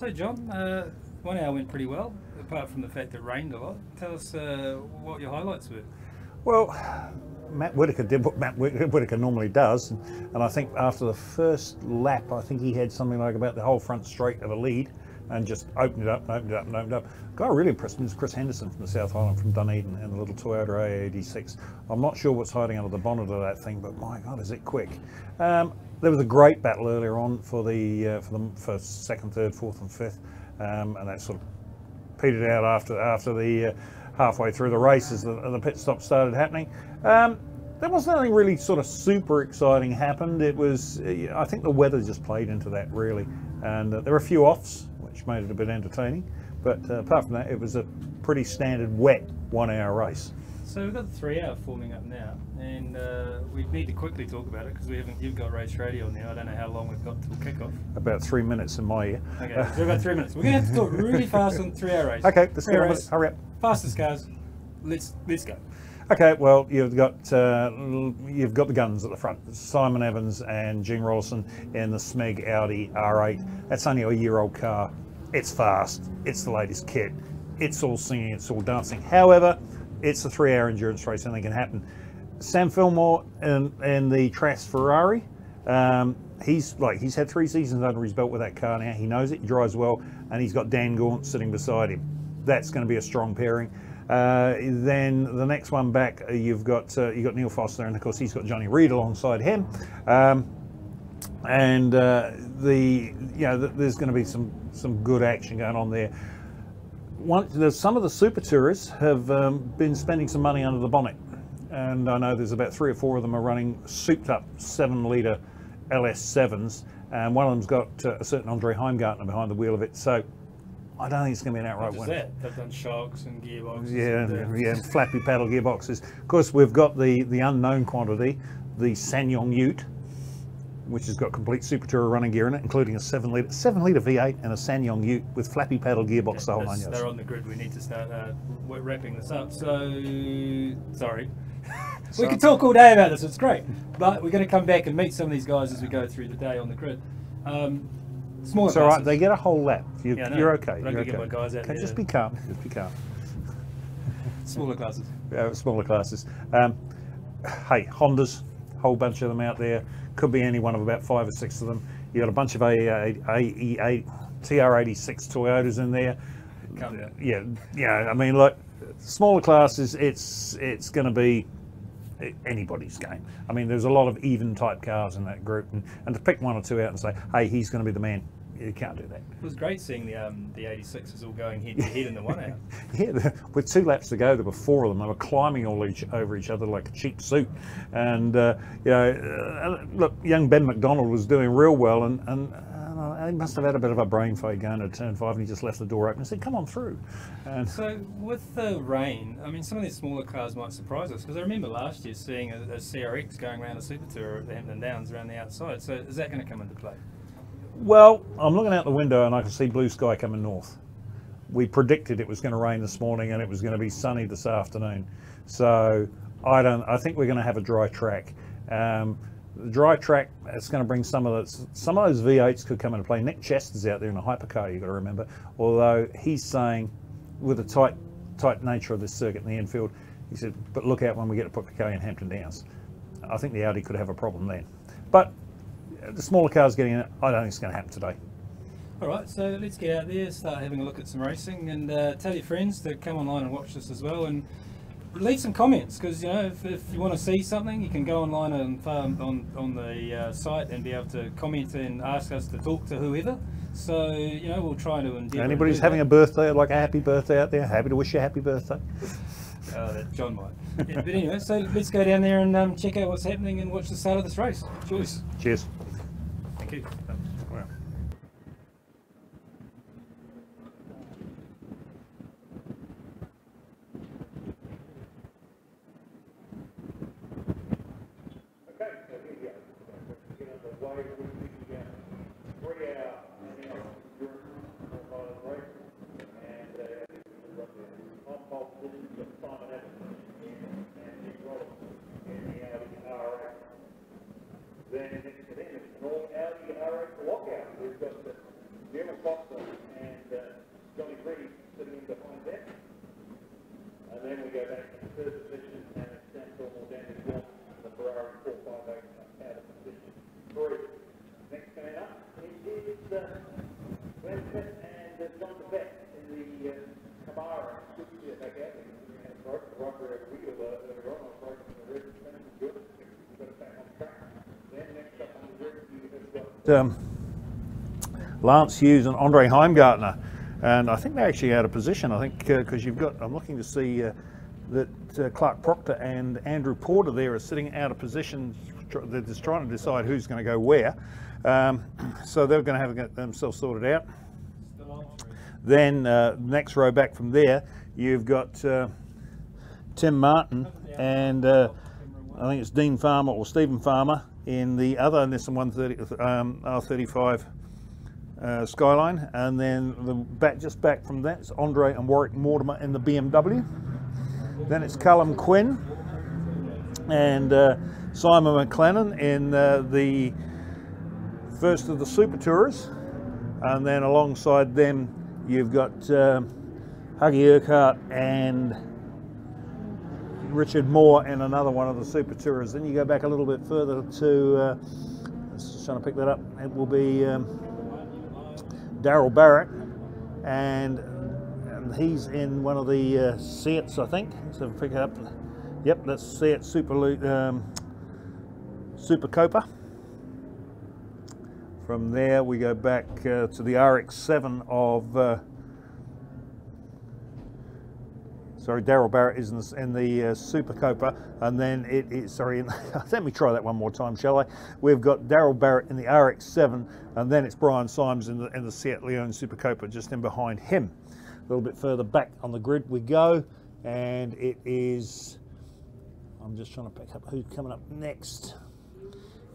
So John, 1 hour went pretty well, apart from the fact it rained a lot. Tell us what your highlights were. Well, Matt Whitaker did what Matt Whitaker normally does, and I think after the first lap, I think he had something like about the whole front straight of a lead, and just opened it up and opened it up and opened it up. The guy really impressed me was Chris Henderson from the South Island, from Dunedin, in a little Toyota A86. I'm not sure what's hiding under the bonnet of that thing, but my God, is it quick. There was a great battle earlier on for the second, third, fourth, and fifth, and that sort of petered out after the halfway through the race as the pit stop started happening. There wasn't anything really sort of super exciting happened. It was, I think the weather just played into that really, and there were a few offs which made it a bit entertaining, but apart from that it was a pretty standard wet 1 hour race. So we've got the 3 hour forming up now, and we need to quickly talk about it because you've got race radio now. I don't know how long we've got till kickoff. About 3 minutes in my ear. Okay, so we've got 3 minutes. We're going to have to talk really fast on the 3 hour race. Okay, let's get on with it. Hurry up. Fastest cars. Let's go. Okay, well, you've got the guns at the front. Simon Evans and Gene Rollison in the Smeg Audi R8. That's only a year-old car. It's fast. It's the latest kit. It's all singing. It's all dancing. However, it's a 3 hour endurance race. Anything can happen. Sam Fillmore in the Trass Ferrari. He's had 3 seasons under his belt with that car now. He knows it. He drives well, and he's got Dan Gaunt sitting beside him. That's going to be a strong pairing. Then the next one back, you've got Neil Foster, and of course he's got Johnny Reid alongside him. There's going to be some good action going on there. Some of the super tourists have been spending some money under the bonnet, and I know there's about 3 or 4 of them are running souped up 7-litre LS7s, and one of them's got a certain Andre Heimgartner behind the wheel of it. So I don't think it's going to be an outright winner. They've done shocks and gearboxes. Yeah, and flappy paddle gearboxes. Of course, we've got the unknown quantity, the Sanyong Ute, which has got complete Super Tourer running gear in it, including a 7-litre V8 and a Sanyong Ute with flappy paddle gearbox. The whole nine yards. They're on the grid. We need to start wrapping this up. So, sorry. We could talk all day about this. It's great, but we're going to come back and meet some of these guys as we go through the day on the grid. Smaller it's all right. They get a whole lap. You're okay. You're okay. My guys out okay, there. Just be calm. Just be calm. Smaller classes. Smaller classes. Hey, Hondas, whole bunch of them out there. Could be any one of about 5 or 6 of them. You got a bunch of TR86 Toyotas in there. Yeah. I mean, look, smaller classes. It's going to be anybody's game. I mean, there's a lot of even type cars in that group, and to pick 1 or 2 out and say, hey, he's going to be the man, you can't do that. It was great seeing the 86s all going head to head in the 1 hour. Yeah, with 2 laps to go, there were 4 of them. They were climbing over each other like a cheap suit. And look, young Ben McDonald was doing real well, and he must have had a bit of a brain fade going to turn 5, and he just left the door open and said, come on through. And so with the rain, I mean, some of these smaller cars might surprise us, because I remember last year seeing a CRX going around a Super Tourer at the Hampton Downs around the outside. So is that going to come into play? Well, I'm looking out the window and I can see blue sky coming north. We predicted it was going to rain this morning and it was going to be sunny this afternoon. So I think we're going to have a dry track. The dry track, it's going to bring some of those V8s could come into play. Nick Chester's out there in a hypercar, you've got to remember. Although he's saying, with the tight nature of this circuit in the infield, he said, but look out when we get to Pukekohe and Hampton Downs. I think the Audi could have a problem then. But the smaller cars getting in it, I don't think it's going to happen today. All right, so let's get out there, start having a look at some racing, and tell your friends to come online and watch this as well, and leave some comments, because if you want to see something, you can go online on the site and be able to comment and ask us to talk to whoever. So we'll try to endeavour. Anybody's having a birthday, like a happy birthday out there, happy to wish you a happy birthday. John might. Yeah, but anyway, so let's go down there and check out what's happening and watch the start of this race. Cheers. Cheers. Thank you. Wow. Okay, so here we go. Get underway with the 3 hour race, and on pole position, you've got Simon Evans and Nick Rollins in the Audi R8. Then next to them is an all Audi R8 behind that. And then we go back to the third position, and it's Sam Fillmore, Danny Gaunt, the Ferrari 458 out of position 3. Next coming up is Glenn Smith and John DeBeck in the Camaro. Good to see it back out. We had a broken right rear wheel earlier on. I was broken the rear suspension. Good. We've got it back on track. Then next up on the rear, you have got Lance Hughes and Andre Heimgartner. And I think they're actually out of position. I think because you've got, I'm looking to see that Clark Proctor and Andrew Porter there are sitting out of position. They're just trying to decide who's going to go where. So they're going to have to get themselves sorted out. Then next row back from there, you've got Tim Martin and I think it's Dean Farmer or Stephen Farmer in the other Nissan 130 R35 Skyline, and then just back from that it's Andre and Warwick Mortimer in the BMW. Then it's Callum Quinn and Simon McLennan in the first of the Super Tourers, and then alongside them you've got Huggy Urquhart and Richard Moore in another one of the Super Tourers. Then you go back a little bit further to, just trying to pick that up, it will be Daryl Barrett, and he's in one of the Seats, I think. So pick it up. Yep, that's Seat Super Copa. From there we go back to the RX-7 of sorry, Daryl Barrett is in the Super Copa, and then it is, sorry, let me try that one more time, shall I? We've got Daryl Barrett in the RX-7, and then it's Brian Symes in the Seat Leon Super Copa just in behind him. A little bit further back on the grid we go, and it is, I'm just trying to pick up who's coming up next.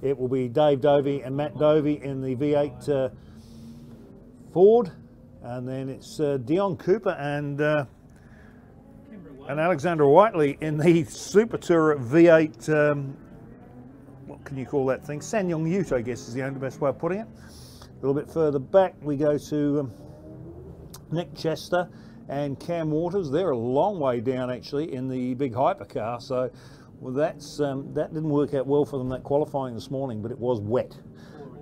It will be Dave Dovey and Matt Dovey in the V8 Ford, and then it's Dion Cooper and Alexander Whiteley in the Super Tourer V8, what can you call that thing? Sanyong Ute, I guess is the only best way of putting it. A little bit further back we go to Nick Chester and Cam Waters. They're a long way down actually in the big hypercar, so well, that didn't work out well for them, that qualifying this morning, but it was wet.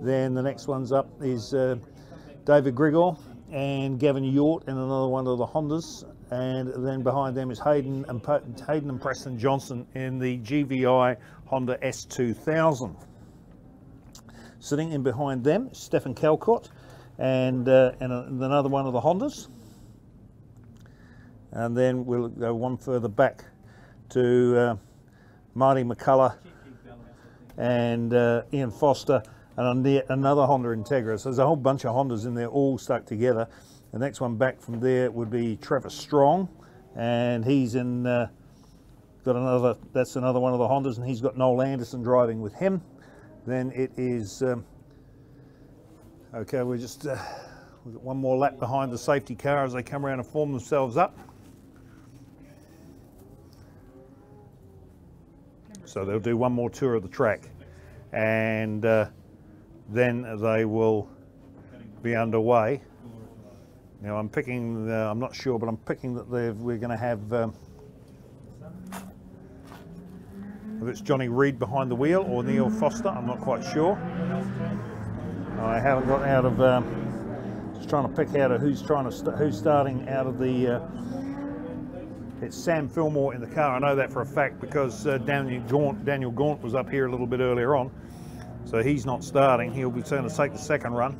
Then the next one's up is David Grigor and Gavin Yort in another one of the Hondas, and then behind them is Hayden and Preston Johnson in the GVI Honda S2000. Sitting in behind them is Stefan Calcott and another one of the Hondas. And then we'll go one further back to Marty McCullough and Ian Foster and another Honda Integra. So there's a whole bunch of Hondas in there all stuck together. The next one back from there would be Trevor Strong, and he's in that's another one of the Hondas, and he's got Noel Anderson driving with him. Then it is okay, we've got one more lap behind the safety car as they come around and form themselves up. So they'll do one more tour of the track, and then they will be underway. Now I'm picking, I'm not sure, but I'm picking that we're going to have, if it's Johnny Reed behind the wheel or Neil Foster, I'm not quite sure. I haven't got out of, just trying to pick out of who's starting out of the, it's Sam Fillmore in the car. I know that for a fact because Daniel Gaunt was up here a little bit earlier on. So he's not starting, he'll be going to take the second run.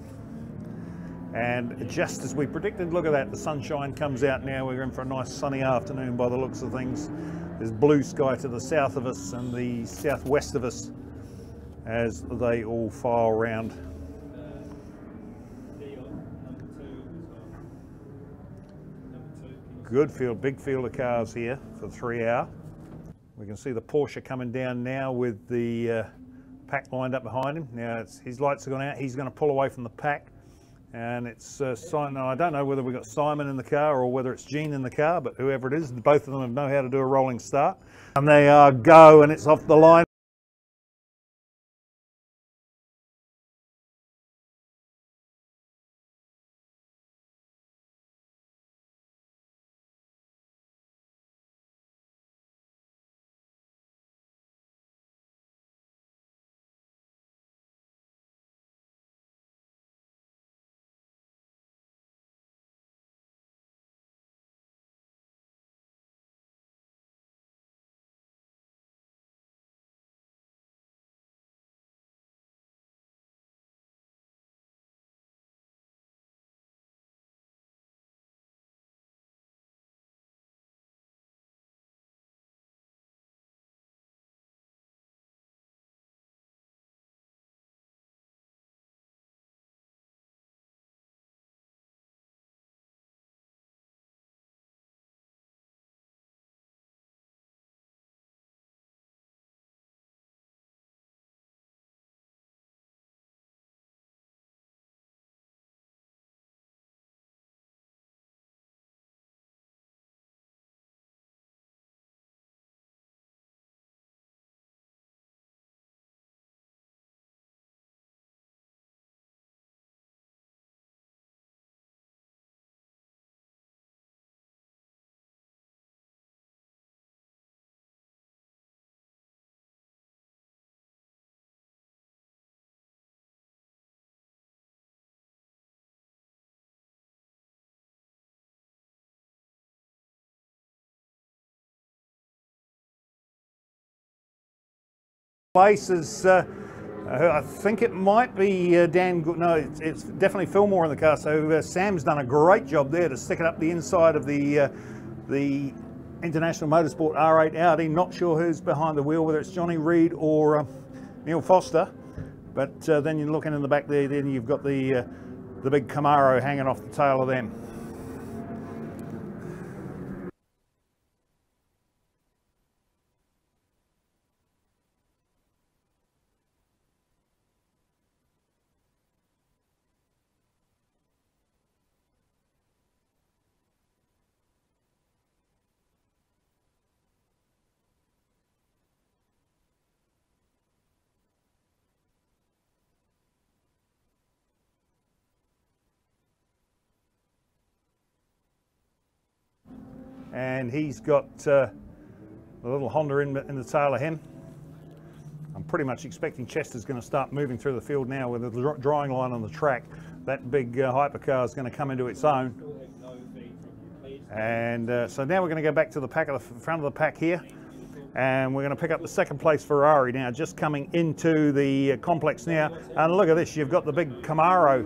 And just as we predicted, look at that, the sunshine comes out now. We're in for a nice sunny afternoon by the looks of things. There's blue sky to the south of us and the southwest of us as they all file round. Good field, big field of cars here for 3 hour. We can see the Porsche coming down now with the pack lined up behind him. Now his lights have gone out, he's going to pull away from the pack. And it's Simon. I don't know whether we've got Simon in the car or whether it's Gene in the car, but whoever it is, both of them know how to do a rolling start. And they are go, and it's off the line. place is, I think it might be Dan, no, it's definitely Fillmore in the car. So Sam's done a great job there to stick it up the inside of the International Motorsport R8 Audi. Not sure who's behind the wheel, whether it's Johnny Reed or Neil Foster. But then you're looking in the back there, then you've got the big Camaro hanging off the tail of them. And he's got a little Honda in the tail of him. I'm pretty much expecting Chester's going to start moving through the field now with the drying line on the track. That big hypercar is going to come into its own. And so now we're going to go back to the pack, of the front of the pack here, and we're going to pick up the second place Ferrari now, just coming into the complex now. And look at this, you've got the big Camaro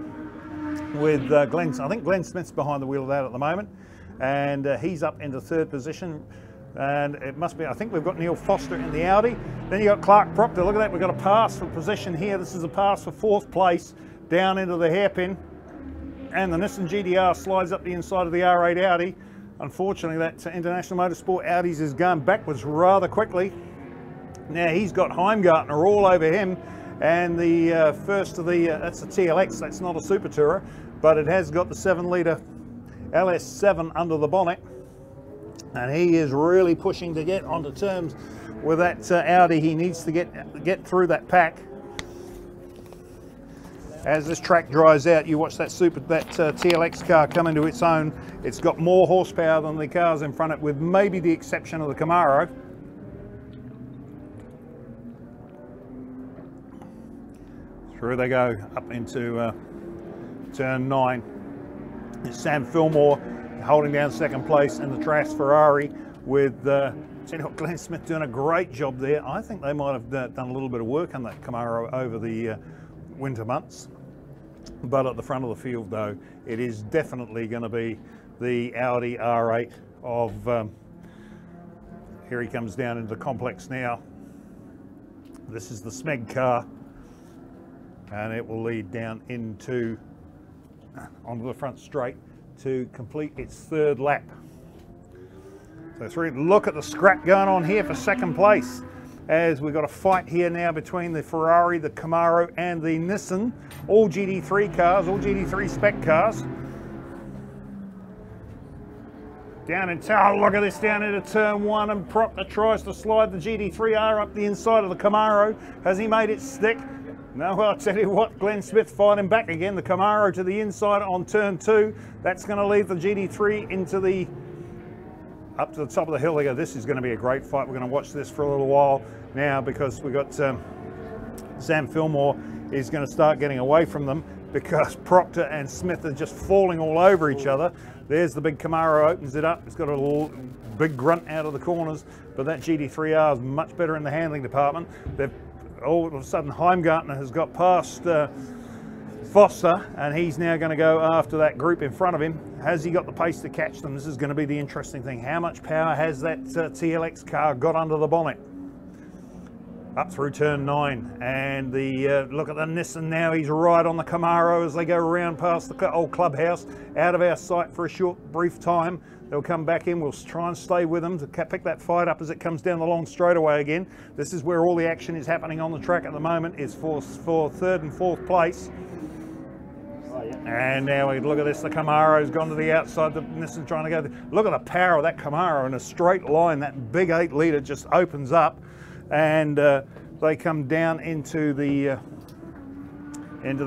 with Glenn. I think Glenn Smith's behind the wheel of that at the moment. And he's up into third position, and it must be, I think we've got Neil Foster in the Audi. Then you got Clark Proctor. Look at that, we've got a pass for position here. This is a pass for fourth place down into the hairpin, and the Nissan GDR slides up the inside of the R8 Audi. Unfortunately, that International Motorsport Audis is going backwards rather quickly. Now he's got Heimgartner all over him, and the first of the that's a TLX, that's not a Super Tourer, but it has got the 7-litre LS7 under the bonnet, and he is really pushing to get onto terms with that Audi. He needs to get through that pack. As this track dries out, you watch that TLX car come into its own. It's got more horsepower than the cars in front of it, with maybe the exception of the Camaro. Through they go up into turn 9. It's Sam Fillmore holding down second place in the Trask Ferrari with Glenn Smith doing a great job there. I think they might have done a little bit of work on that Camaro over the winter months. But at the front of the field though, it is definitely going to be the Audi R8 of, here he comes down into the complex now. This is the Smeg car, and it will lead down onto the front straight to complete its third lap. So look at the scrap going on here for second place, as we've got a fight here now between the Ferrari, the Camaro and the Nissan, all GT3 cars, all GT3 spec cars. Down into, oh, look at this, down into turn 1, and Proctor tries to slide the GT3R up the inside of the Camaro. Has he made it stick? No, well, I'll tell you what, Glenn Smith fighting back again. The Camaro to the inside on turn 2. That's going to leave the GT3 into up to the top of the hill. They go, this is going to be a great fight. We're going to watch this for a little while now, because we've got Sam Fillmore is going to start getting away from them, because Proctor and Smith are just falling all over each other. There's the big Camaro, opens it up. It's got a little big grunt out of the corners, but that GT3R is much better in the handling department. They've all of a sudden Heimgartner has got past Foster, and he's now going to go after that group in front of him. Has he got the pace to catch them? This is going to be the interesting thing. How much power has that TLX car got under the bonnet? Up through turn 9, and look at the Nissan now. He's right on the Camaro as they go around past the old clubhouse, out of our sight for a short brief time. They'll come back in. We'll try and stay with them to pick that fight up as it comes down the long straightaway again. This is where all the action is happening on the track at the moment, is for third and fourth place. And now we look at this, the Camaro's gone to the outside, the Nissan trying to go. Look at the power of that Camaro in a straight line. That big 8-litre just opens up, and they come down into the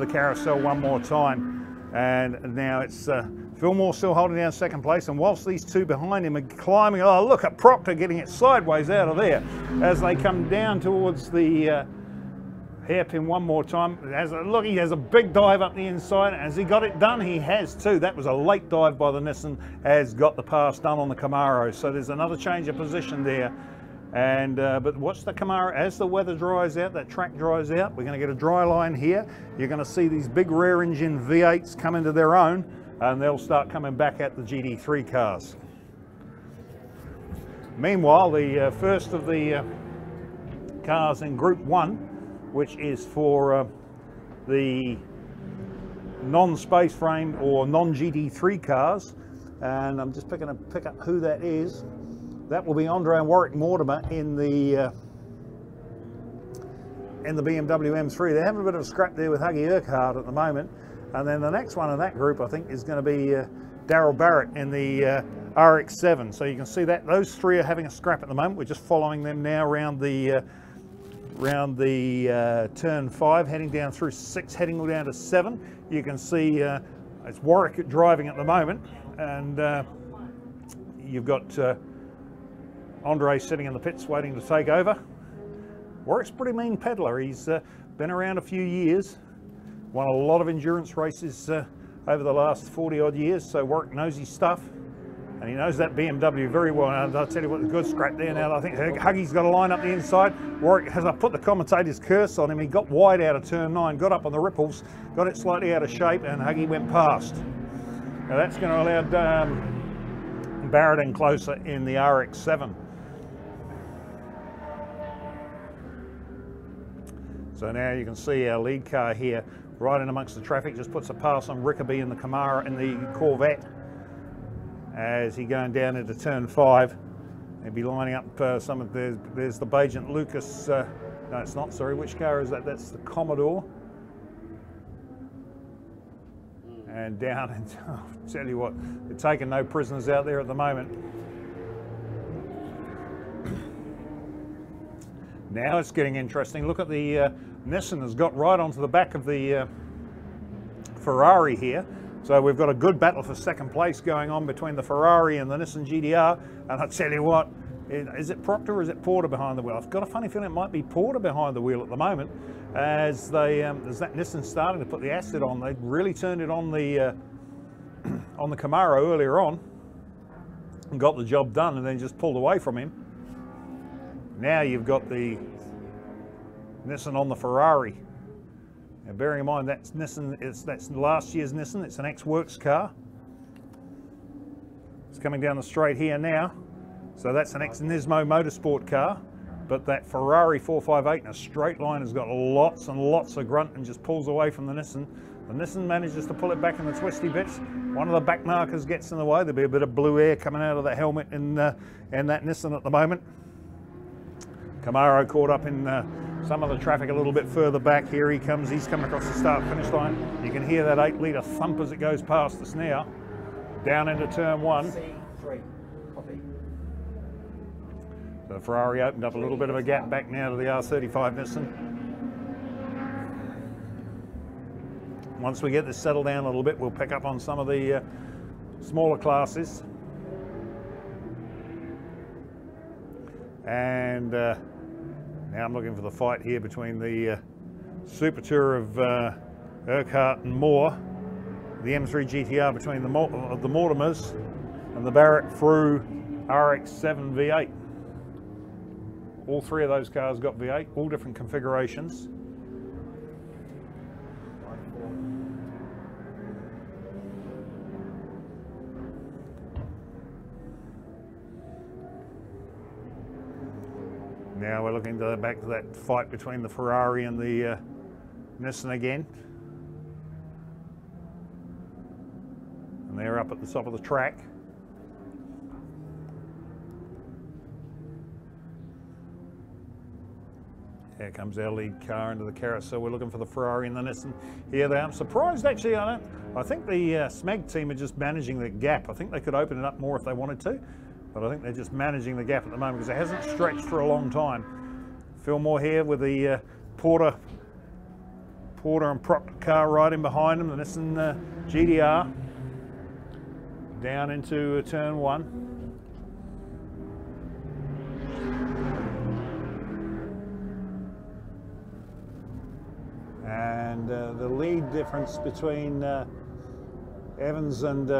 carousel one more time. And now it's Fillmore still holding down second place, and whilst these two behind him are climbing, oh, look at Proctor getting it sideways out of there as they come down towards the hairpin one more time. Look, he has a big dive up the inside. Has he got it done? He has too. That was a late dive by the Nissan, has got the pass done on the Camaro. So there's another change of position there. And but watch the Camaro as the weather dries out, that track dries out. We're going to get a dry line here. You're going to see these big rear engine V8s come into their own, and they'll start coming back at the GT3 cars. Meanwhile, the first of the cars in Group 1, which is for the non-space frame or non-GT3 cars, and I'm just pick up who that is. That will be Andre and Warwick Mortimer in the BMW M3. They're having a bit of a scrap there with Huggy Urquhart at the moment. And then the next one in that group, I think, is going to be Darryl Barrett in the RX-7. So you can see that those three are having a scrap at the moment. We're just following them now around the turn 5, heading down through 6, heading down to 7. You can see it's Warwick driving at the moment, and you've got Andre sitting in the pits waiting to take over. Warwick's a pretty mean peddler. He's been around a few years, won a lot of endurance races over the last 40 odd years, so Warwick knows his stuff, and he knows that BMW very well. And I'll tell you what, the good scrap there now. I think Huggy's got a line up the inside. Warwick, as I put the commentator's curse on him, he got wide out of turn 9, got up on the ripples, got it slightly out of shape, and Huggy went past. Now that's going to allow Barrett in closer in the RX-7. So now you can see our lead car here right in amongst the traffic, just puts a pass on Rickaby in the Camaro and the Corvette as he going down into turn 5. They'll be lining up some of there's the Bajent Lucas, no it's not, sorry, which car is that? That's the Commodore. And down, and I'll tell you what, they're taking no prisoners out there at the moment. Now it's getting interesting. Look at the Nissan has got right onto the back of the Ferrari here. So we've got a good battle for second place going on between the Ferrari and the Nissan GTR. And I tell you what, is it Proctor or is it Porter behind the wheel? I've got a funny feeling it might be Porter behind the wheel at the moment, as they as that Nissan starting to put the acid on. They really turned it on the Camaro earlier on and got the job done, and then just pulled away from him. Now you've got the Nissan on the Ferrari. Now bearing in mind that's Nissan, that's last year's Nissan, it's an ex-works car. It's coming down the straight here now. So that's an ex-Nismo Motorsport car, but that Ferrari 458 in a straight line has got lots and lots of grunt and just pulls away from the Nissan. The Nissan manages to pull it back in the twisty bits. One of the back markers gets in the way. There'll be a bit of blue air coming out of the helmet in that Nissan at the moment. Camaro caught up in some of the traffic a little bit further back. Here he comes, he's coming across the start-finish line. You can hear that 8-litre thump as it goes past us now, down into turn 1. C3, copy. So the Ferrari opened up a little bit of a gap back now to the R35 Nissan. Once we get this settled down a little bit, we'll pick up on some of the smaller classes. And now I'm looking for the fight here between the Super Tour of Urquhart and Moore, the M3 GTR between the Mortimers, and the Barrett through RX-7 V8. All three of those cars got V8, all different configurations. Now we're looking back to that fight between the Ferrari and the Nissan again. And they're up at the top of the track. Here comes our lead car into the carousel. We're looking for the Ferrari and the Nissan. Here they are. I'm surprised actually, I think the SMAG team are just managing the gap. I think they could open it up more if they wanted to. But I think they're just managing the gap at the moment because it hasn't stretched for a long time. Phil Moore here with the Porter and Proctor car right in behind him, the Nissan GTR. Down into turn 1. And the lead difference between Evans and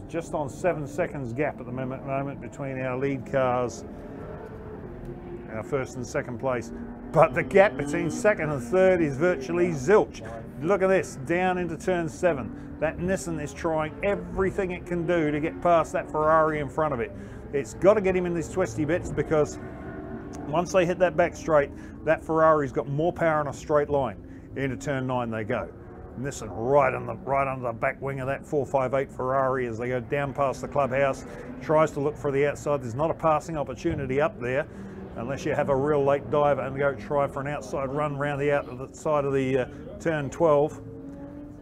just on 7 seconds gap at the moment between our lead cars, our first and second place. But the gap between second and third is virtually zilch. Look at this, down into turn 7. That Nissan is trying everything it can do to get past that Ferrari in front of it. It's got to get him in these twisty bits, because once they hit that back straight, that Ferrari's got more power in a straight line. Into turn 9 they go. Nissan right under the back wing of that 458 Ferrari as they go down past the clubhouse. Tries to look for the outside. There's not a passing opportunity up there, unless you have a real late diver and go try for an outside run around the outside of the turn 12.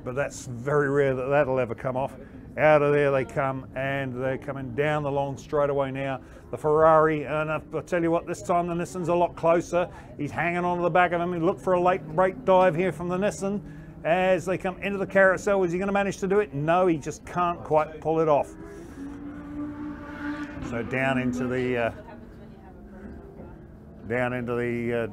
But that's very rare that that'll ever come off. Out of there they come, and they're coming down the long straightaway now. The Ferrari, and I'll tell you what, this time the Nissan's a lot closer. He's hanging on to the back of him. He look for a late break dive here from the Nissan as they come into the carousel. Is he going to manage to do it? No, he just can't quite pull it off. So down into the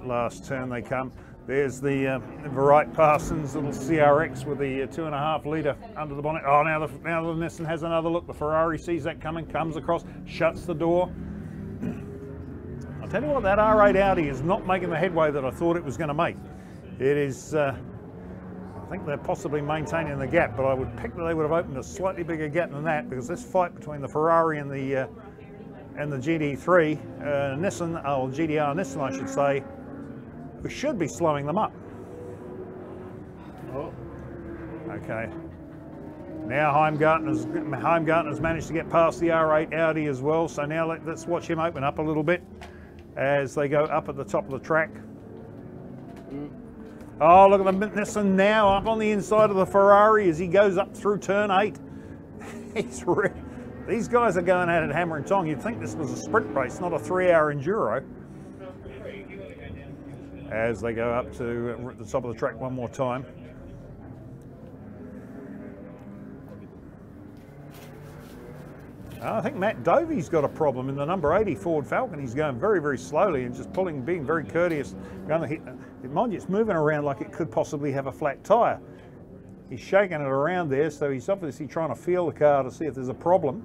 last turn they come. There's the Wright Parsons little CRX with the 2.5 litre under the bonnet. Oh, now the Nissan has another look. The Ferrari sees that coming, comes across, shuts the door. I'll tell you what, that R8 Audi is not making the headway that I thought it was going to make. It is, I think they're possibly maintaining the gap, but I would pick that they would have opened a slightly bigger gap than that, because this fight between the Ferrari and the GT3 Nissan, or GDR Nissan I should say, we should be slowing them up. Okay. Now Heimgartner's managed to get past the R8 Audi as well, so now let's watch him open up a little bit as they go up at the top of the track. Oh, look at the Nissan now up on the inside of the Ferrari as he goes up through turn 8. These guys are going at it hammer and tong. You'd think this was a sprint race, not a 3-hour enduro. As they go up to the top of the track one more time. I think Matt Dovey's got a problem in the number 80 Ford Falcon. He's going very, very slowly and just being very courteous. Mind you, it's moving around like it could possibly have a flat tyre. He's shaking it around there, so he's obviously trying to feel the car to see if there's a problem.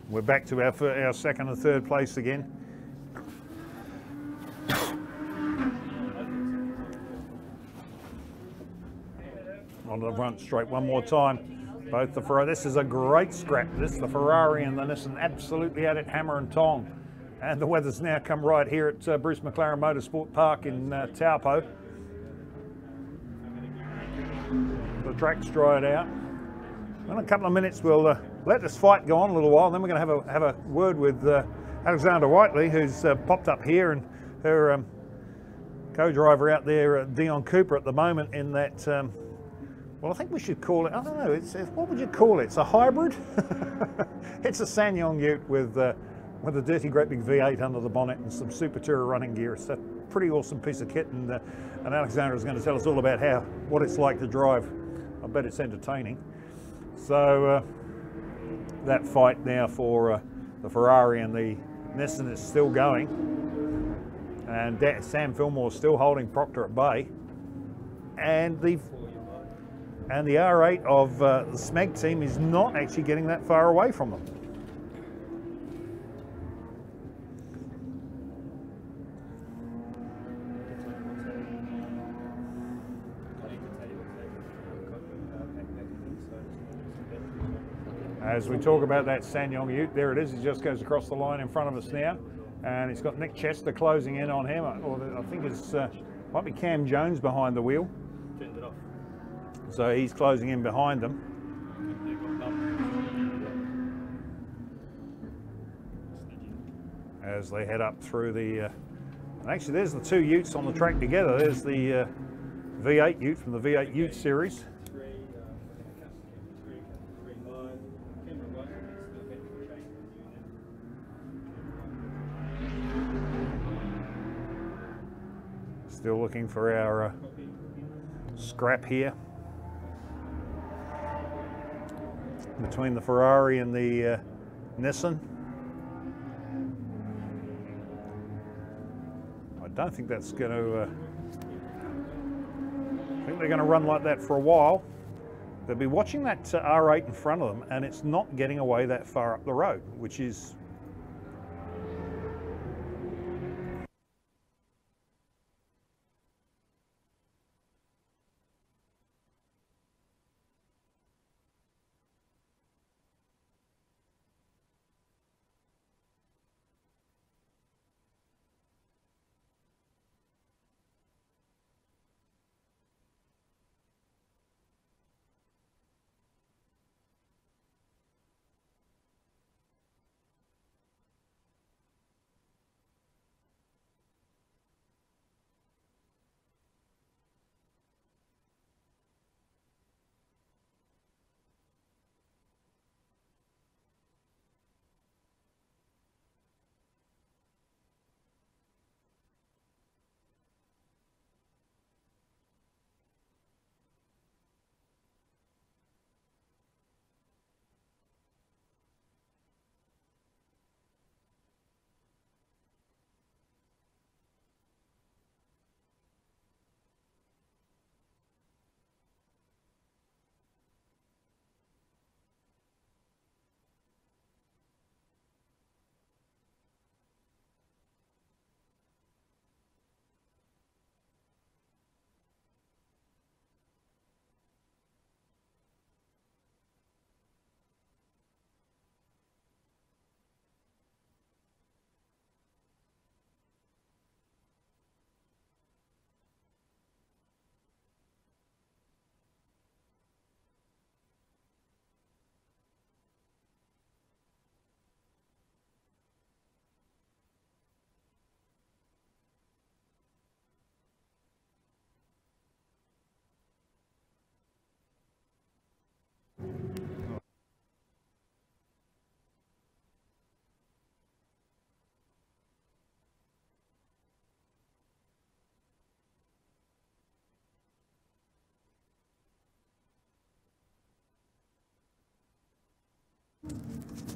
We're back to our second and third place again. On the front straight one more time. Both the Ferrari. This is a great scrap. This is the Ferrari and the Nissan absolutely at it hammer and tong. And the weather's now come right here at Bruce McLaren Motorsport Park in Taupo. The track's dried out. In a couple of minutes we'll let this fight go on a little while. Then we're going to have a word with Alexander Whiteley, who's popped up here, and her co-driver out there, Dion Cooper, at the moment in that. Well, I think we should call it, I don't know, what would you call it? It's a hybrid? It's a Sanyong Ute with a dirty great big V8 under the bonnet and some Super Tourer running gear. It's a pretty awesome piece of kit, and Alexander is going to tell us all about what it's like to drive. I bet it's entertaining. So that fight now for the Ferrari and the Nissan is still going, and Sam Fillmore is still holding Proctor at bay, and the R8 of the Smeg team is not actually getting that far away from them. As we talk about that Sanyong Ute, there it is. It just goes across the line in front of us now, and it's got Nick Chester closing in on him. Or I think it's might be Cam Jones behind the wheel. Turned it off. So he's closing in behind them. As they head up through the... and actually there's the two Utes on the track together. There's the V8 Ute from the V8 Ute series. Still looking for our scrap here between the Ferrari and the Nissan. I don't think that's going to... I think they're going to run like that for a while. they'll be watching that R8 in front of them, and it's not getting away that far up the road, which is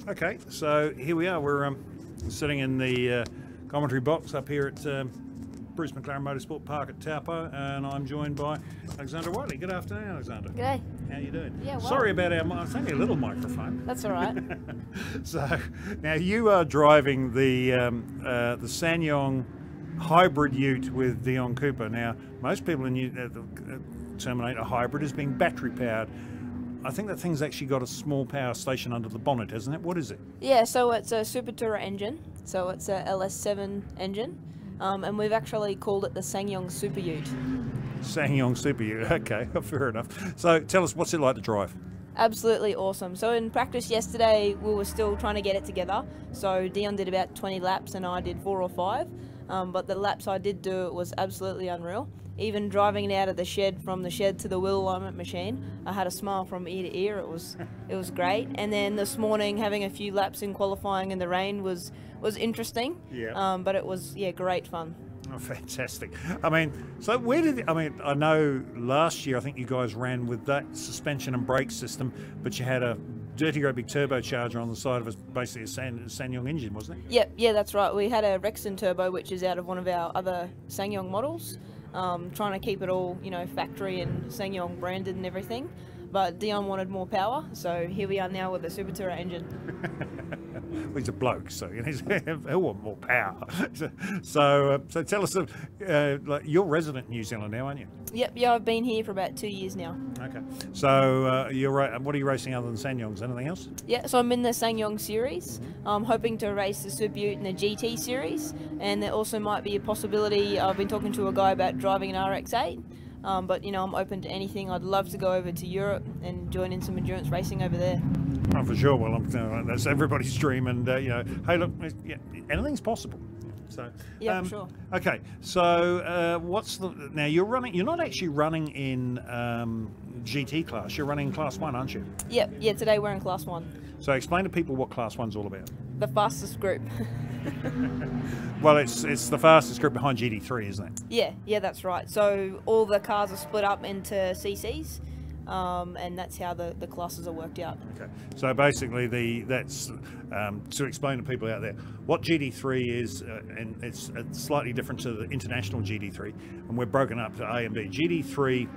okay. So here we are. We're sitting in the commentary box up here at Bruce McLaren Motorsport Park at Taupo, and I'm joined by Alexander Whiteley. Good afternoon, Alexander. G'day. How you doing? Yeah, well. Sorry about it's only a little microphone. That's all right. So now you are driving the Sanyong hybrid ute with Dion Cooper. Now most people terminate a hybrid as being battery powered. I think that thing's actually got a small power station under the bonnet, hasn't it? What is it? Yeah, so it's a Super Tourer engine. So it's a LS7 engine. And we've actually called it the Sanyong Super Ute. Sanyong Super Ute, okay, fair enough. So tell us, what's it like to drive? Absolutely awesome. So in practice yesterday, we were still trying to get it together. So Dion did about 20 laps and I did 4 or 5. But the laps I did do, it was absolutely unreal. Even driving it out of the shed, from the shed to the wheel alignment machine, I had a smile from ear to ear. It was great. And then this morning, having a few laps in qualifying in the rain was interesting. Yeah. But it was great fun. Oh, fantastic. I mean, so I know last year I think you guys ran with that suspension and brake system, but you had a dirty great big turbocharger on the side of it, basically a Sanyong engine, wasn't it? Yeah, that's right. We had a Rexton turbo, which is out of one of our other Sanyong models. Trying to keep it all, factory and Sanyong branded and everything. But Dion wanted more power, so here we are now with the Super Tourer engine. Well, he's a bloke, so he'll want more power. So tell us, like, you're resident in New Zealand now, aren't you? Yep, yeah, I've been here for about 2 years now. Okay. So what are you racing other than Sanyongs? Anything else? Yeah, so I'm in the Sanyong series. I'm hoping to race the Super Ute in the GT series, and there also might be a possibility. I've been talking to a guy about driving an RX-8. But I'm open to anything. I'd love to go over to Europe and join in some endurance racing over there. Oh, for sure. Well, that's everybody's dream, and hey, look, anything's possible. So yeah, for sure. Okay, so now you're running? You're not actually running in GT class. You're running Class 1, aren't you? Yeah. Today we're in Class 1. So explain to people what Class 1's all about. The fastest group. Well, it's the fastest group behind GT3, isn't it? Yeah, that's right. So all the cars are split up into CCs, and that's how the classes are worked out. Okay. So basically, that's to explain to people out there what GT3 is, and it's slightly different to the international GT3, and we're broken up to A and B. GT3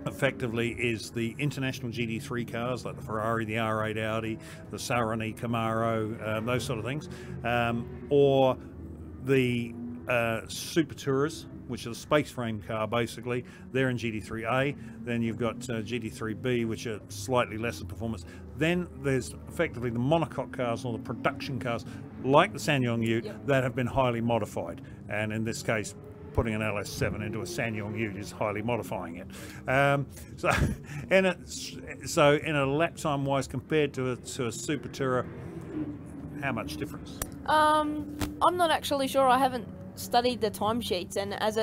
effectively is the international GT3 cars like the Ferrari, the R8 Audi, the Saroni Camaro, those sort of things, or the Super Tourers, which is a space frame car basically. They're in GT3A. Then you've got GT3B, which are slightly lesser performance. Then there's effectively the monocoque cars or the production cars like the SsangYong Ute that have been highly modified, and in this case putting an LS7 into a SsangYong Ute is highly modifying it. So in a lap time wise compared to a Super Tourer, how much difference? I'm not actually sure. I haven't studied the timesheets, and as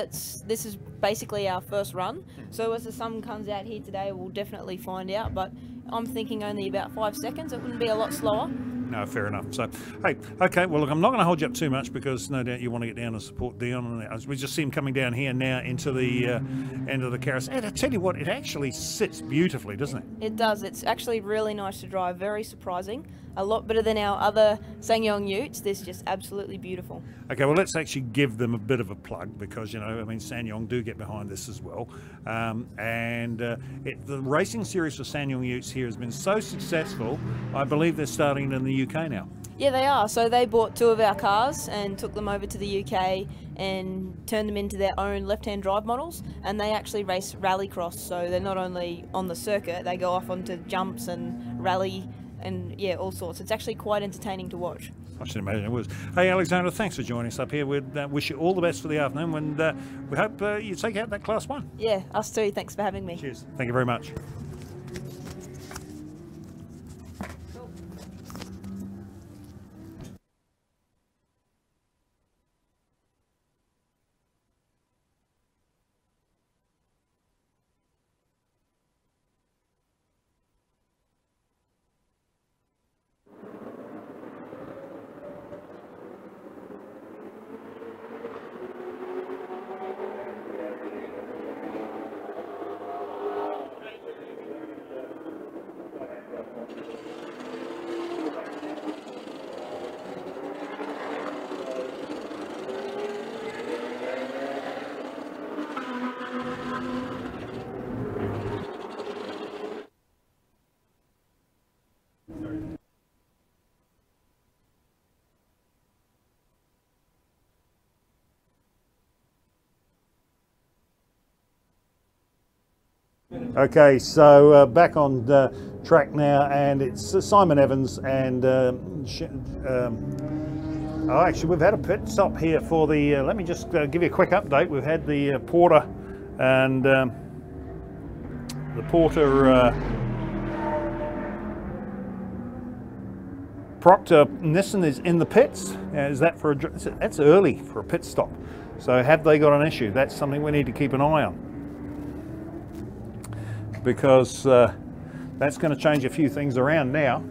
this is basically our first run, so as the sun comes out here today, we'll definitely find out, but I'm thinking only about 5 seconds. It wouldn't be a lot slower. No, fair enough. So, hey, okay, well, look, I'm not going to hold you up too much because no doubt you want to get down and support Dion. And we just see him coming down here now into the end of the carousel. And I tell you what, it actually sits beautifully, doesn't it? It does. It's actually really nice to drive. Very surprising. A lot better than our other SsangYong Utes. This is just absolutely beautiful. Okay, well, let's actually give them a bit of a plug because, you know, I mean, SsangYong do get behind this as well. The racing series for SsangYong Utes here has been so successful, I believe they're starting in the UK now. Yeah, they are. So they bought 2 of our cars and took them over to the UK and turned them into their own left-hand drive models, and they actually race rallycross. So they're not only on the circuit, they go off onto jumps and rally and yeah, all sorts. It's actually quite entertaining to watch. I should imagine it was. Hey, Alexander, thanks for joining us up here. We wish you all the best for the afternoon, and we hope you take out that Class 1. Yeah, us too. Thanks for having me. Cheers. Thank you very much. Okay, so back on track now, and it's Simon Evans and actually we've had a pit stop here for the let me just give you a quick update. We've had the Porter and the Porter Proctor Nissan is in the pits. Is that for that's early for a pit stop, so have they got an issue? That's something we need to keep an eye on, because that's going to change a few things around now.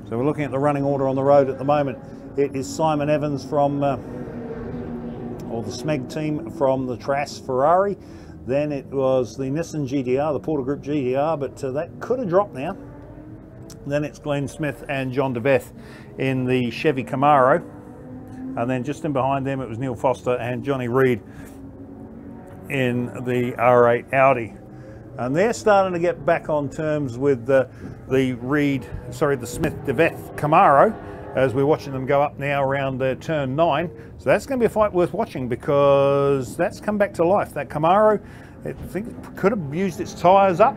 So we're looking at the running order on the road at the moment. It is Simon Evans from, or the SMEG team from the Trass Ferrari. Then it was the Nissan GTR, the Porter Group GTR, but that could have dropped now. Then it's Glenn Smith and John DeVeth in the Chevy Camaro. And then just in behind them, it was Neil Foster and Johnny Reed in the R8 Audi, and they're starting to get back on terms with the Smith DeVeth Camaro as we're watching them go up now around turn 9. So that's going to be a fight worth watching, because that's come back to life. That Camaro, I think it could have used its tyres up,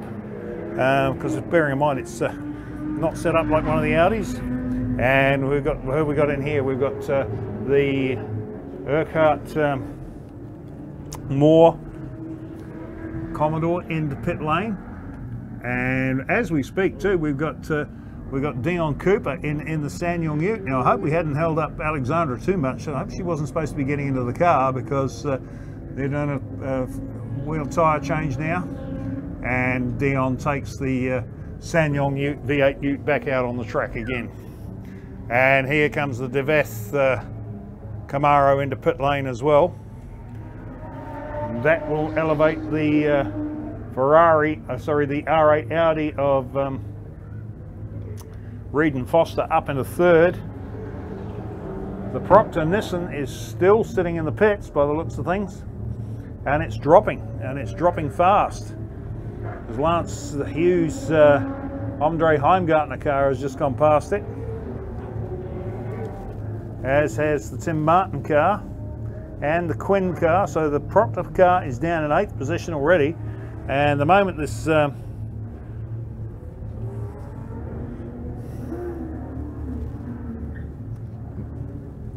because bearing in mind it's not set up like one of the Audis. And we've got, who have we got in here? We've got the Urquhart Moore Commodore into pit lane, and as we speak too, we've got Dion Cooper in the SsangYong Ute. Now I hope we hadn't held up Alexandra too much. I hope she wasn't supposed to be getting into the car, because they're doing a wheel tyre change now, and Dion takes the SsangYong Ute V8 Ute back out on the track again. And here comes the DeVeth Camaro into pit lane as well. That will elevate the the R8 Audi of Reed and Foster up into 3rd. The Proctor Nissan is still sitting in the pits by the looks of things, and it's dropping. and it's dropping fast. Because Lance Hughes' Andre Heimgartner car has just gone past it, as has the Tim Martin car and the Quinn car. So the Proctor car is down in 8th position already, and the moment this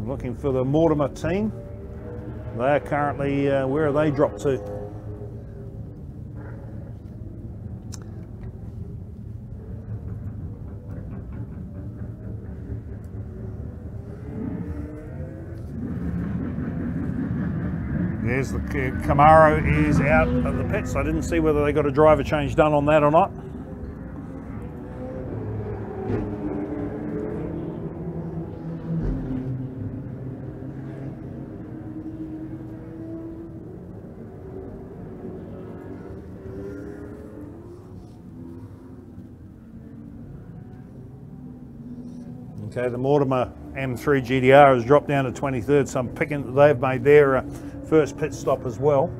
looking for the Mortimer team. They're currently, where are they dropped to? There's the Camaro is out of the pits. I didn't see whether they got a driver change done on that or not. Okay, the Mortimer M3 GDR has dropped down to 23rd, so I'm picking they've made their first pit stop as well.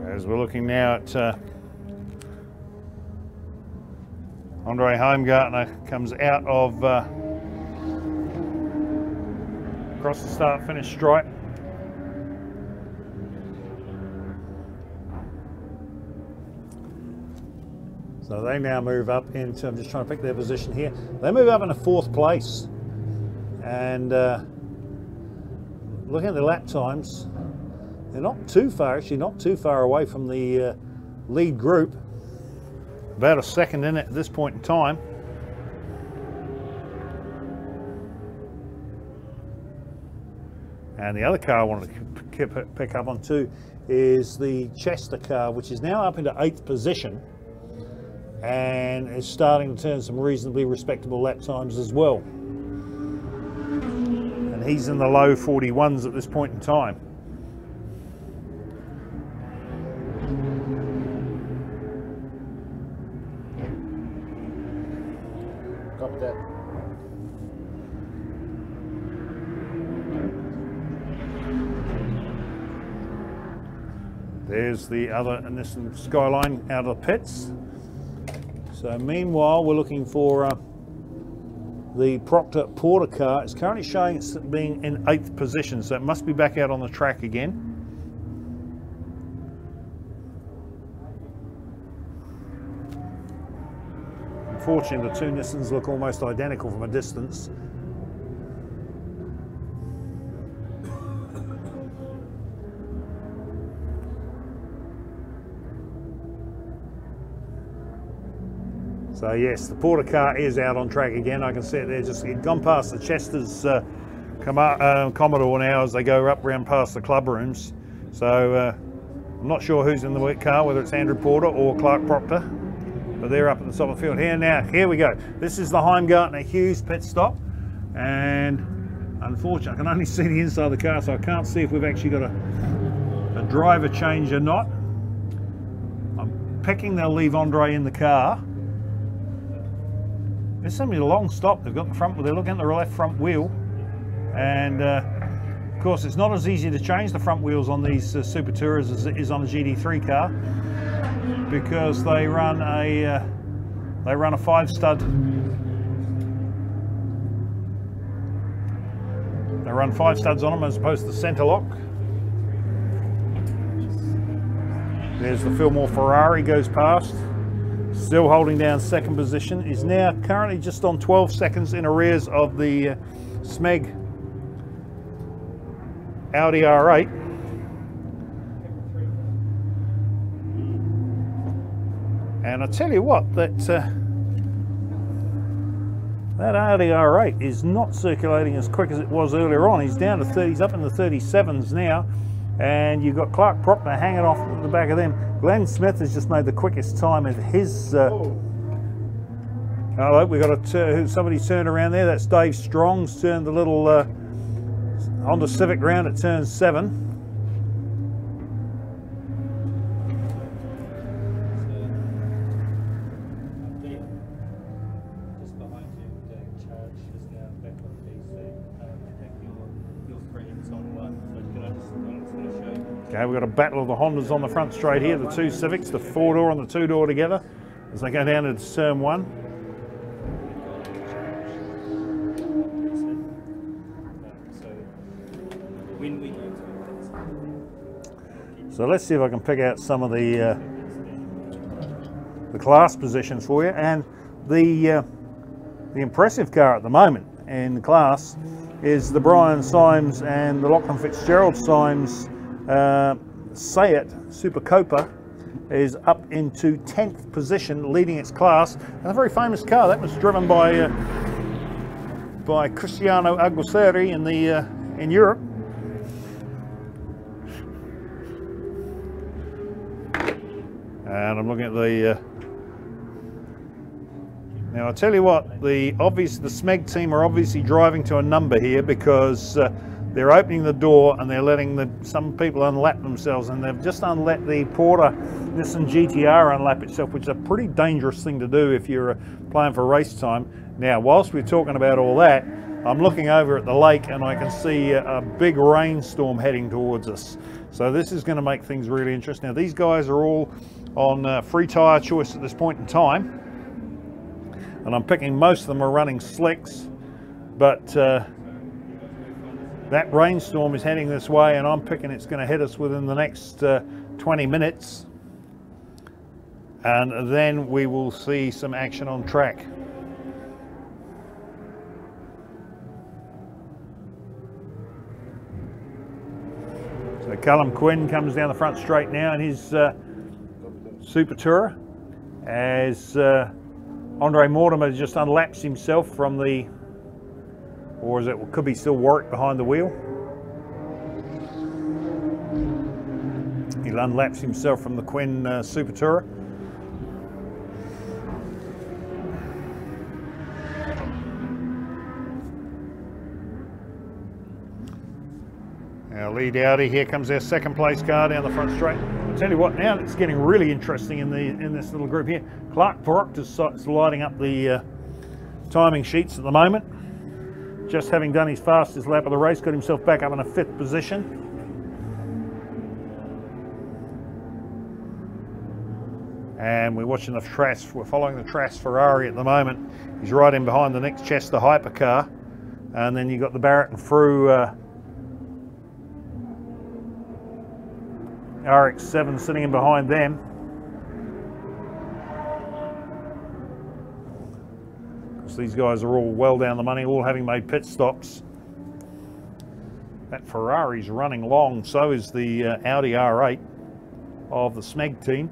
As we're looking now at Andre Heimgartner comes out of across the start-finish stripe. So they now move up into, I'm just trying to pick their position here, they move up into 4th place. And looking at the lap times, they're not too far, actually not too far away from the lead group. About a second in it at this point in time. And the other car I wanted to pick up on too is the Chester car, which is now up into 8th position and is starting to turn some reasonably respectable lap times as well. And he's in the low 41s at this point in time. Copy that. There's the other Nissan Skyline out of the pits. So meanwhile, we're looking for the Proctor Porter car. It's currently showing it's being in 8th position, so it must be back out on the track again. Unfortunately, the two Nissans look almost identical from a distance. So yes, the Porter car is out on track again. I can see it there, just gone past the Chester's Commodore now as they go up round past the club rooms. So I'm not sure who's in the car, whether it's Andrew Porter or Clark Proctor, but they're up at the top of the field here. Now, here we go. This is the Heimgartner Hughes pit stop, and unfortunately I can only see the inside of the car, so I can't see if we've actually got a driver change or not. I'm picking they'll leave Andre in the car. It's going to be a long stop. They've got the front, they're looking at the left front wheel, and of course it's not as easy to change the front wheels on these Super Tourers as it is on a GD3 car, because they run a 5-stud. They run 5 studs on them as opposed to the centre lock. There's the Fillmore Ferrari goes past. Still holding down 2nd position, is now currently just on 12 seconds in arrears of the Smeg Audi R8. And I tell you what, that Audi R8 is not circulating as quick as it was earlier on. He's down to 30, he's up in the 37s now, and you've got Clark Proctor hanging off at the back of them. Glenn Smith has just made the quickest time of his. Oh, look, we've got somebody turned around there. That's Dave Strong's turned the little Honda Civic round at turn 7. Okay, we've got a battle of the Hondas on the front straight here, the two Civics, the 4-door and the 2-door together, as they go down into turn 1. So let's see if I can pick out some of the class positions for you. And the impressive car at the moment in the class is the Brian Symes and the Lachlan Fitzgerald Symes Seat Super Copa is up into 10th position, leading its class. And a very famous car that was driven by Cristiano Alguaceri in Europe. And I'm looking at the now I tell you what, the SMEG team are obviously driving to a number here, because they're opening the door and they're letting some people unlap themselves, and they've just unlet the Porter Nissan GTR unlap itself, which is a pretty dangerous thing to do if you're playing for race time. Now, whilst we're talking about all that, I'm looking over at the lake and I can see a big rainstorm heading towards us. So this is going to make things really interesting. Now, these guys are all on free tyre choice at this point in time, and I'm picking most of them are running slicks, but that rainstorm is heading this way, and I'm picking it's going to hit us within the next 20 minutes, and then we will see some action on track. So Callum Quinn comes down the front straight now in his Super Tourer, as Andre Mortimer just unlaps himself from the, or is it, could be still Warwick behind the wheel. He unlaps himself from the Quinn Super Tourer. Our lead Audi, here comes our second place car down the front straight. I'll tell you what, now it's getting really interesting in this little group here. Clark Proctor is lighting up the timing sheets at the moment. Just having done his fastest lap of the race, got himself back up in a 5th position. And we're watching the Trass, we're following the Trass Ferrari at the moment. He's right in behind the next Chester hypercar. And then you've got the Barrett and Frew RX-7 sitting in behind them. These guys are all well down the money, all having made pit stops. That Ferrari's running long, so is the Audi R8 of the SMEG team.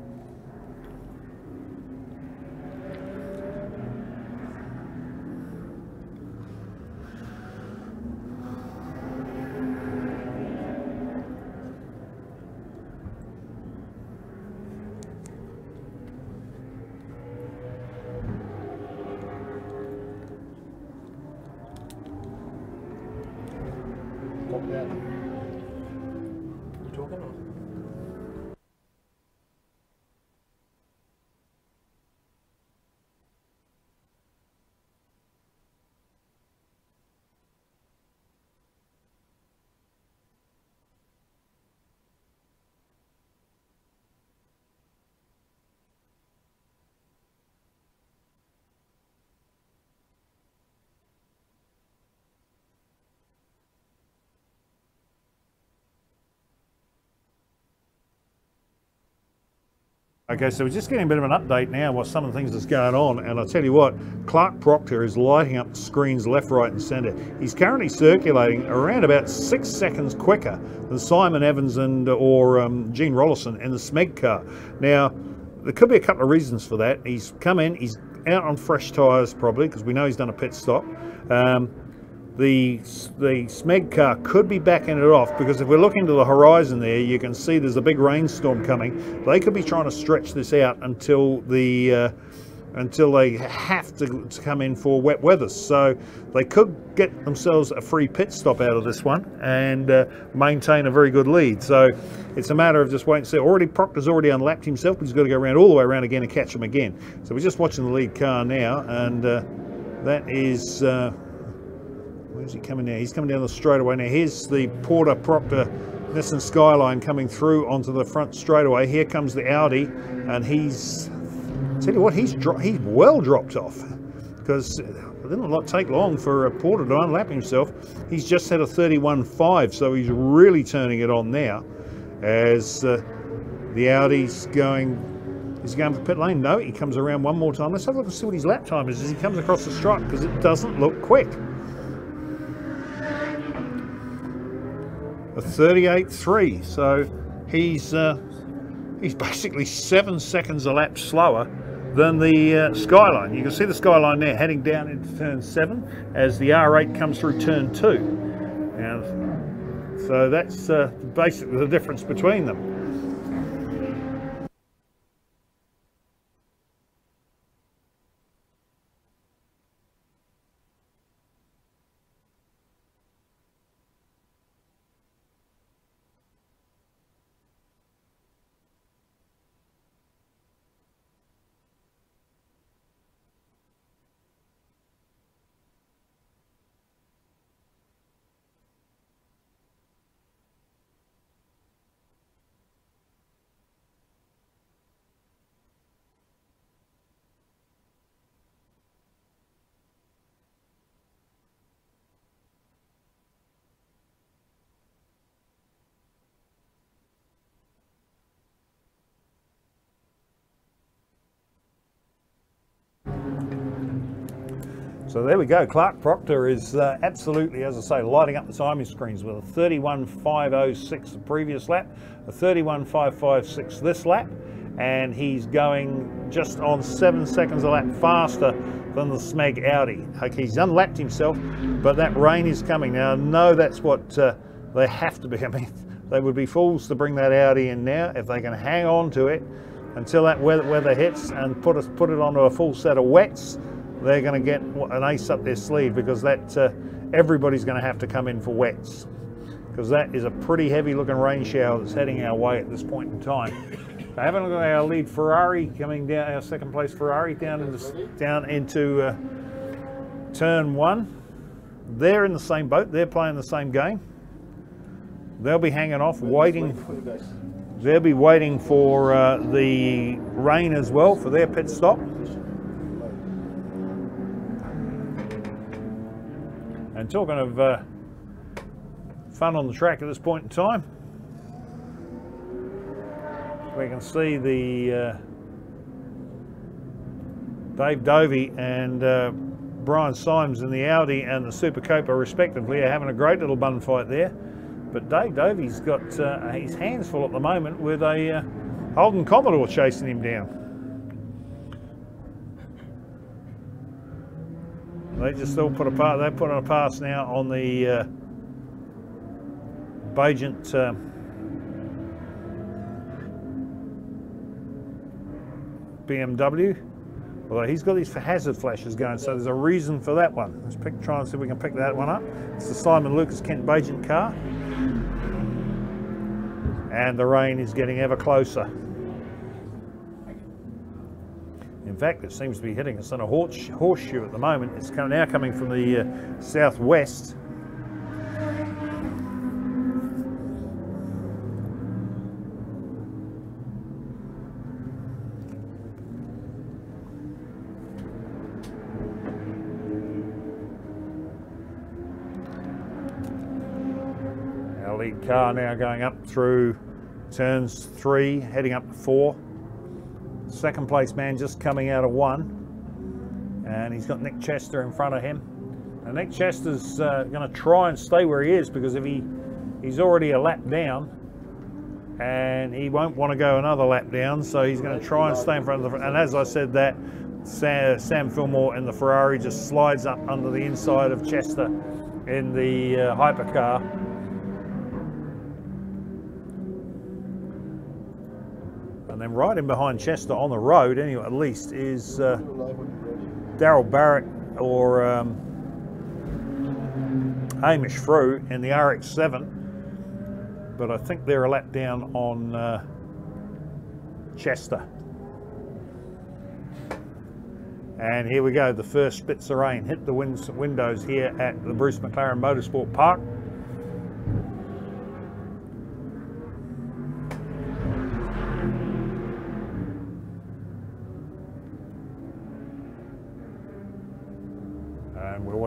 Okay, so we're just getting a bit of an update now what some of the things that's going on, and I'll tell you what, Clark Proctor is lighting up the screens left, right and centre. He's currently circulating around about 6 seconds quicker than Simon Evans or Gene Rollison in the SMEG car. Now, there could be a couple of reasons for that. He's come in, he's out on fresh tyres probably, because we know he's done a pit stop. The SMEG car could be backing it off, because if we're looking to the horizon there, you can see there's a big rainstorm coming. They could be trying to stretch this out until they have to come in for wet weather. So they could get themselves a free pit stop out of this one and maintain a very good lead. So it's a matter of just waiting to see. Proctor's already unlapped himself, but he's got to go around all the way around again and catch him again. So we're just watching the lead car now, and that is... where's he coming now? He's coming down the straightaway now. Here's the Porter Proctor Nissan Skyline coming through onto the front straightaway. Here comes the Audi, and he's, tell you what, he's well dropped off, because it didn't take long for Porter to unlap himself. He's just had a 31.5, so he's really turning it on now as the Audi's going. Is he going for pit lane? No, he comes around one more time. Let's have a look and see what his lap time is as he comes across the stripe, because it doesn't look quick. A 38.3, so he's basically 7 seconds a lap slower than the Skyline. You can see the Skyline there heading down into turn 7 as the R8 comes through turn 2. And so that's basically the difference between them. So there we go. Clark Proctor is absolutely, as I say, lighting up the timing screens with a 31.506 the previous lap, a 31.556 this lap, and he's going just on 7 seconds a lap faster than the Smeg Audi. Okay, he's unlapped himself, but that rain is coming. Now, no, that's what they have to be. I mean, they would be fools to bring that Audi in now if they can hang on to it until that weather hits and put it onto a full set of wets. They're going to get an ace up their sleeve, because that everybody's going to have to come in for wets, because that is a pretty heavy looking rain shower that's heading our way at this point in time. So having a look at our lead Ferrari coming down, our second place Ferrari down into turn 1. They're in the same boat. They're playing the same game. They'll be hanging off, waiting. They'll be waiting for the rain as well for their pit stop. And talking of fun on the track at this point in time, we can see the Dave Dovey and Brian Symes in the Audi and the Super Copa respectively are having a great little bun fight there. But Dave Dovey's got his hands full at the moment with a Holden Commodore chasing him down. They just all put a pass. They put on a pass now on the Bajent BMW. Although he's got these hazard flashes going, so there's a reason for that one. Let's try and see if we can pick that one up. It's the Simon Lucas Kent Bajent car, and the rain is getting ever closer. In fact, it seems to be hitting us on a horseshoe at the moment. It's now coming from the southwest. Our lead car now going up through turns 3, heading up to 4. Second place man just coming out of 1, and he's got Nick Chester in front of him. And Nick Chester's going to try and stay where he is, because if he's already a lap down, and he won't want to go another lap down, so he's going to try and stay in front of the. And as I said, that Sam Fillmore in the Ferrari just slides up under the inside of Chester in the hypercar. And then right in behind Chester on the road, anyway, at least, is Daryl Barrett or Hamish Frew in the RX-7. But I think they're a lap down on Chester. And here we go, the first spits of rain hit the windows here at the Bruce McLaren Motorsport Park.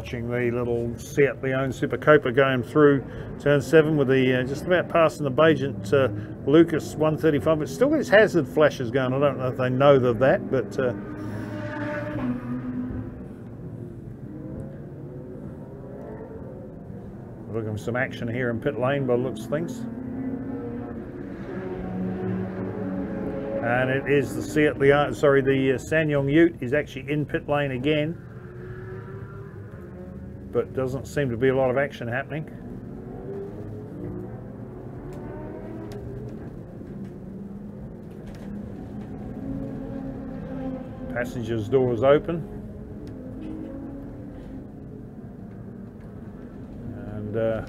watching the little Seat Leon Super Copa going through turn 7 with the just about passing the Bajent Lucas 135. It still got its hazard flashes going. I don't know if they know of that, but looking for some action here in pit lane by the looks of things. And it is the Seat Leon, sorry, the Sanyong Ute is actually in pit lane again, but doesn't seem to be a lot of action happening. Passenger's door is open, and I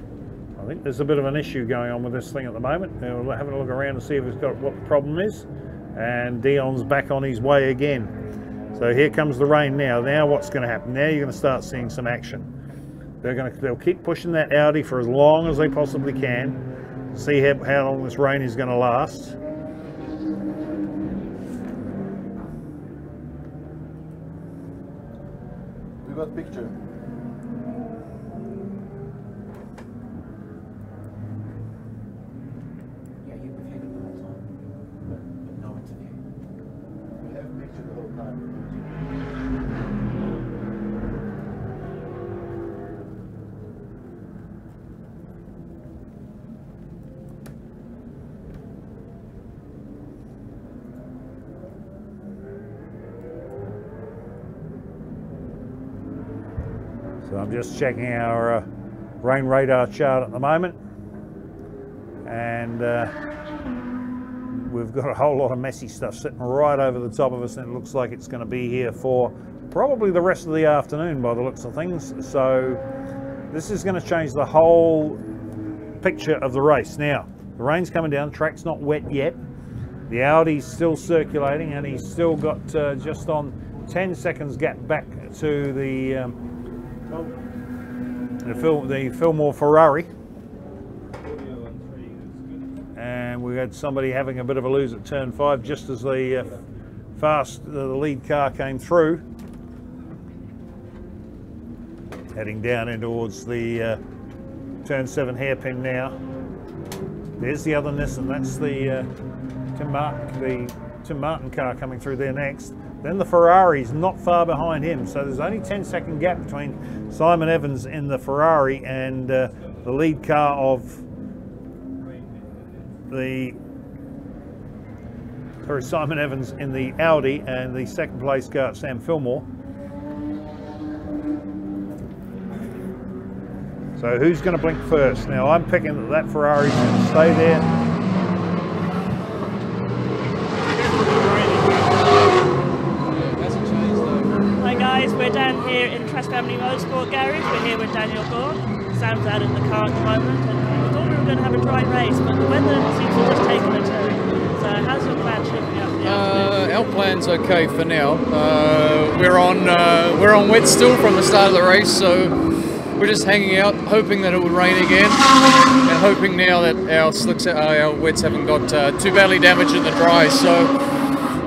think there's a bit of an issue going on with this thing at the moment. We're having a look around to see if it's got what the problem is. And Dion's back on his way again. So here comes the rain now. Now what's going to happen? Now you're going to start seeing some action. They'll keep pushing that Audi for as long as they possibly can. See how long this rain is going to last. We got a picture. Yeah, you reviewed it the whole time. But no interview. We have a picture the whole time. So I'm just checking our rain radar chart at the moment, and we've got a whole lot of messy stuff sitting right over the top of us, and it looks like it's going to be here for probably the rest of the afternoon by the looks of things. So this is going to change the whole picture of the race. Now the rain's coming down, the track's not wet yet, the Audi's still circulating, and he's still got just on 10 seconds gap back to the Fillmore Ferrari, and we had somebody having a bit of a lose at turn 5 just as the lead car came through, heading down in towards the turn 7 hairpin now. There's the other Nissan, that's the Tim Martin car coming through there next. Then the Ferrari's not far behind him, so there's only 10-second gap between Simon Evans in the Ferrari and the lead car of Simon Evans in the Audi and the second place car, Sam Fillmore. So who's going to blink first? Now I'm picking that Ferrari's going to stay there. We're down here in theFASTFamily Motorsport garage. We're here with Daniel Gore. Sam's out in the car at the moment, and we thought we were going to have a dry race, but the weather seems to have just taken a turn. So how's your plan shaping up for the afternoon? Our plan's okay for now. We're on wet still from the start of the race, so we're just hanging out, hoping that it would rain again, and hoping now that our wets haven't got too badly damaged in the dry. So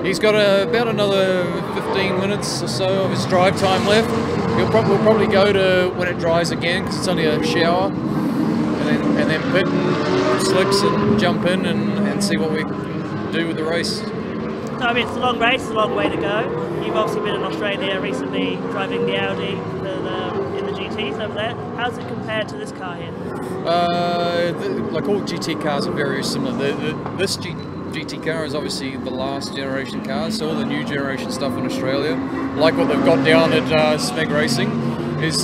he's got about another 15 minutes or so of his drive time left. We'll probably go to when it dries again, because it's only a shower, and then pit and slicks and jump in and see what we can do with the race. So I mean, it's a long race, it's a long way to go. You've obviously been in Australia recently driving the Audi in the GTs over there. How's it compared to this car here? Like all GT cars are very similar. This GT car is obviously the last generation car, so all the new generation stuff in Australia, like what they've got down at Smeg Racing, is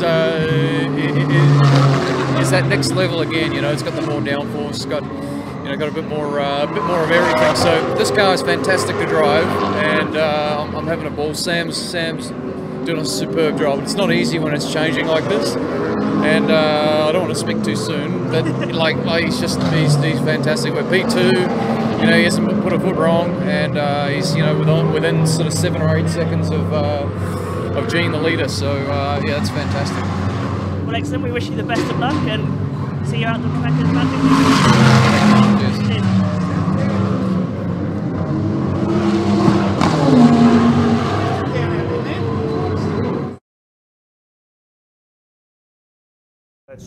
that next level again. You know, it's got the more downforce, got a bit more of everything. So this car is fantastic to drive, and I'm having a ball. Sam's doing a superb job. It's not easy when it's changing like this, and I don't want to speak too soon, but he's fantastic. We're P2. You know, he hasn't put a foot wrong, and he's within sort of 7 or 8 seconds of Gene the leader. So yeah, that's fantastic. Well, excellent. We wish you the best of luck, and see you out the track in the back. Cheers.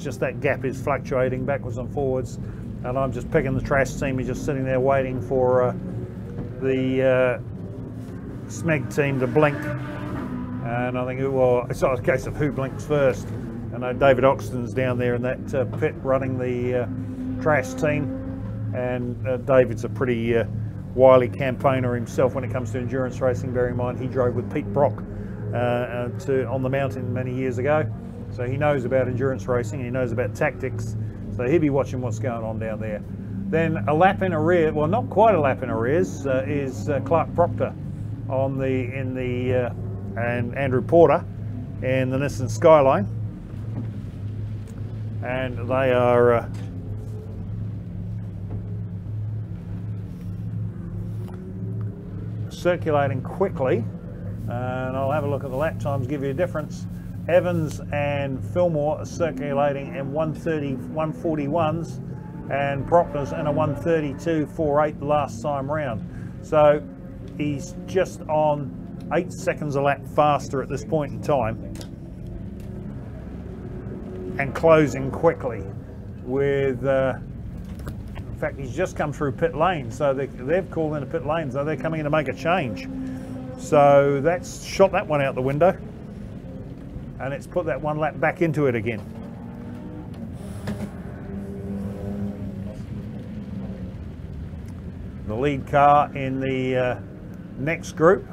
just that gap is fluctuating backwards and forwards, and I'm just picking the trash team. He's just sitting there waiting for the SMEG team to blink, and I think, well, it's not a case of who blinks first. I know David Oxton's down there in that pit running the trash team, and David's a pretty wily campaigner himself when it comes to endurance racing. Bear in mind he drove with Pete Brock on the mountain many years ago, so he knows about endurance racing, he knows about tactics, so he'll be watching what's going on down there. Then a lap in arrears, well, not quite a lap in arrears, is Clark Proctor and Andrew Porter in the Nissan Skyline, and they are circulating quickly, and I'll have a look at the lap times, give you a difference. Evans and Fillmore are circulating in 1:30-1:41s, and Proctor's in a 1:32.48 last time round. So he's just on 8 seconds a lap faster at this point in time, and closing quickly with in fact, he's just come through pit lane, so they've called in a pit lane, so they're coming in to make a change. So that's shot that one out the window, and it's put that one lap back into it again. The lead car in the next group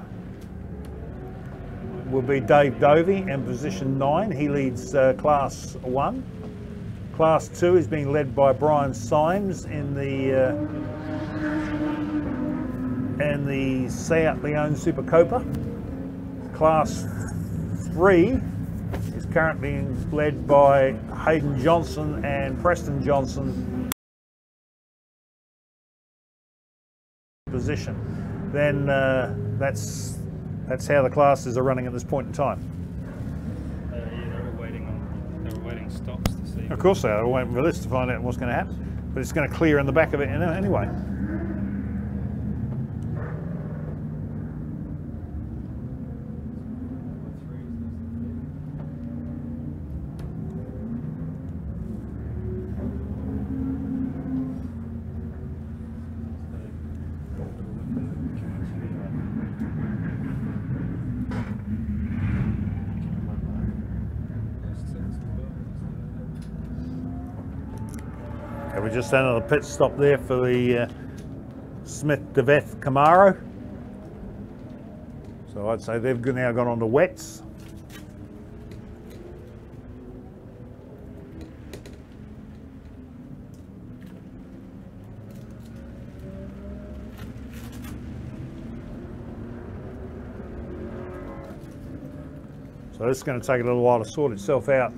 will be Dave Dovey in position 9. He leads Class 1. Class 2 is being led by Brian Symes in the Seat Leon Super Copa. Class 3 is currently being led by Hayden Johnson and Preston Johnson position. Then that's how the classes are running at this point in time. Yeah, they were waiting stops to see. Of course they are. We're waiting for this to find out what's going to happen, but it's going to clear in the back of it anyway. We just had another pit stop there for the Smith DeVeth Camaro. So I'd say they've now gone on to wets. So this is going to take a little while to sort itself out.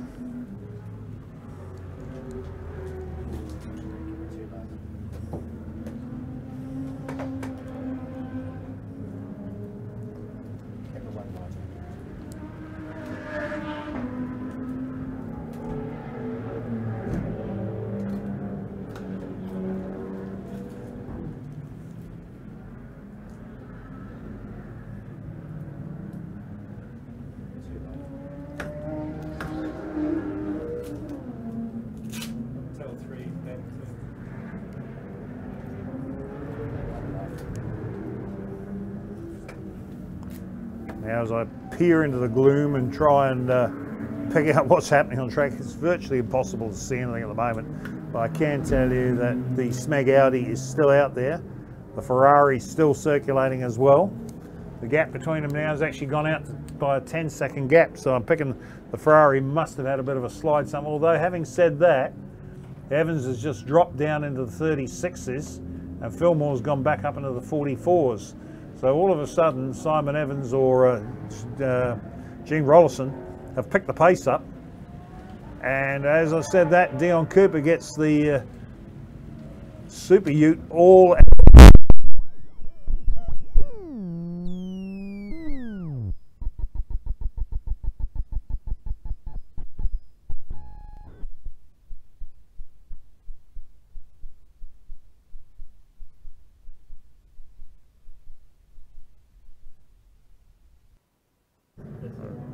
Now as I peer into the gloom and try and pick out what's happening on track, it's virtually impossible to see anything at the moment. But I can tell you that the Smeg Audi is still out there. The Ferrari is still circulating as well. The gap between them now has actually gone out by a 10-second gap, so I'm picking the Ferrari must have had a bit of a slide somewhere. Although having said that, Evans has just dropped down into the 36s and Fillmore's gone back up into the 44s. So all of a sudden, Simon Evans or Gene Rollerson have picked the pace up. And as I said that, Dion Cooper gets the Super Ute all.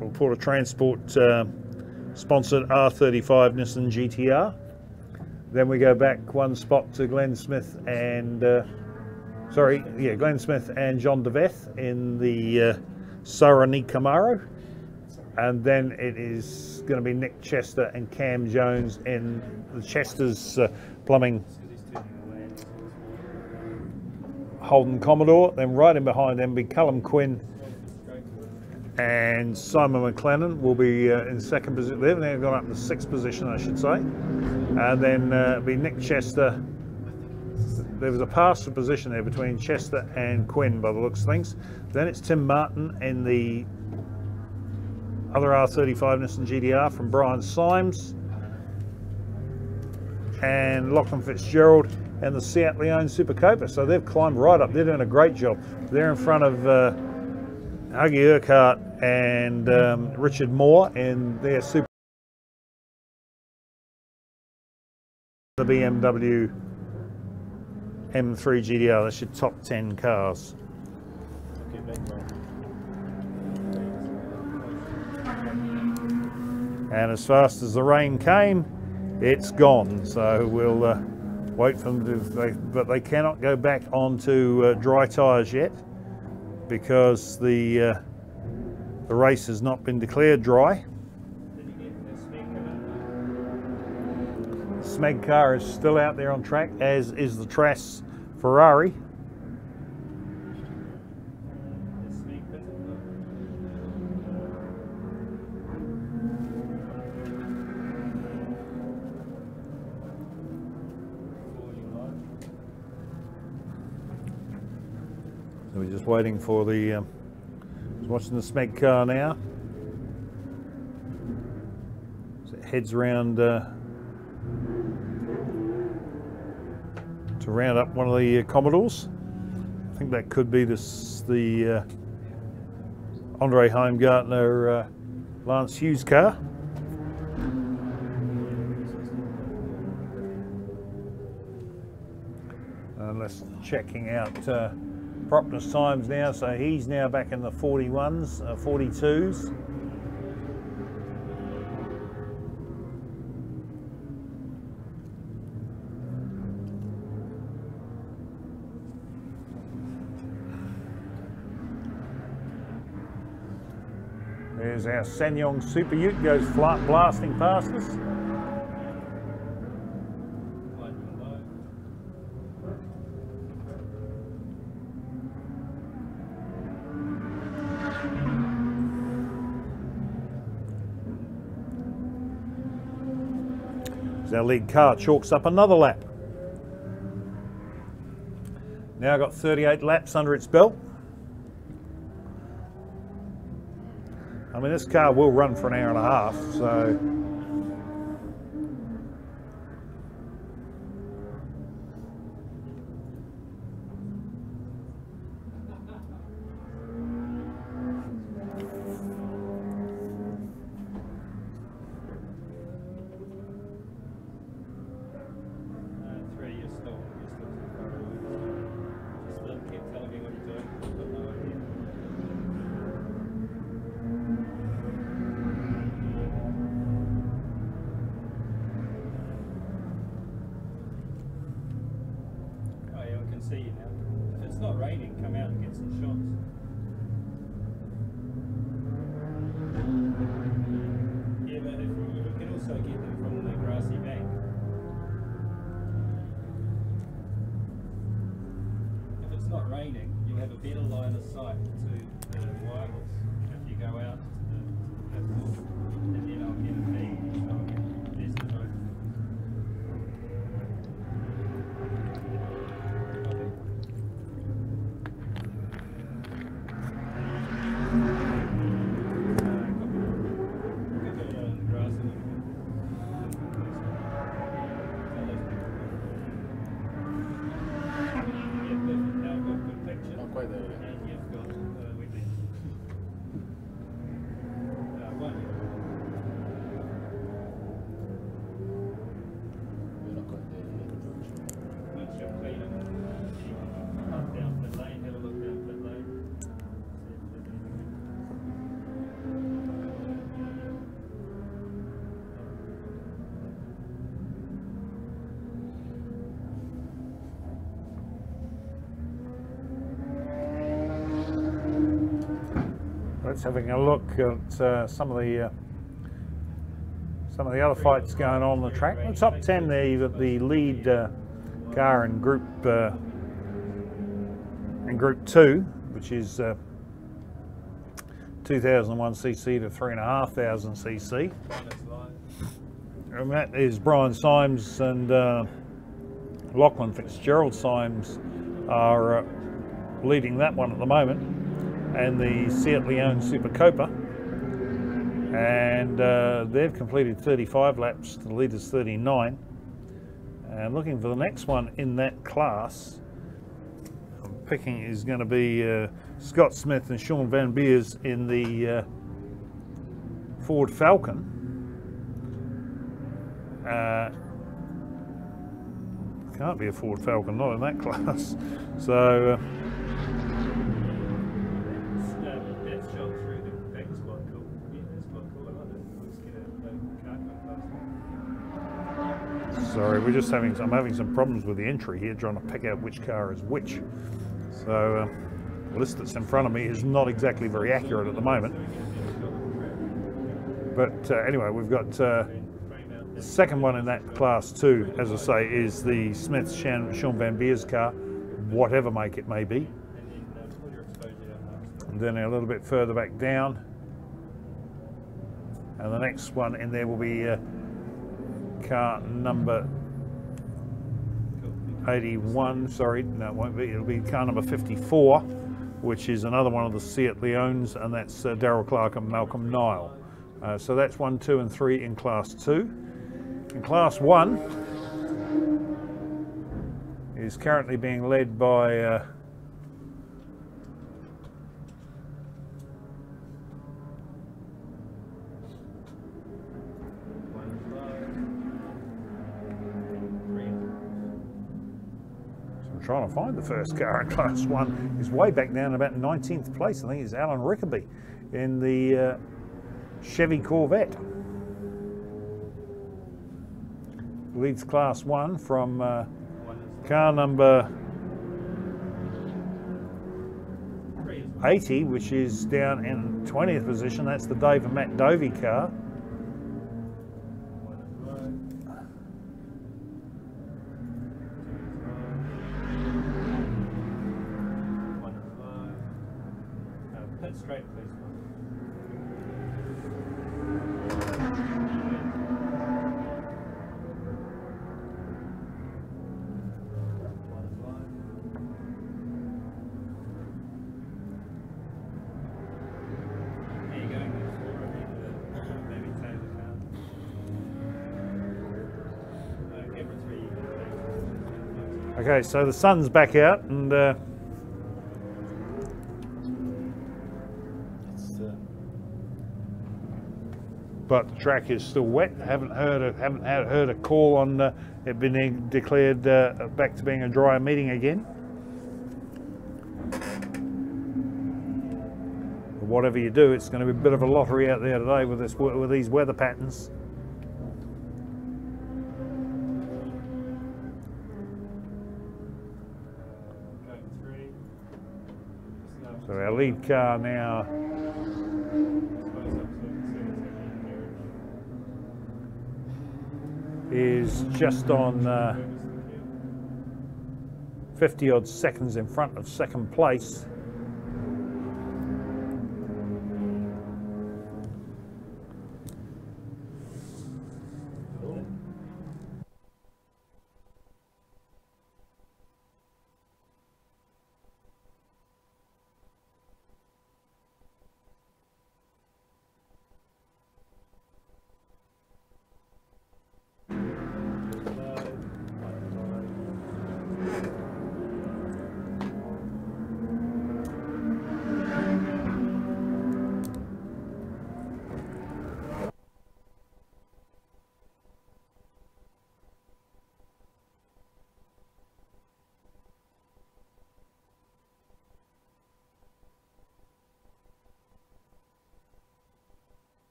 We'll put a transport sponsored R35 Nissan GTR. Then we go back one spot to Glenn Smith and Glenn Smith and John DeVeth in the Sarani Camaro, and then it is going to be Nick Chester and Cam Jones in the Chester's Plumbing Holden Commodore. Then right in behind them be Callum Quinn and Simon McLennan will be in second position. They've now gone up to sixth position, I should say. And then be Nick Chester. There was a pass-through position there between Chester and Quinn by the looks of things. Then it's Tim Martin in the other R35 Nissan GTR from Brian Symes. And Lachlan Fitzgerald and the Seat Leone Super Copa. So they've climbed right up. They're doing a great job. They're in front of Huggy Urquhart and Richard Moore in their Super. The BMW M3 GTR, that's your top 10 cars. And as fast as the rain came, it's gone. So we'll wait for them to, but they cannot go back onto dry tyres yet because the race has not been declared dry. The Smeg car is still out there on track, as is the Trass Ferrari. So we're just waiting for the, watching the Smeg car now. So it heads around to round up one of the Commodores. I think that could be the Andre Heimgartner Lance Hughes car. And let's checking out Propner's times now. So he's now back in the 41s, 42s. There's our Sanyong Super Ute, goes flat blasting past us. Our lead car chalks up another lap. Now got 38 laps under its belt. I mean, this car will run for an hour and a half, so see you now. If it's not raining, come out and get some shots. Yeah, but you can also get them from the grassy bank. If it's not raining, you'll have a better line of sight to the wireless if you go out to the pool, and then I'll get a feed. So there's the road. Let's having a look at some of the other fights going on the track. The top 10 there, you've got the lead car in Group 2, which is 2001cc to 3,500cc. And that is Brian Symes and Lachlan Fitzgerald. Symes are leading that one at the moment, and the Seat Leon Super Copa, and they've completed 35 laps. The leader's 39, and looking for the next one in that class, I'm picking is going to be Scott Smith and Sean Van Beers in the Ford Falcon. Can't be a Ford Falcon, not in that class. So That's shot through the back is quite cool. Yeah, that's quite cool. I like that. Let's get a sorry, we're just having I'm having some problems with the entry here, trying to pick out which car is which. So the list that's in front of me is not exactly very accurate at the moment. But anyway, we've got the second one in that class 2, as I say, is the Smith Sean Van Beers car, whatever make it may be. And then a little bit further back down, and the next one in there will be car number 81. Sorry, no, it won't be. It'll be car number 54, which is another one of the Seat Leons, and that's Darrell Clark and Malcolm Nile. So that's 1, 2, and 3 in class 2. In class 1 is currently being led by trying to find the first car in class 1. Is way back down about 19th place. I think it's Alan Rickaby in the Chevy Corvette. Leads class 1 from car number 80, which is down in 20th position. That's the Dave and Matt Dovey car. straight, please. Okay, so the sun's back out, and but the track is still wet. Haven't heard a call on it being declared back to being a drier meeting again. But whatever you do, it's going to be a bit of a lottery out there today with these weather patterns. So our lead car now is just on 50 odd seconds in front of second place.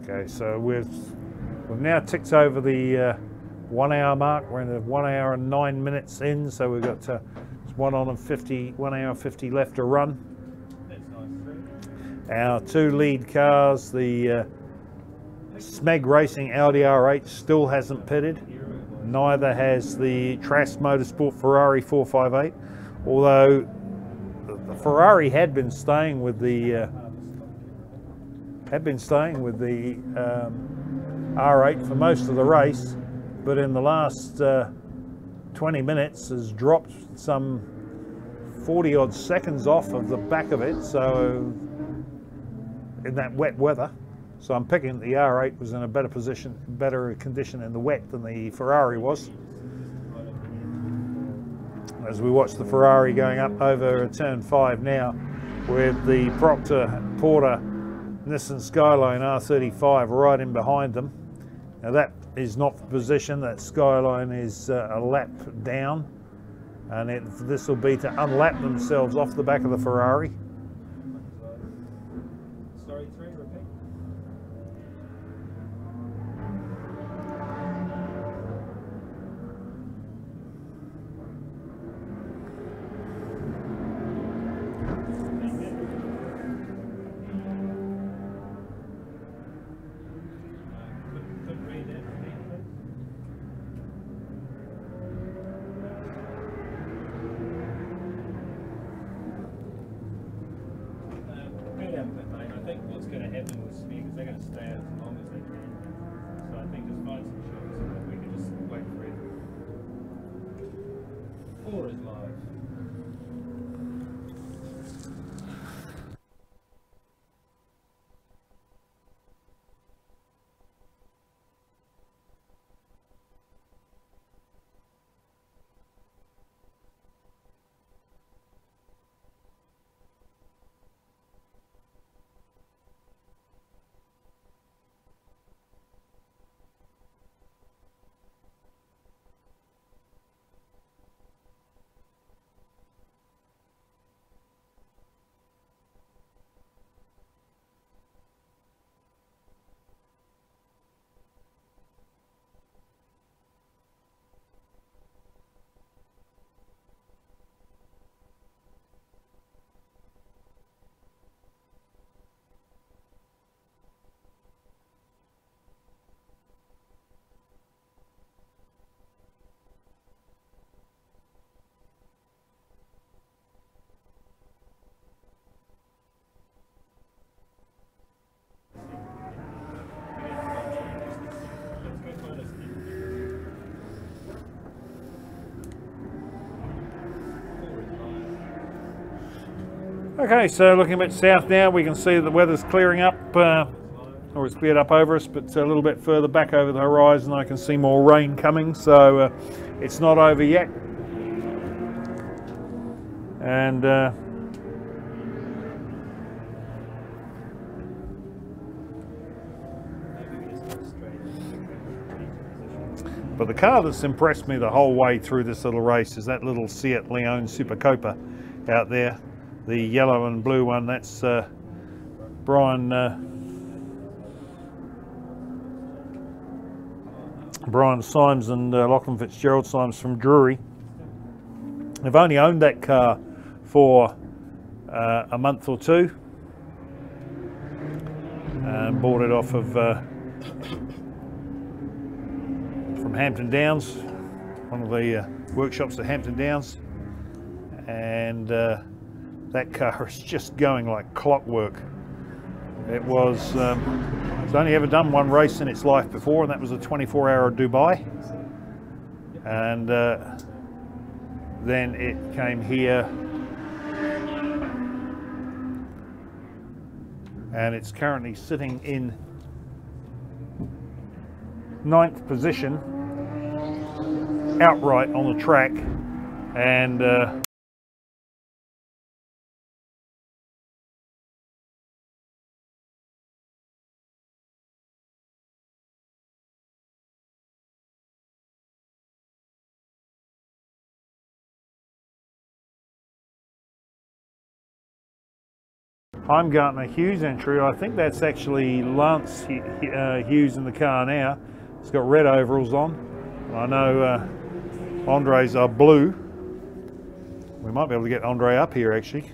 Okay, so we've now ticked over the 1 hour mark. We're in the 1 hour and 9 minutes in, so we've got 1 hour 50 left to run. Our 2 lead cars, the Smeg Racing Audi R8 still hasn't pitted. Neither has the Trask Motorsport Ferrari 458, although the Ferrari had been staying with the R8 for most of the race, but in the last 20 minutes has dropped some 40 odd seconds off of the back of it, so in that wet weather. So I'm picking the R8 was in a better condition in the wet than the Ferrari was. As we watch the Ferrari going up over turn 5 now, with the Proctor Porter Nissan Skyline R35 right in behind them. Now that is not the position, that Skyline is a lap down, and this will be to unlap themselves off the back of the Ferrari. Sorry, 3, repeat. I think what's going to happen with Smeg is they're going to stay out as long as they can. So I think just find some shots and we can just wait for it. 4 is live. Okay, so looking a bit south now, we can see that the weather's clearing up, or it's cleared up over us, but a little bit further back over the horizon I can see more rain coming, so it's not over yet. And but the car that's impressed me the whole way through this little race is that little Seat Leon Super Copa out there. The yellow and blue one, that's Brian Symes and Lachlan Fitzgerald Symes from Drury. They've only owned that car for a month or 2 and bought it off of from Hampton Downs, one of the workshops at Hampton Downs, and that car is just going like clockwork. It was, it's only ever done 1 race in its life before, and that was a 24-hour Dubai. And then it came here, and it's currently sitting in 9th position, outright on the track, and Heimgartner Hughes entry. I think that's actually Lance Hughes in the car now. He's got red overalls on. I know Andre's are blue. We might be able to get Andre up here actually.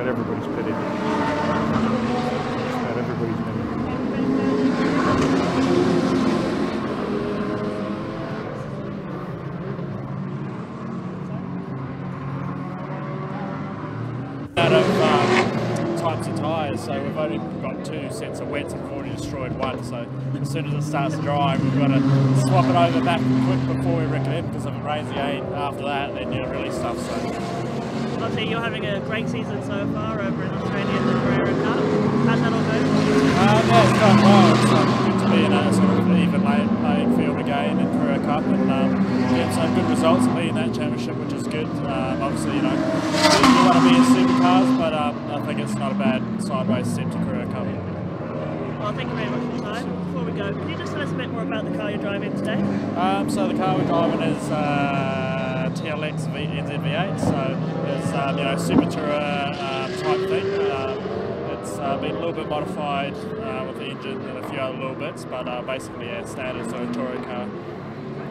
Everybody's pitted. Not everybody's pitted. Out of types of tyres, so we've only got 2 sets of wets and we've already destroyed 1, so as soon as it starts drying we've got to swap it over back quick before we recommend, because if it rains again after that then you're really stuffed. So obviously you're having a great season so far over in Australia in the Carrera Cup. How's that all going? Yeah, it's going well. It's good to be in a sort of even playing field again in Carrera Cup and get some good results and be in that championship, which is good. Obviously, you know, you want to be in supercars, but I think it's not a bad side race set to Carrera Cup. Well, thank you very much for your time. Before we go, can you just tell us a bit more about the car you're driving today? So the car we're driving is TLX NZV8, so it's you know, Super Tourer type thing. It's been a little bit modified with the engine and a few other little bits, but basically yeah, standard sort of touring car.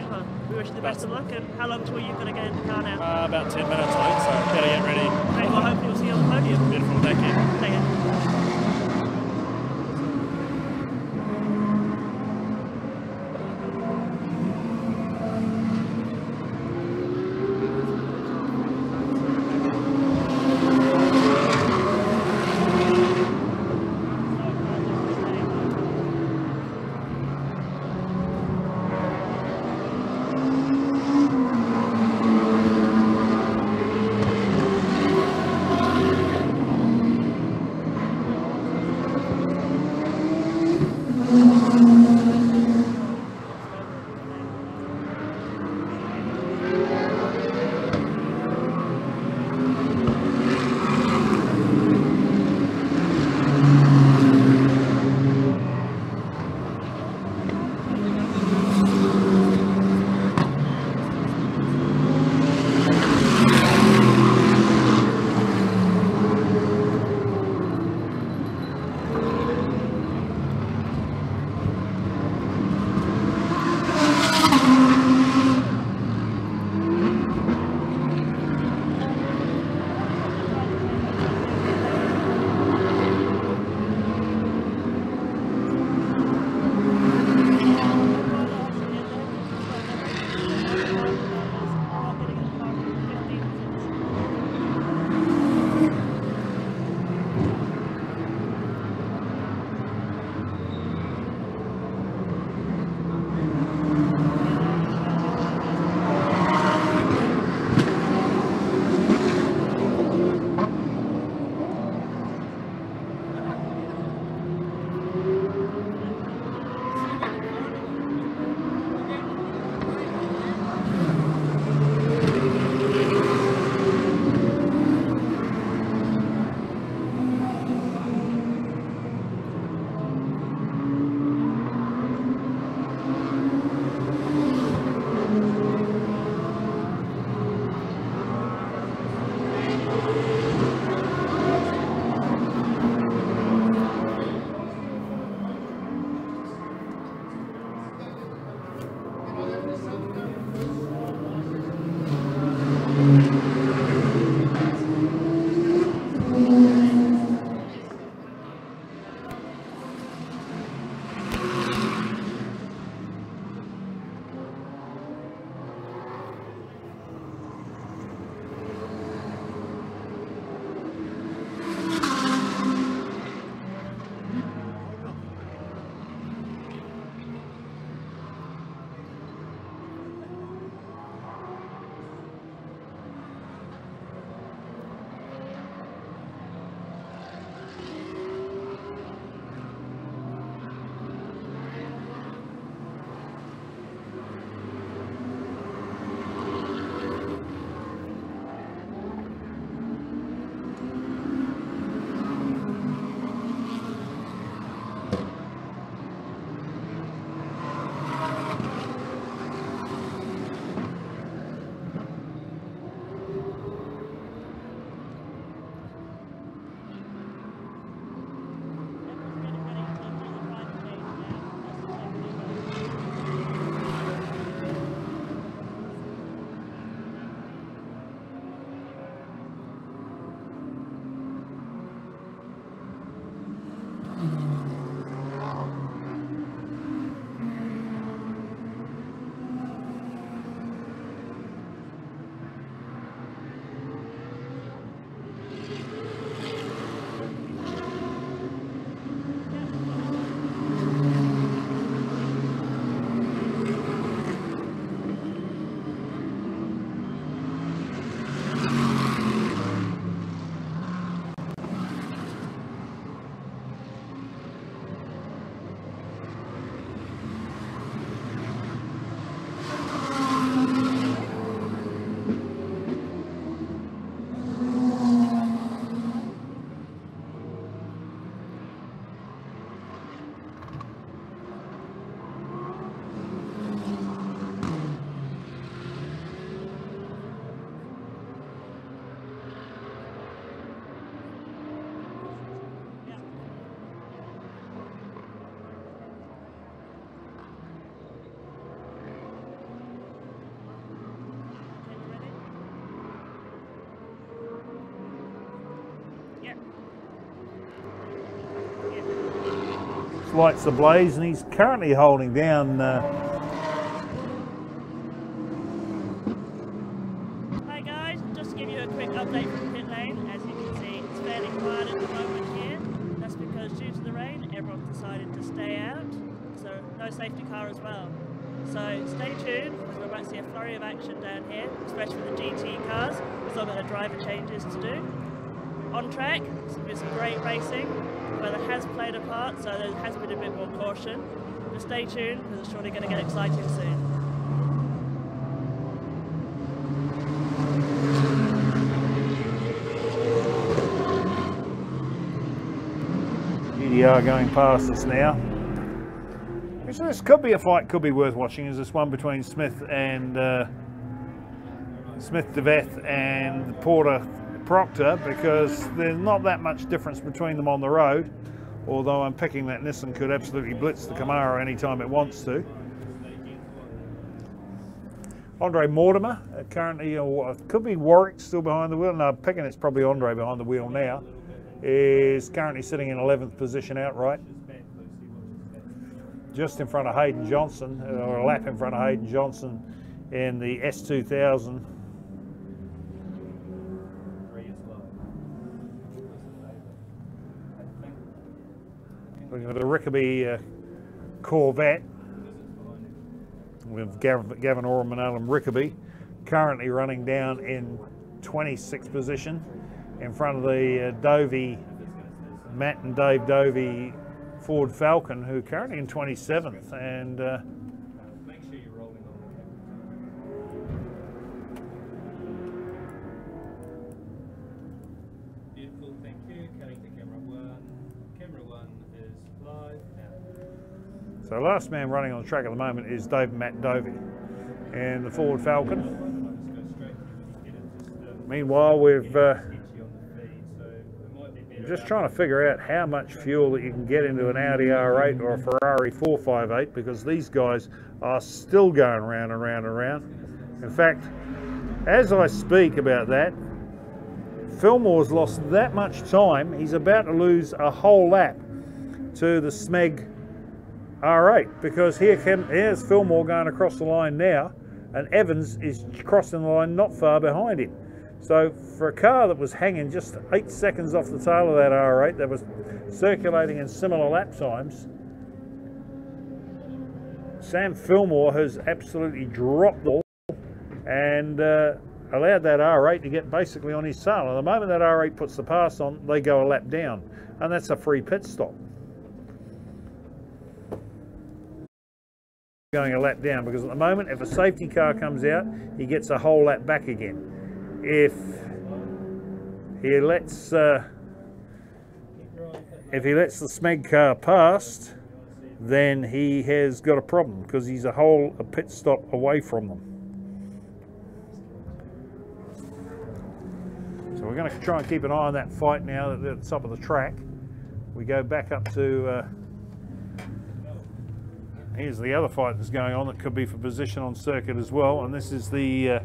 Well, we wish you the best of luck. And how long till you're going to get in the car now? About 10 minutes, I think, so better get ready. Great, well hopefully we'll see you on the podium. Beautiful, thank you. Take it. lights ablaze, and he's currently holding down. Hi guys, just to give you a quick update from pit lane. As you can see, it's fairly quiet at the moment here. That's because due to the rain, everyone decided to stay out, so no safety car as well. So stay tuned, because we're about to see a flurry of action down here, especially with the GT cars. There's a little bit of driver changes to do. On track, it's been some great racing. The weather has played a part, so there has been a bit more caution. But stay tuned, because it's surely going to get exciting soon. GDR going past us now. So this could be a fight, could be worth watching. Is this one between Smith and Smith DeVeth and Porter Proctor, because there's not that much difference between them on the road, although I'm picking that Nissan could absolutely blitz the Camaro anytime it wants to. Andre Mortimer currently, or it could be Warwick still behind the wheel. No, I'm picking it's probably Andre behind the wheel now. Is currently sitting in 11th position outright, just in front of Hayden Johnson, or a lap in front of Hayden Johnson in the S2000. Looking at the Rickaby Corvette with Gavin Oram and Alan Rickaby, currently running down in 26th position in front of the Matt and Dave Dovey Ford Falcon, who are currently in 27th. And Make sure you're rolling on. Beautiful, thank you. Cutting to camera one. Camera one is live now. so last man running on the track at the moment is Dave and Matt Dovey and the Ford Falcon. Meanwhile, we've just trying to figure out how much fuel that you can get into an Audi R8 or a Ferrari 458, because these guys are still going round and round and round. In fact, as I speak about that, Fillmore's lost that much time, he's about to lose a whole lap to the Smeg R8, because here's Fillmore going across the line now, and Evans is crossing the line not far behind him. So for a car that was hanging just 8 seconds off the tail of that R8, that was circulating in similar lap times, Sam Fillmore has absolutely dropped the ball and allowed that R8 to get basically on his tail. And the moment that R8 puts the pass on, they go a lap down, and that's a free pit stop. Going a lap down, because at the moment, if a safety car comes out, he gets a whole lap back again. If he lets the Smeg car past, then he has got a problem, because he's a pit stop away from them. So we're going to try and keep an eye on that fight now at the top of the track. We go back up to here's the other fight that's going on that could be for position on circuit as well, and this is the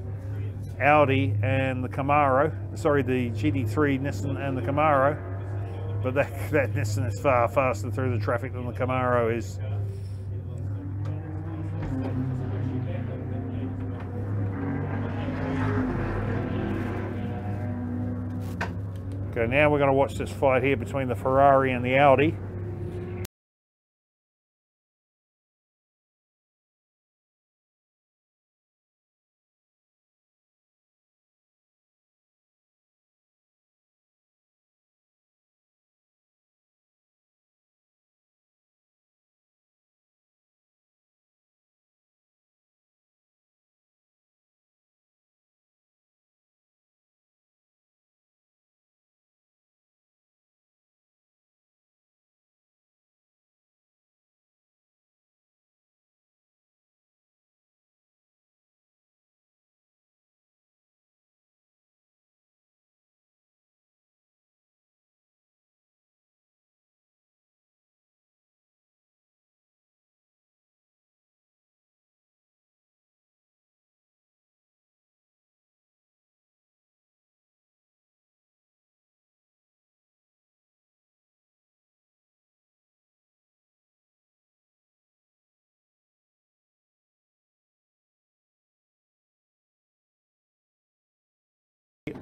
Audi and the Camaro, sorry, the GT3 Nissan and the Camaro, but that Nissan is far faster through the traffic than the Camaro is. Okay, now we're going to watch this fight here between the Ferrari and the Audi.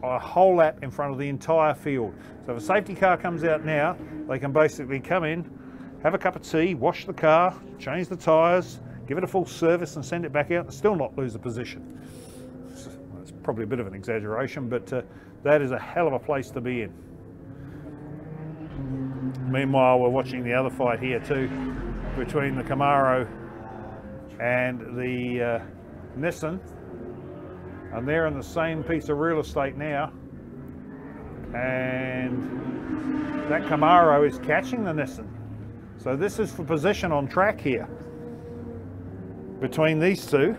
a whole lap in front of the entire field. So if a safety car comes out now, they can basically come in, have a cup of tea, wash the car, change the tyres, give it a full service and send it back out and still not lose a position. It's probably a bit of an exaggeration, but that is a hell of a place to be in. Meanwhile, we're watching the other fight here too, between the Camaro and the Nissan, and they're in the same piece of real estate now, and that Camaro is catching the Nissan. So this is for position on track here between these two.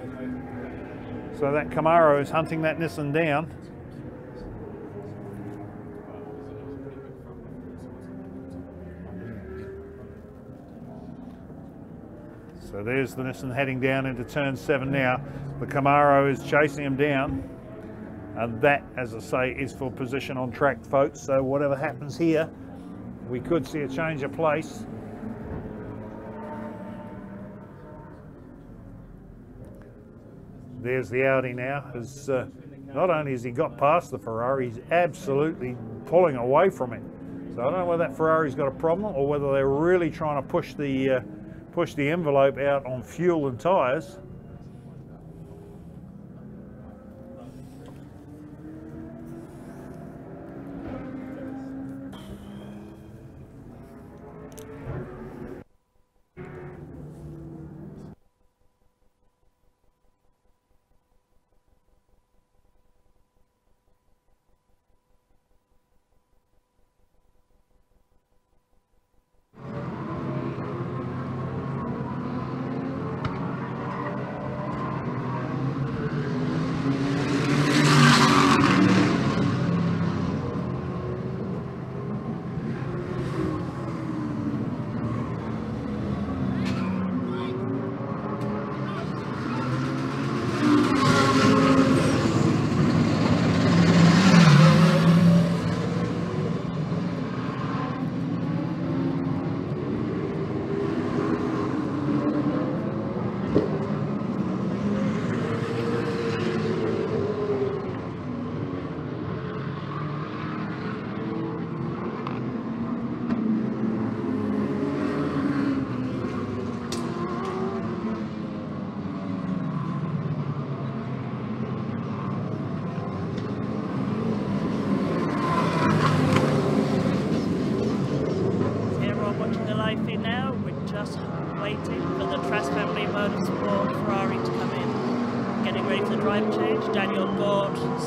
So that Camaro is hunting that Nissan down. So there's the Nissan heading down into turn 7 now. The Camaro is chasing him down. And that, as I say, is for position on track, folks. So whatever happens here, we could see a change of place. There's the Audi now. As, not only has he got past the Ferrari, he's absolutely pulling away from it. So I don't know whether that Ferrari's got a problem or whether they're really trying to push the envelope out on fuel and tyres.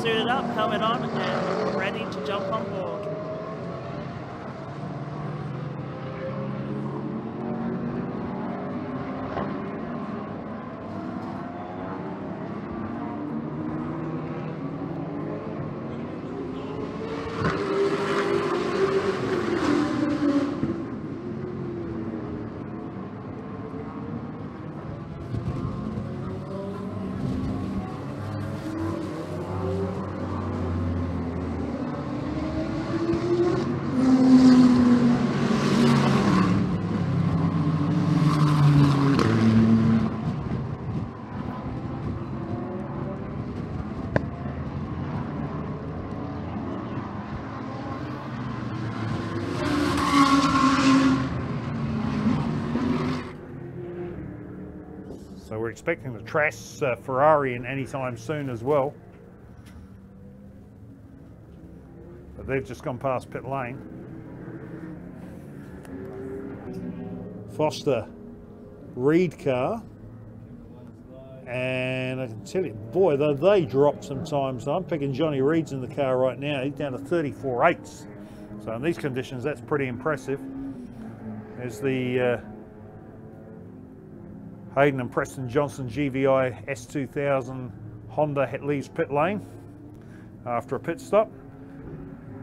Suited up, helmet on, and ready to jump on board. So we're expecting the Trass Ferrari in any time soon as well. But they've just gone past pit lane. Foster Reed car. And I can tell you, boy, they dropped sometimes. So I'm picking Johnny Reed's in the car right now. He's down to 34.8. So in these conditions, that's pretty impressive. There's the Hayden and Preston Johnson GVI S2000 Honda leaves pit lane after a pit stop.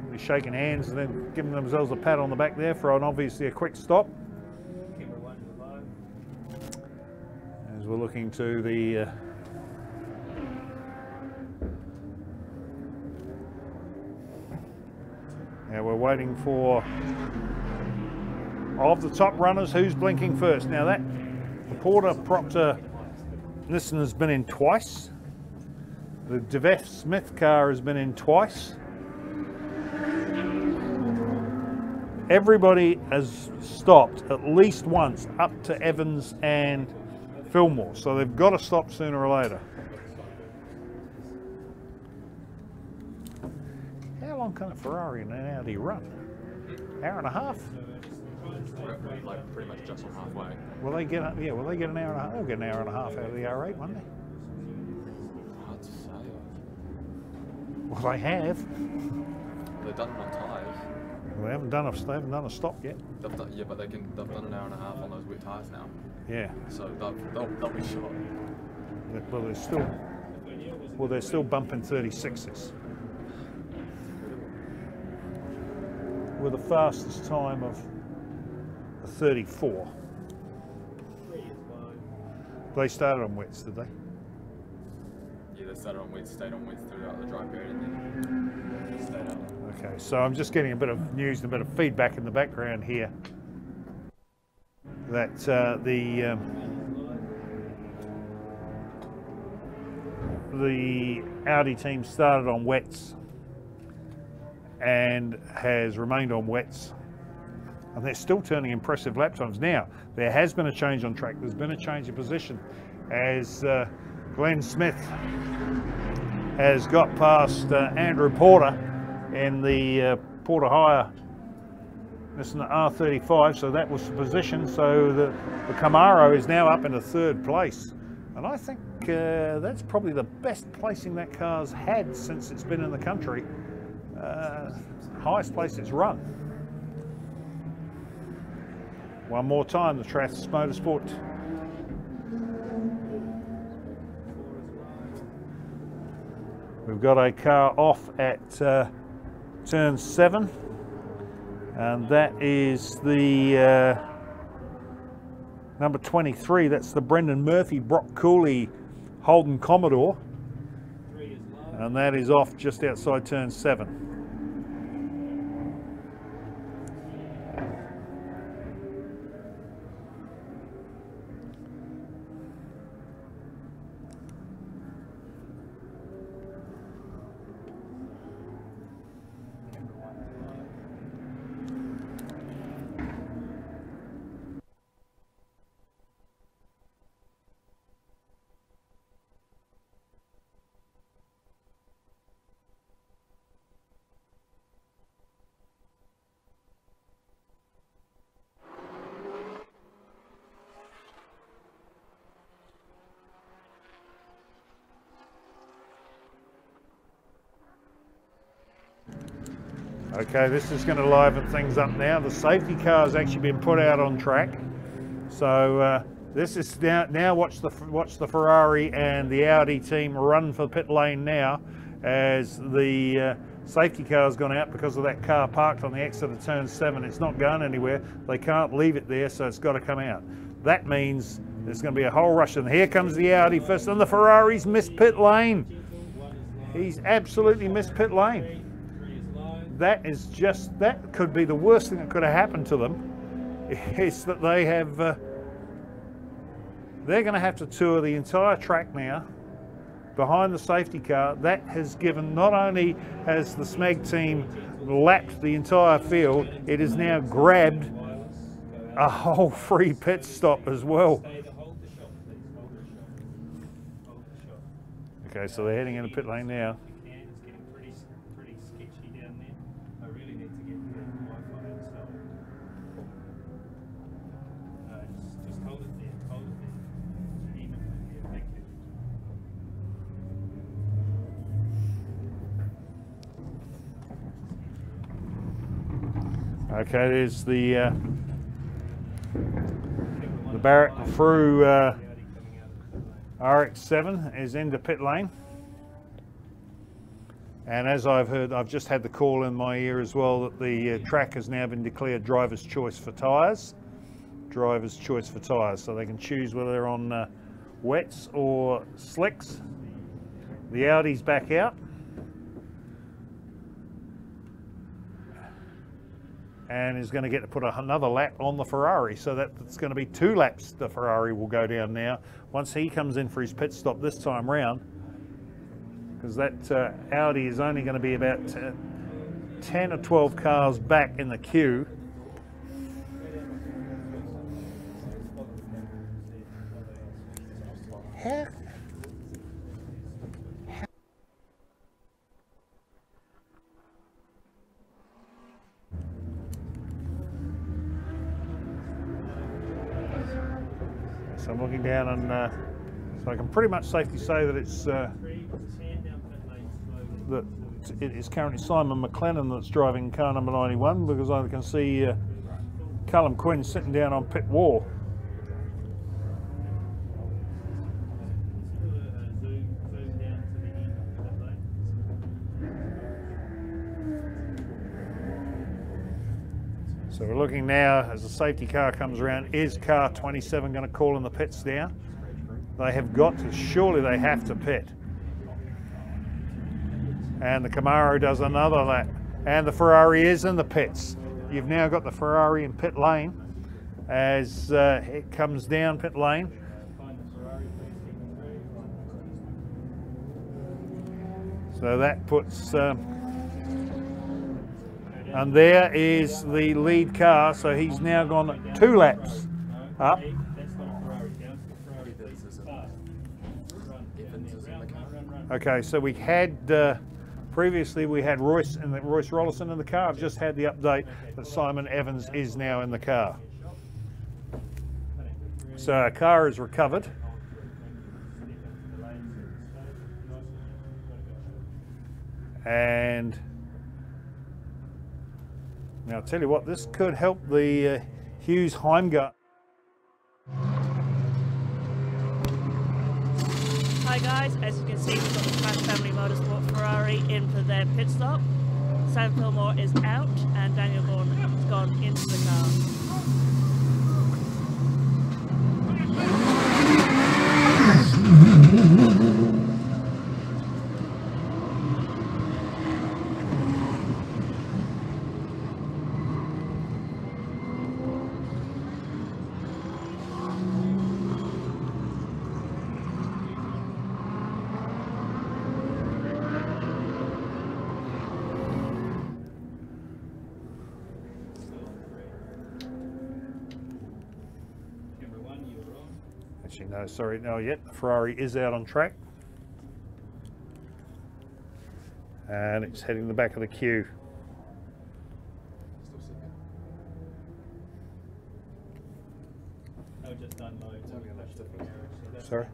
They're shaking hands and then giving themselves a pat on the back there for obviously a quick stop. As we're looking to the now we're waiting for of the top runners who's blinking first. Now that the Porter Proctor Nissan has been in twice. The DeVeth Smith car has been in twice. everybody has stopped at least once up to Evans and Fillmore, so they've got to stop sooner or later. How long can a Ferrari and an Audi run? Hour and a half? Like pretty much just on halfway. Will they get? Yeah, will they get an hour and a half? They'll get an hour and a half out of the R8, won't they? Hard to say. Well, they have. They've done it on tyres. Well, they haven't done a stop yet. They've done, yeah, but they've done an hour and a half on those wet tyres now. Yeah. So they'll be shot. Well, they're still bumping 36s. With the fastest time of a 34. They started on wets, did they? Yeah, they started on wets, stayed on wets throughout the dry period, and then stayed out. Okay, so I'm just getting a bit of news and a bit of feedback in the background here that the Audi team started on wets and has remained on wets, and they're still turning impressive lap times. Now, there has been a change on track. There's been a change in position as Glenn Smith has got past Andrew Porter in the Porter Hire. This is an R35, so that was the position. So the Camaro is now up into third place. And I think that's probably the best placing that car's had since it's been in the country. Highest place it's run. One more time, the Traths Motorsport. We've got a car off at turn 7, and that is the number 23. That's the Brendan Murphy, Brock Cooley, Holden Commodore, and that is off just outside turn 7. Okay, this is going to liven things up now. The safety car has actually been put out on track. So this is now watch the Ferrari and the Audi team run for the pit lane now, as the safety car has gone out because of that car parked on the exit of turn 7. It's not going anywhere. They can't leave it there, so it's got to come out. That means there's going to be a whole rush, and here comes the Audi first, and the Ferrari's missed pit lane. He's absolutely missed pit lane. That could be the worst thing that could have happened to them, is that they have, they're going to have to tour the entire track now behind the safety car. That has given, not only has the SMEG team lapped the entire field, it has now grabbed a whole free pit stop as well. Okay, so they're heading into pit lane now. Okay, there's the Barrett through RX-7 is into pit lane. And as I've heard, I've just had the call in my ear as well that the track has now been declared driver's choice for tyres. Driver's choice for tyres, so they can choose whether they're on wets or slicks. The Audi's back out. And is going to get to put another lap on the Ferrari, so that's going to be 2 laps the Ferrari will go down now once he comes in for his pit stop this time round, because that Audi is only going to be about 10 or 12 cars back in the queue How? So I'm looking down and so I can pretty much safely say that it's that it is currently Simon McLennan that's driving car number 91, because I can see Callum Quinn sitting down on pit wall. So we're looking now as the safety car comes around. Is car 27 going to call in the pits now? They have got to, surely they have to pit. And the Camaro does another lap. And the Ferrari is in the pits. You've now got the Ferrari in pit lane as it comes down pit lane. So that puts... and there is the lead car, so he's now gone 2 laps up. Okay, so we had previously we had Royce Rollison in the car. I've just had the update that Simon Evans is now in the car. So our car is recovered. And now I'll tell you what, this could help the Hughes Heimgartner. Hi guys, as you can see we've got the Fast Family Motorsport Ferrari in for their pit stop. Sam Fillmore is out and Daniel Gordon has gone into the car. Actually, no, sorry, no yet. The Ferrari is out on track. And it's heading the back of the queue. Sorry?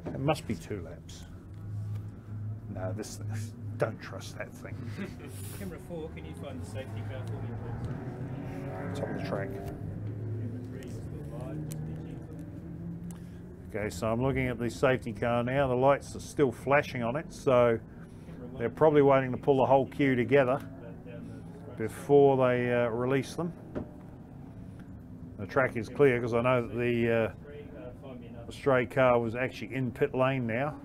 It must be 2 laps. No, this don't trust that thing. Camera 4, can you find the safety car for me, please? Top of the track. Camera 3 is still live. Okay, so I'm looking at the safety car now. The lights are still flashing on it, so they're probably waiting to pull the whole queue together before they release them. The track is clear because I know that the stray car was actually in pit lane now.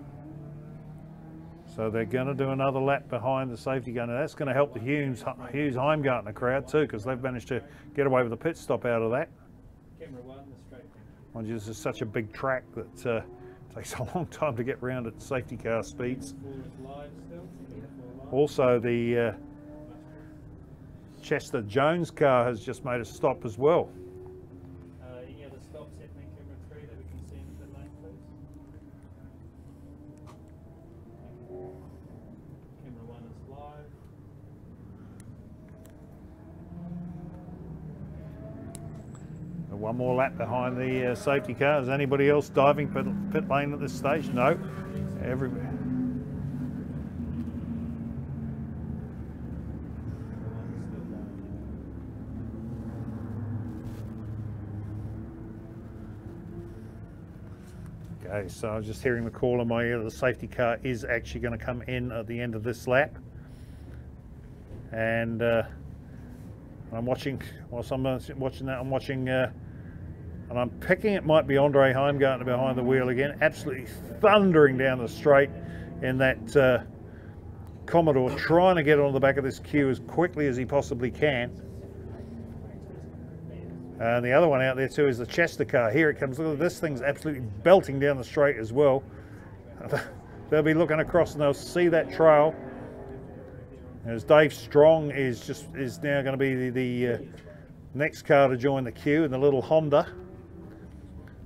So they're going to do another lap behind the safety car. Now that's going to help the Hughes Heimgartner crowd too, because they've managed to get away with a pit stop out of that. Camera 1, the straight. Mind you, this is such a big track that takes a long time to get round at safety car speeds. Also, the Chester Jones car has just made a stop as well. Any other stops happening, camera 3, that we can see in the lane, please? Camera 1 is live. One more lap behind the safety car. Is anybody else diving pit lane at this stage? No. Okay, so I was just hearing the call in my ear that the safety car is actually going to come in at the end of this lap. And I'm watching, whilst I'm watching that, I'm watching and I'm picking it might be Andre Heimgartner behind the wheel again, absolutely thundering down the straight in that Commodore, trying to get on the back of this queue as quickly as he possibly can. And the other one out there too is the Chester car. Here it comes. Look at this, thing's absolutely belting down the straight as well. They'll be looking across and they'll see that trail. As Dave Strong is now going to be the next car to join the queue in the little Honda.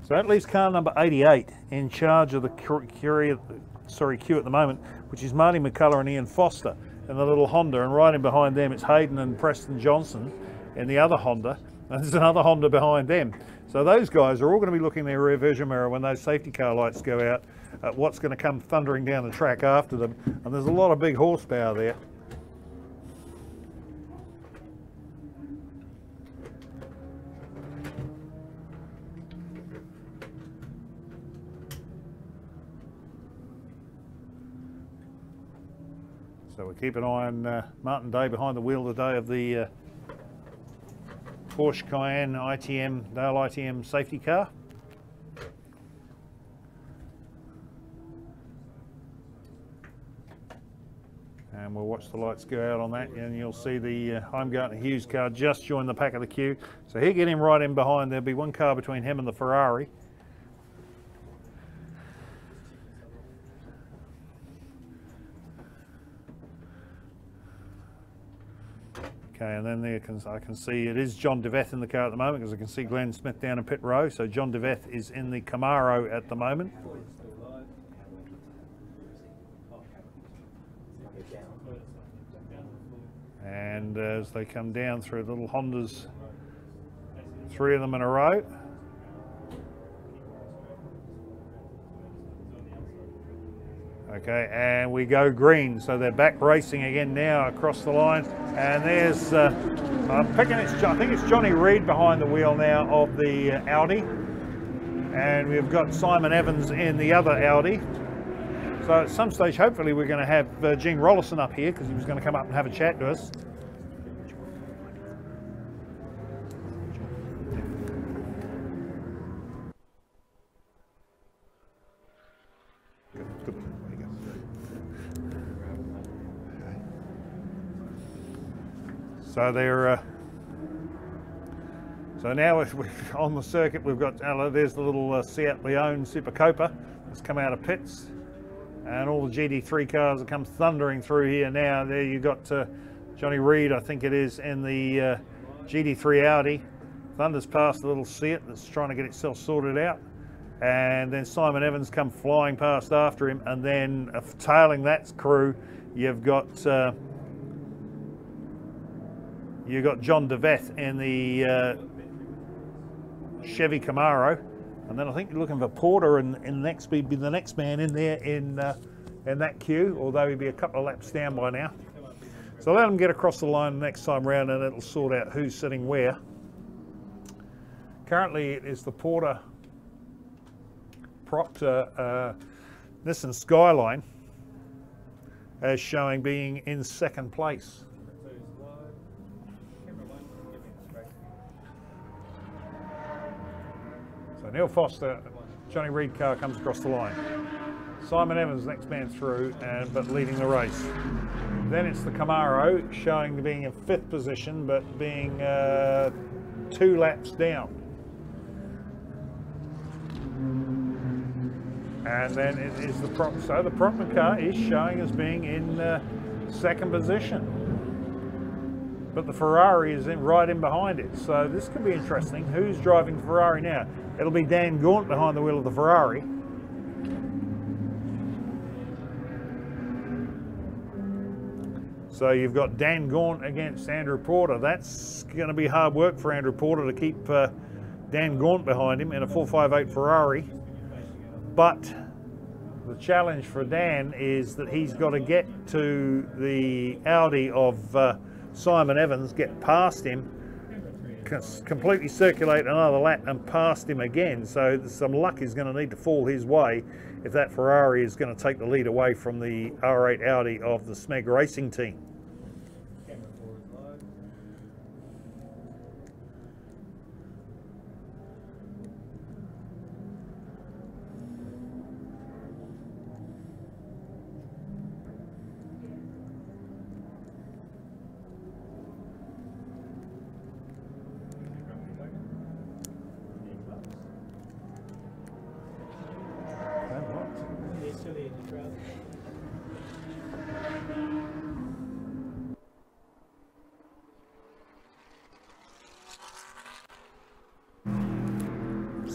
So that leaves car number 88 in charge of the queue at the moment, which is Marty McCullough and Ian Foster in the little Honda, and right in behind them it's Hayden and Preston Johnson in the other Honda, and there's another Honda behind them. So those guys are all going to be looking in their rear vision mirror when those safety car lights go out at what's going to come thundering down the track after them, and there's a lot of big horsepower there. So we'll keep an eye on Martin Day behind the wheel today of the Porsche Cayenne ITM, Dale ITM safety car. And we'll watch the lights go out on that, and you'll see the Heimgartner Hughes car just join the pack of the queue. So he'll get him right in behind. There'll be one car between him and the Ferrari. Okay, and then there I can see it is John DeVeth in the car at the moment, because I can see Glenn Smith down in pit row. So John DeVeth is in the Camaro at the moment. And as they come down through little Hondas, 3 of them in a row. Okay, and we go green, so they're back racing again now across the line. And there's, I'm picking I think it's Johnny Reid behind the wheel now of the Audi. And we've got Simon Evans in the other Audi. So at some stage, hopefully we're going to have Gene Rollison up here, because he was going to come up and have a chat to us. So they're so now we're on the circuit. We've got there's the little Seat Leon Super Copa that's come out of pits, and all the GT3 cars have come thundering through here now. There you've got Johnny Reid, I think it is, in the GT3 Audi. Thunder's past the little Seat that's trying to get itself sorted out, and then Simon Evans come flying past after him, and then tailing that crew you've got John DeVeth in the Chevy Camaro, and then I think you're looking for Porter in be the next man in there in that queue, although he'd be a couple of laps down by now. So let them get across the line the next time round, and it'll sort out who's sitting where. Currently it is the Porter propped Nissan Skyline as showing being in second place. So Neil Foster, Johnny Reid car comes across the line. Simon Evans next man through, but leading the race. Then it's the Camaro showing being in 5th position, but being 2 laps down. And then it is the prop. So the Propman car is showing as being in 2nd position. But the Ferrari is right in behind it. So this could be interesting. Who's driving the Ferrari now? It'll be Dan Gaunt behind the wheel of the Ferrari. So you've got Dan Gaunt against Andrew Porter. That's going to be hard work for Andrew Porter to keep Dan Gaunt behind him in a 458 Ferrari. But the challenge for Dan is that he's got to get to the Audi of Simon Evans, get past him, completely circulate another lap and past him again. So some luck is going to need to fall his way if that Ferrari is going to take the lead away from the R8 Audi of the Smeg Racing team.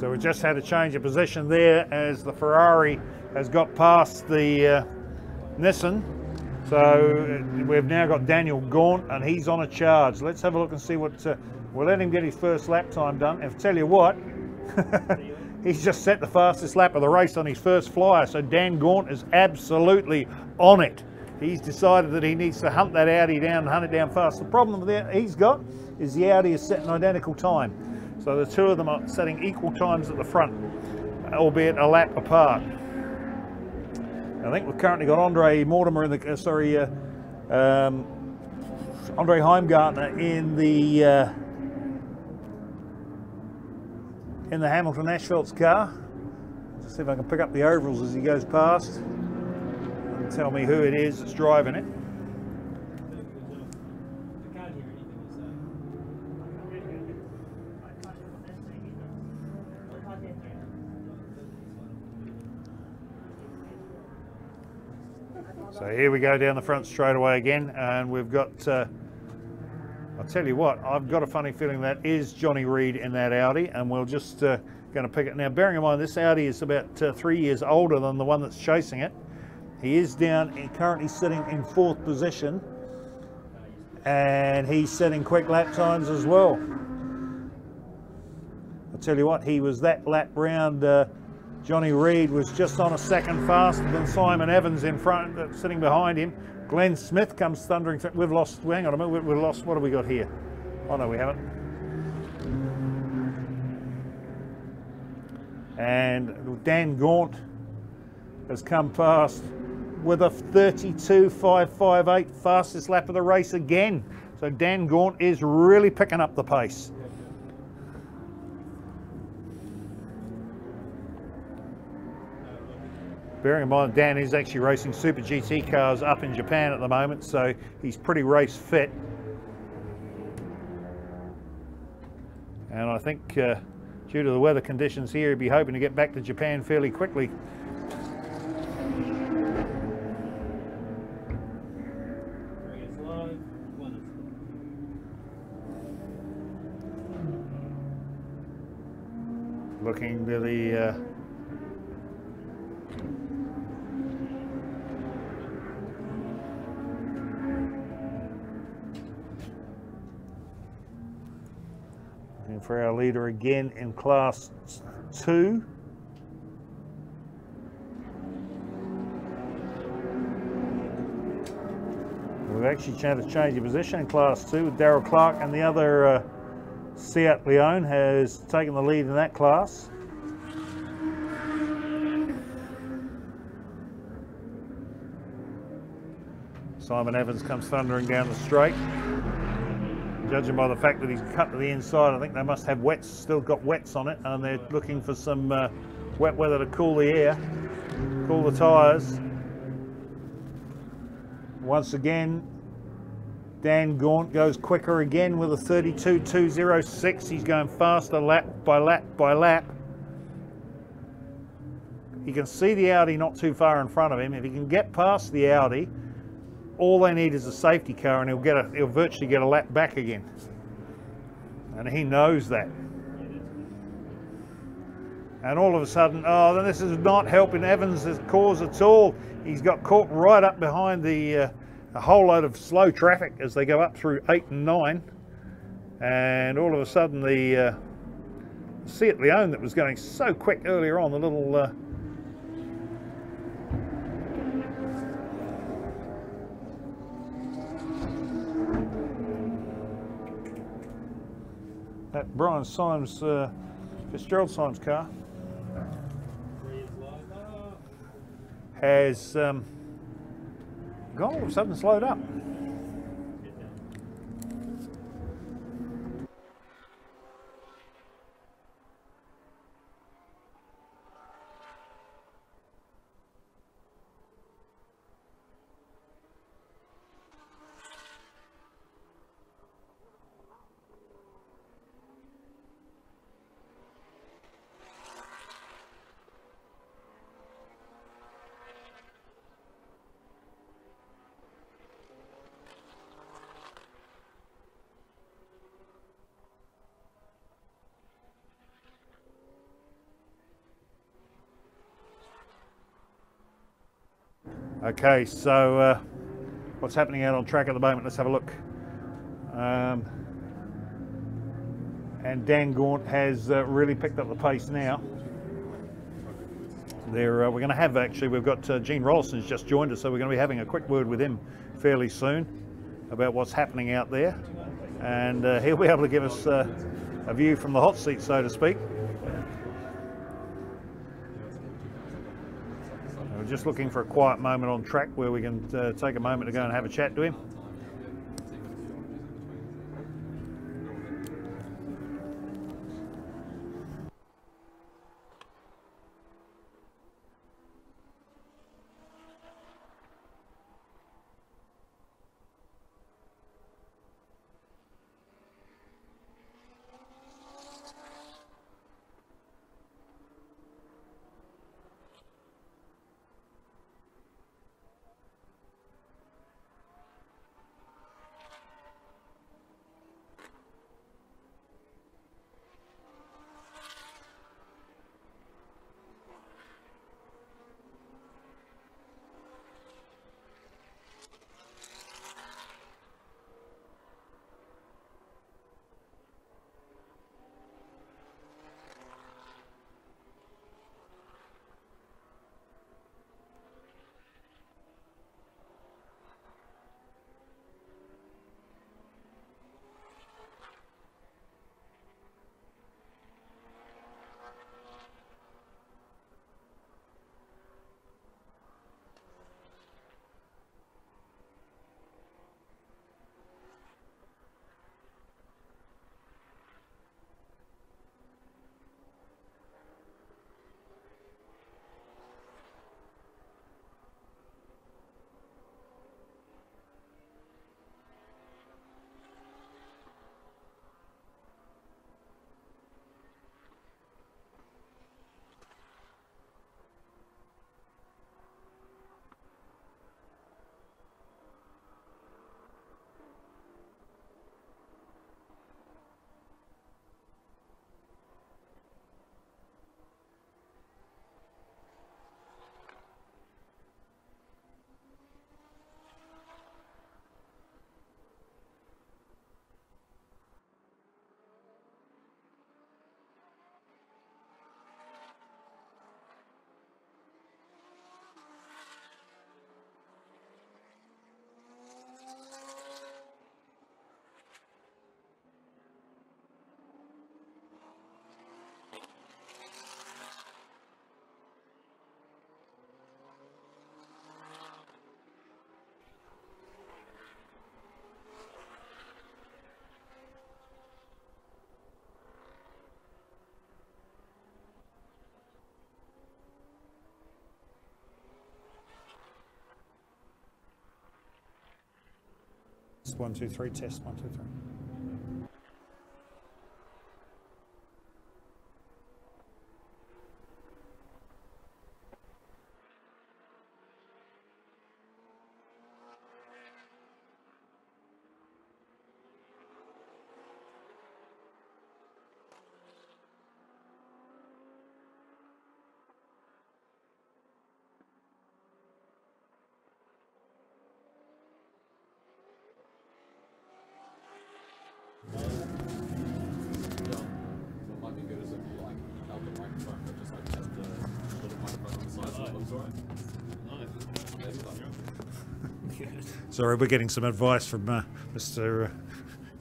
So we just had a change of position there as the Ferrari has got past the Nissan. So we've now got Daniel Gaunt and he's on a charge. Let's have a look and see what, we'll let him get his first lap time done. And I'll tell you what, he's just set the fastest lap of the race on his first flyer. So Dan Gaunt is absolutely on it. He's decided that he needs to hunt that Audi down and hunt it down fast. The problem that he's got is the Audi is set an identical time. So the two of them are setting equal times at the front, albeit a lap apart. I think we've currently got Andre Mortimer in the, Andre Heimgartner in the Hamilton Ashfelt's car. Let's see if I can pick up the overalls as he goes past and tell me who it is that's driving it. So here we go down the front straight away again, and we've got, I'll tell you what, I've got a funny feeling that is Johnny Reid in that Audi, and we're just going to pick it. Now, bearing in mind, this Audi is about 3 years older than the one that's chasing it. He is down, currently sitting in 4th position, and he's setting quick lap times as well. I'll tell you what, he was that lap round, Johnny Reid was just on a second faster than Simon Evans in front, sitting behind him. Glenn Smith comes thundering. We've lost, hang on a minute, we've lost, what have we got here? Oh no, we haven't. And Dan Gaunt has come past with a 32.558, fastest lap of the race again. So Dan Gaunt is really picking up the pace. Bearing in mind, Dan is actually racing Super GT cars up in Japan at the moment, so he's pretty race fit. And I think due to the weather conditions here, he'd be hoping to get back to Japan fairly quickly. Looking to the for our leader again in Class 2. We've actually had a change of position in Class 2 with Darryl Clark, and the other Seat Leon has taken the lead in that class. Simon Evans comes thundering down the straight. Judging by the fact that he's cut to the inside, I think they must have wets, still got wets on it, and they're looking for some wet weather to cool the air, cool the tyres. Once again, Dan Gaunt goes quicker again with a 32.206. He's going faster lap by lap by lap. You can see the Audi not too far in front of him. If he can get past the Audi, all they need is a safety car, and he'll virtually get a lap back again. And he knows that. And all of a sudden, oh, then this is not helping Evans' cause at all. He's got caught right up behind a whole load of slow traffic as they go up through 8 and 9. And all of a sudden, the Seat Leon that was going so quick earlier on, the little that Brian Symes, Fitzgerald Symes car has gone all of a sudden slowed up. Okay, so what's happening out on track at the moment? Let's have a look. And Dan Gaunt has really picked up the pace now. We're going to have, actually, we've got Gene Rollison's just joined us, so we're going to be having a quick word with him fairly soon about what's happening out there. And he'll be able to give us a view from the hot seat, so to speak. We're just looking for a quiet moment on track where we can take a moment to go and have a chat to him. Test 1 2 3. Test 1 2 3. Sorry, we're getting some advice from Mr.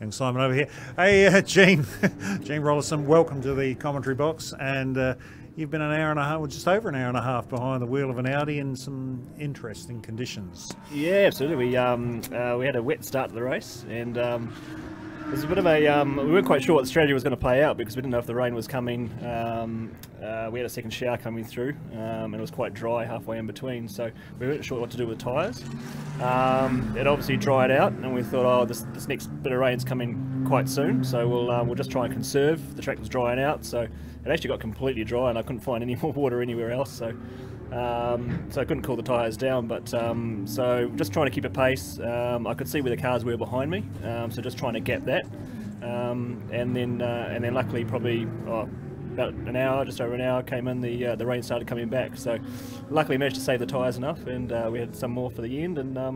and Simon over here. Hey, Gene Rollison, welcome to the commentary box. And you've been an hour and a half, well, just over an hour and a half behind the wheel of an Audi in some interesting conditions. Yeah, absolutely. We had a wet start to the race, and it was a bit of a, we weren't quite sure what the strategy was going to play out because we didn't know if the rain was coming. We had a second shower coming through, and it was quite dry halfway in between, so we weren't sure what to do with the tyres. It obviously dried out, and we thought, oh, this next bit of rain's coming quite soon, so we'll just try and conserve. The track was drying out, so it actually got completely dry, and I couldn't find any more water anywhere else, so I couldn't cool the tyres down. But so just trying to keep a pace. I could see where the cars were behind me, so just trying to gap that, and then luckily probably about an hour, just over an hour, came in, the rain started coming back. So luckily managed to save the tyres enough, and we had some more for the end, and I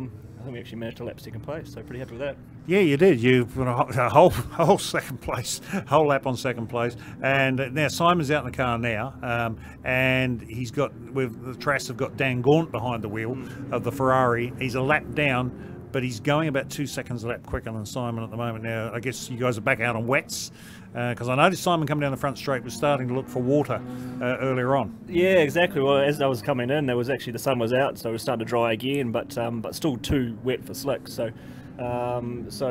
think we actually managed to lap second place, so pretty happy with that. Yeah, you did. You put a whole second place, whole lap on second place, and now Simon's out in the car now, and he's got the Trass have got Dan Gaunt behind the wheel of the Ferrari. He's a lap down, but he's going about 2 seconds a lap quicker than Simon at the moment. Now, I guess you guys are back out on wets, because I noticed Simon coming down the front straight was starting to look for water earlier on. Yeah, exactly. Well, as I was coming in, there was actually the sun was out, so it was starting to dry again, but still too wet for slick. So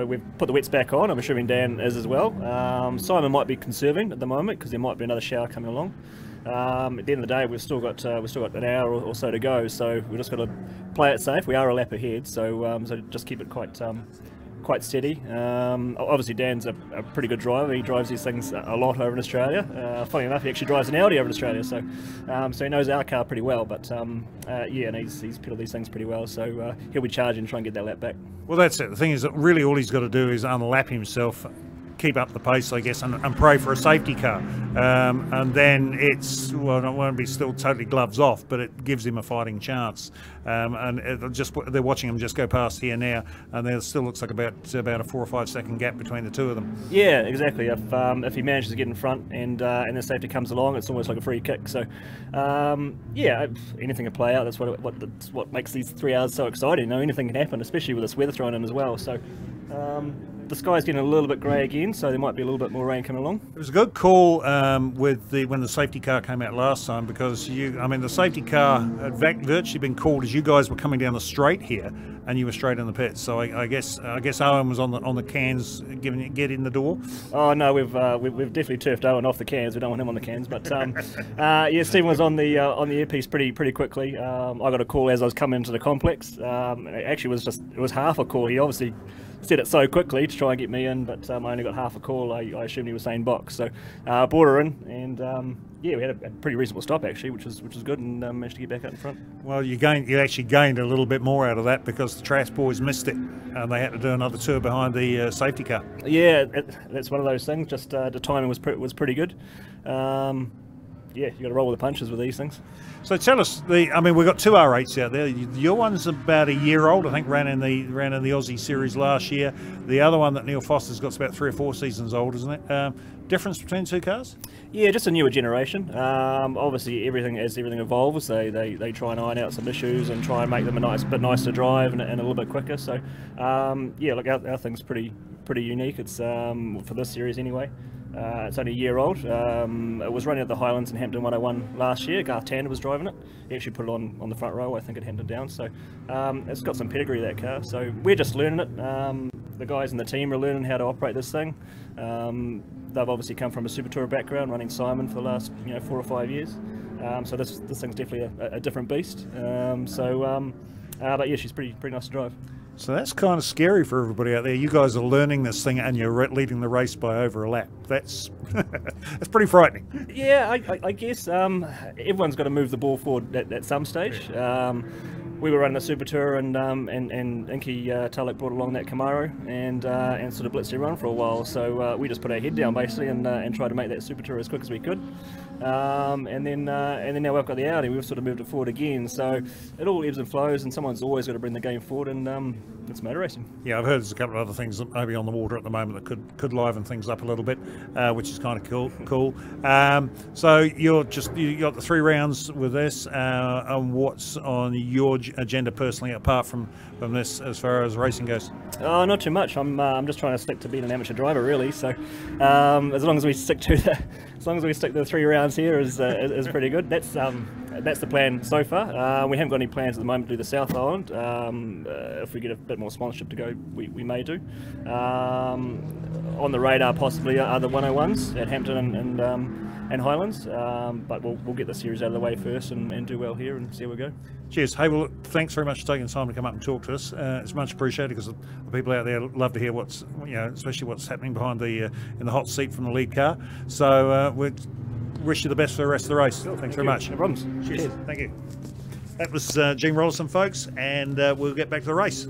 we've put the wets back on. I'm assuming Dan is as well. Simon might be conserving at the moment because there might be another shower coming along. At the end of the day, we've still got an hour or so to go, so we've just got to play it safe. We are a lap ahead, so just keep it quite steady. Obviously Dan's a pretty good driver. He drives these things a lot over in Australia. Funny enough, he actually drives an Audi over in Australia, so he knows our car pretty well. But yeah, and he's pedalled these things pretty well, so he'll be charging and try and get that lap back. Well, that's it. The thing is that really all he's got to do is unlap himself, keep up the pace, I guess, and pray for a safety car. And then it's, well, it won't be still totally gloves off, but it gives him a fighting chance. And they're watching him just go past here now, and there still looks like about a 4 or 5 second gap between the two of them. Yeah, exactly. If he manages to get in front and the safety comes along, it's almost like a free kick. So yeah, anything can play out. That's what makes these 3 hours so exciting. You know, anything can happen, especially with this weather thrown in as well. So the sky's getting a little bit grey again, so there might be a little bit more rain coming along. It was a good call when the safety car came out last time, because the safety car had virtually been called as you guys were coming down the straight here, and you were straight in the pits. So I guess Owen was on the cans, giving it get in the door. Oh no, we've definitely turfed Owen off the cans. We don't want him on the cans, but yeah, Stephen was on the earpiece pretty quickly. I got a call as I was coming into the complex. It actually was half a call. He obviously said it so quickly to try and get me in, but I only got half a call. I assumed he was saying box, so brought her in, and yeah, we had a pretty reasonable stop actually, which was good, and managed to get back out in front. Well, you actually gained a little bit more out of that, because the Trash boys missed it, and they had to do another tour behind the safety car. Yeah, that's one of those things. Just the timing was pretty good. Yeah, you got to roll with the punches with these things. So tell us, we've got two R8s out there. Your one's about a year old, I think, ran in the Aussie Series last year. The other one that Neil Foster's got's about 3 or 4 seasons old, isn't it? Difference between two cars? Yeah, just a newer generation. Obviously, as everything evolves, they try and iron out some issues and try and make them a bit nicer to drive and a little bit quicker. So yeah, look, our thing's pretty unique. It's for this series anyway. It's only a year old. It was running at the Highlands in Hampton 101 last year. Garth Tander was driving it. He actually put it on the front row, I think, at Hampton Down. So it's got some pedigree, that car. So we're just learning it. The guys in the team are learning how to operate this thing. They've obviously come from a Super Tourer background, running Simon for the last 4 or 5 years. So this thing's definitely a different beast. But yeah, she's pretty nice to drive. So that's kind of scary for everybody out there. You guys are learning this thing and you're leading the race by over a lap. That's that's pretty frightening. Yeah, I guess everyone's got to move the ball forward at some stage. We were running a Super Tour, and Inky Tulloch brought along that Camaro and sort of blitzed everyone for a while. So we just put our head down basically and tried to make that Super Tour as quick as we could. And then now we've got the Audi. We've sort of moved it forward again. So it all ebbs and flows, and someone's always got to bring the game forward. And it's motor racing. Yeah, I've heard there's a couple of other things that maybe on the water at the moment that could liven things up a little bit, which is kind of cool. So you got the 3 rounds with this, and what's on your agenda personally, apart from this, as far as racing goes? Oh, not too much. I'm just trying to stick to being an amateur driver, really. So as long as we stick to the 3 rounds here is pretty good. That's the plan so far. We haven't got any plans at the moment to do the South Island. If we get a bit more sponsorship to go, we may do. On the radar possibly are the 101s at Hampton and Highlands, but we'll get the series out of the way first and do well here and see how we go. Cheers. Hey, well, thanks very much for taking the time to come up and talk to us. It's much appreciated, because the people out there love to hear what's, especially what's happening behind in the hot seat from the lead car. So we wish you the best for the rest of the race. Cool. Thanks very much. No problems. Cheers. Thank you. That was Gene Rollerson, folks, and we'll get back to the race.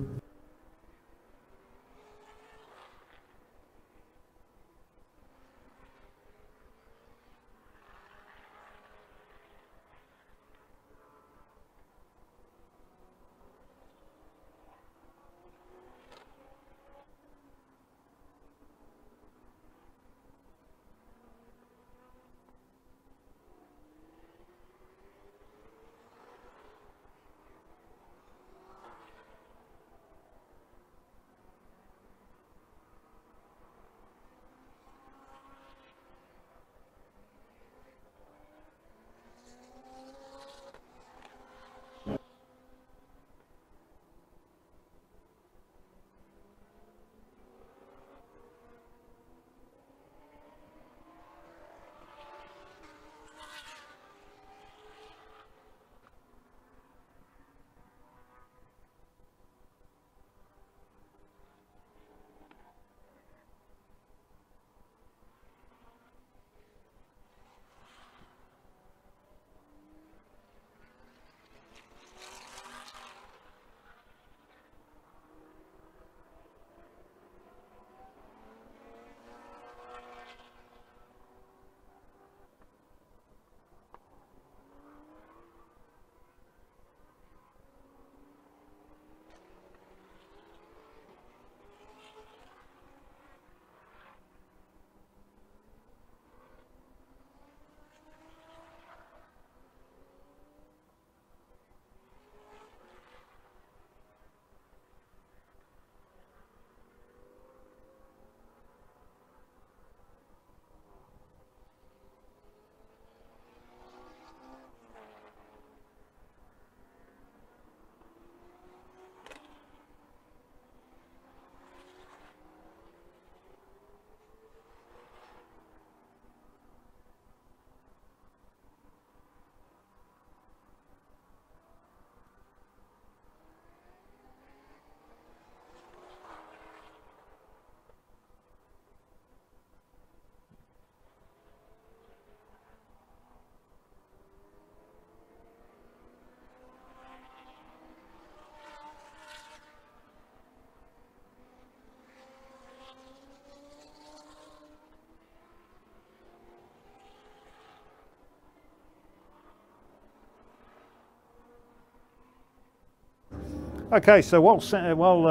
Okay, so while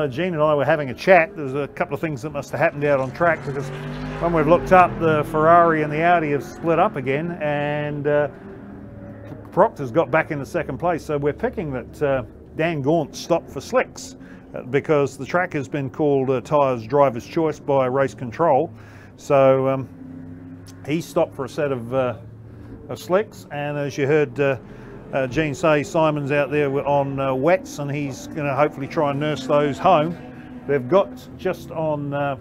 Gene and I were having a chat, there's a couple of things that must have happened out on track, because when we've looked up, the Ferrari and the Audi have split up again, and Proctor's got back into second place. So we're picking that Dan Gaunt stopped for slicks, because the track has been called tyres driver's choice by race control. So he stopped for a set of slicks, and as you heard Gene say, Simon's out there on wets, and he's going to hopefully try and nurse those home. They've got just on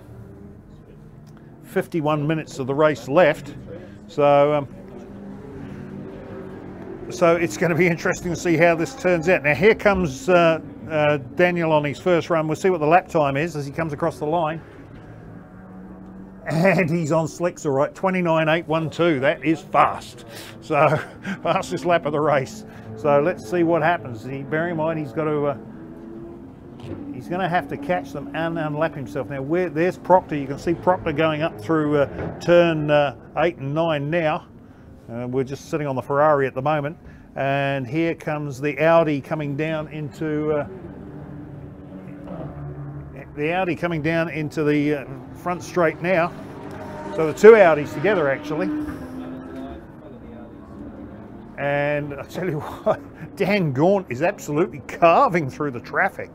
51 minutes of the race left, so it's going to be interesting to see how this turns out. Now here comes Daniel on his first run. We'll see what the lap time is as he comes across the line. And he's on slicks, all right, 29.812. That is fast. So fastest lap of the race. So let's see what happens. Bear in mind, he's going to have to catch them and unlap himself. Now there's Proctor. You can see Proctor going up through turn 8 and 9 now. We're just sitting on the Ferrari at the moment. And here comes the Audi coming down into the front straight now. So the two Audis together, actually. And I tell you what, Dan Gaunt is absolutely carving through the traffic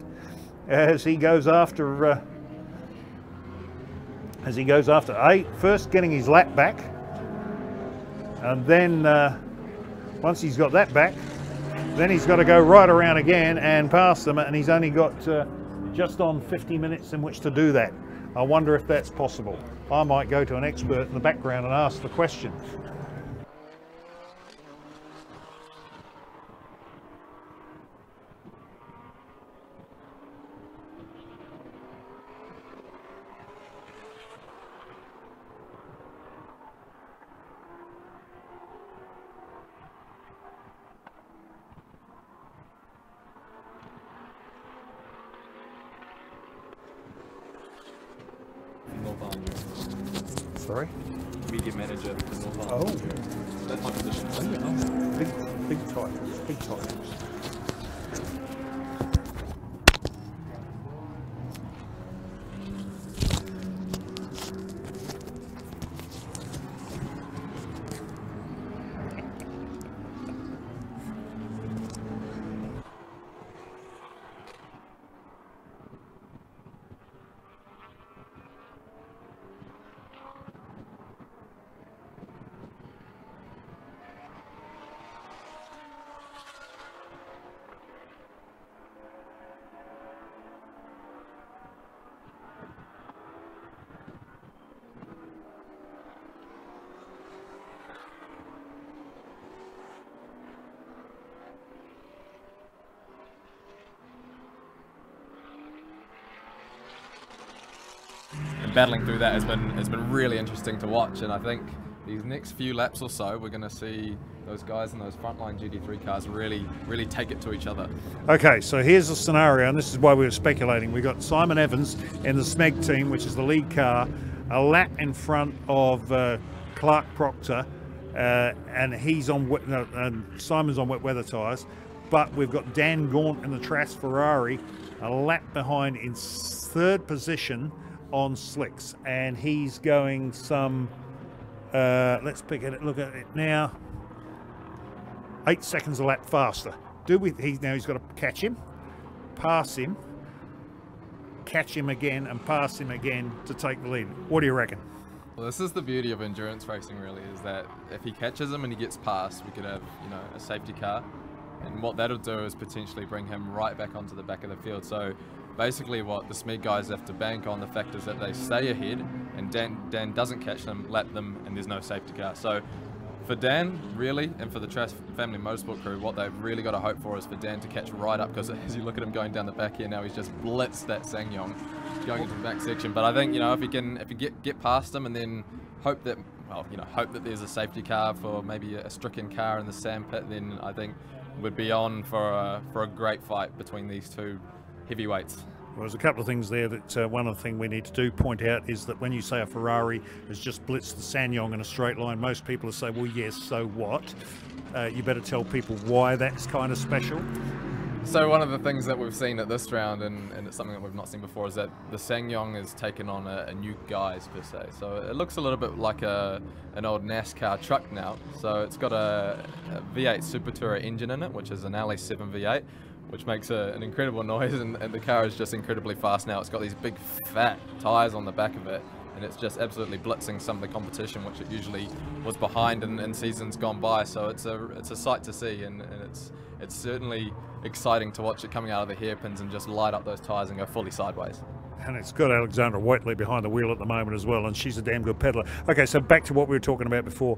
as he goes after first getting his lap back, and then once he's got that back, then he's got to go right around again and pass them, and he's only got just on 50 minutes in which to do that. I wonder if that's possible. I might go to an expert in the background and ask the question. Sorry? Media manager for North Oh. That's my position. Big titles, big titles. And battling through that has been really interesting to watch, and I think these next few laps or so we're going to see those guys in those frontline GT3 cars really take it to each other. Okay, so here's the scenario, and this is why we were speculating. We've got Simon Evans in the Smeg team, which is the lead car, a lap in front of Clark Proctor, and he's on and Simon's on wet weather tyres. But we've got Dan Gaunt in the Trass Ferrari, a lap behind in third position on slicks, and he's going some let's look at it now, 8 seconds a lap faster. Now he's got to catch him, pass him, catch him again, and pass him again to take the lead. What do you reckon? Well, this is the beauty of endurance racing, really, is that if he catches him and he gets past, we could have, you know, a safety car, and what that'll do is potentially bring him right back onto the back of the field. So basically what the Smeg guys have to bank on the fact is that they stay ahead, and Dan doesn't catch them, lap them, and there's no safety car. So for Dan, really, and for the Trass Family Motorsport crew, what they've really got to hope for is for Dan to catch right up, because as you look at him going down the back here now, he's just blitzed that SsangYong going into the back section. But I think, you know, if you get past him and then hope that, well, you know, hope that there's a safety car for maybe a stricken car in the sand pit, then I think we'd be on for a great fight between these two heavyweights. Well, there's a couple of things there that one other thing we need to point out is that when you say a Ferrari has just blitzed the SsangYong in a straight line, most people will say, well, yes, so what? You better tell people why that's kind of special. So one of the things that we've seen at this round, and it's something that we've not seen before, is that the SsangYong has taken on a new guise per se. So it looks a little bit like an old NASCAR truck now. So it's got a V8 Super Tourer engine in it, which is an LA7 V8, which makes an incredible noise, and the car is just incredibly fast now. It's got these big fat tyres on the back of it, and it's just absolutely blitzing some of the competition, which it usually was behind in seasons gone by. So it's a sight to see, and it's certainly exciting to watch it coming out of the hairpins and just light up those tyres and go fully sideways. And it's got Alexandra Whiteley behind the wheel at the moment as well, and she's a damn good peddler. Okay, so back to what we were talking about before.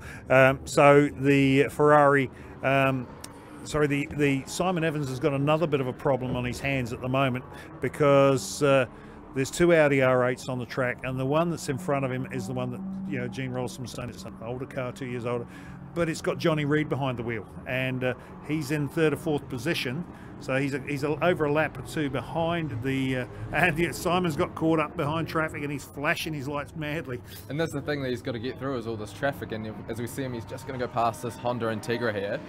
So the Ferrari, the Simon Evans has got another bit of a problem on his hands at the moment, because there's two Audi R8s on the track, and the one that's in front of him is the one that, you know, Gene Rolson was saying it's an older car, 2 years older, but it's got Johnny Reid behind the wheel, and he's in third or fourth position, so he's over a lap or two behind the and Simon's got caught up behind traffic, and he's flashing his lights madly. And that's the thing that he's got to get through, is all this traffic, and as we see him, he's just going to go past this Honda Integra here.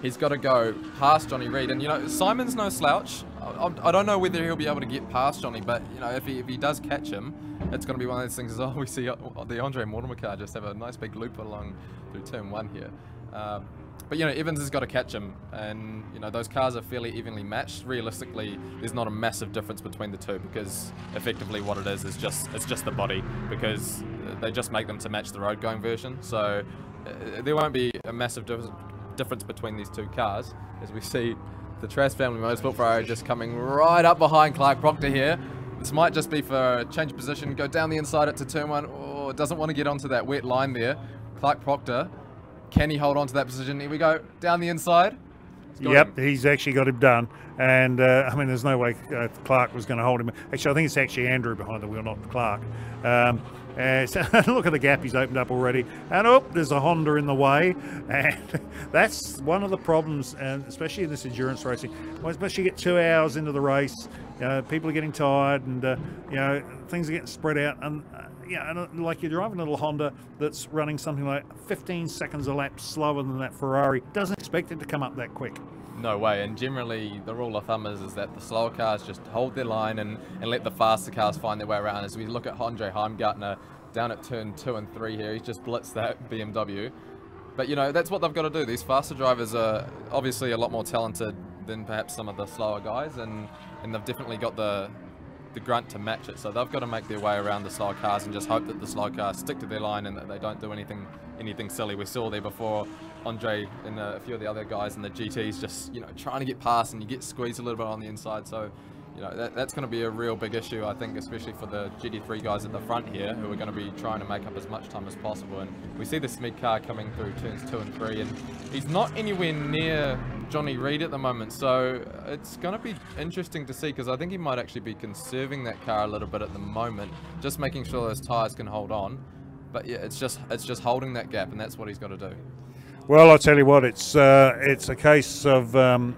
He's got to go past Johnny Reid, and you know, Simon's no slouch. I don't know whether he'll be able to get past Johnny, but you know, if he does catch him, it's going to be one of those things as well. We see the Andre Mortimer car just have a nice big loop along through turn 1 here. But you know, Evans has got to catch him, and you know, those cars are fairly evenly matched. Realistically, there's not a massive difference between the two, because effectively what it is just the body, because they just make them to match the road going version. So there won't be a massive difference between these two cars, as we see the Trask Family Motorsport Ferrari just coming right up behind Clark Proctor here. This might just be for change of position, go down the inside it to turn 1. Oh, doesn't want to get onto that wet line there. Clark Proctor, can he hold on to that position? Here we go, down the inside. Yep, he's actually got him done, and I mean, there's no way Clark was going to hold him. Actually, I think it's actually Andrew behind the wheel, not Clark. So look at the gap he's opened up already, and oh, there's a Honda in the way, and that's one of the problems, and especially in this endurance racing. Well, especially you get 2 hours into the race, people are getting tired, and you know, things are getting spread out, and yeah, and like you're driving a little Honda that's running something like 15 seconds a lap slower than that Ferrari, doesn't expect it to come up that quick. No way, and generally the rule of thumb is that the slower cars just hold their line and let the faster cars find their way around. As we look at Andre Heimgartner down at turn 2 and 3 here, he's just blitzed that BMW. But you know, that's what they've got to do. These faster drivers are obviously a lot more talented than perhaps some of the slower guys, and they've definitely got the grunt to match it. So they've got to make their way around the slower cars and just hope that the slow cars stick to their line and that they don't do anything silly. We saw there before Andre and a few of the other guys in the GTs just, you know, trying to get past, and you get squeezed a little bit on the inside. So you know, that's going to be a real big issue, I think, especially for the GT3 guys at the front here, who are going to be trying to make up as much time as possible. And we see the Smeg car coming through turns 2 and 3, and he's not anywhere near Johnny Reid at the moment, so it's going to be interesting to see, because I think he might actually be conserving that car a little bit at the moment, just making sure those tyres can hold on. But yeah, it's just holding that gap, and that's what he's got to do. Well, I'll tell you what, it's a case of look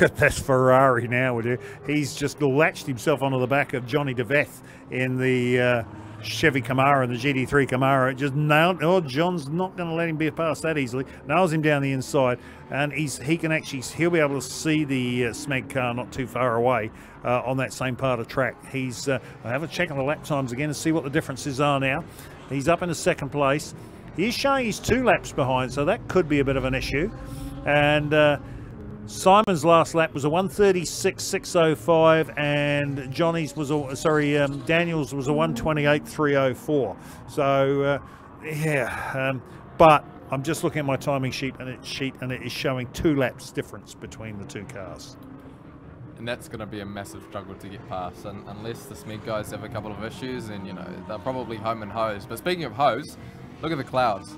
at that Ferrari now, would you? He's just latched himself onto the back of Johnny DeVeth in the Chevy Camaro and the GT3 Camaro. It just nailed. Oh, John's not going to let him be past that easily. Nails him down the inside, and he'll be able to see the Smeg car not too far away on that same part of track. I have a check on the lap times again and see what the differences are now. He's up in the 2nd place. He's showing he's 2 laps behind, so that could be a bit of an issue. And Simon's last lap was a 1:36.605, and Johnny's was Daniel's was a 1:28.304. So but I'm just looking at my timing sheet, and it is showing 2 laps difference between the 2 cars. And that's going to be a massive struggle to get past, and unless the Smeg guys have a couple of issues, and you know, they're probably home and hose. But speaking of hose, look at the clouds.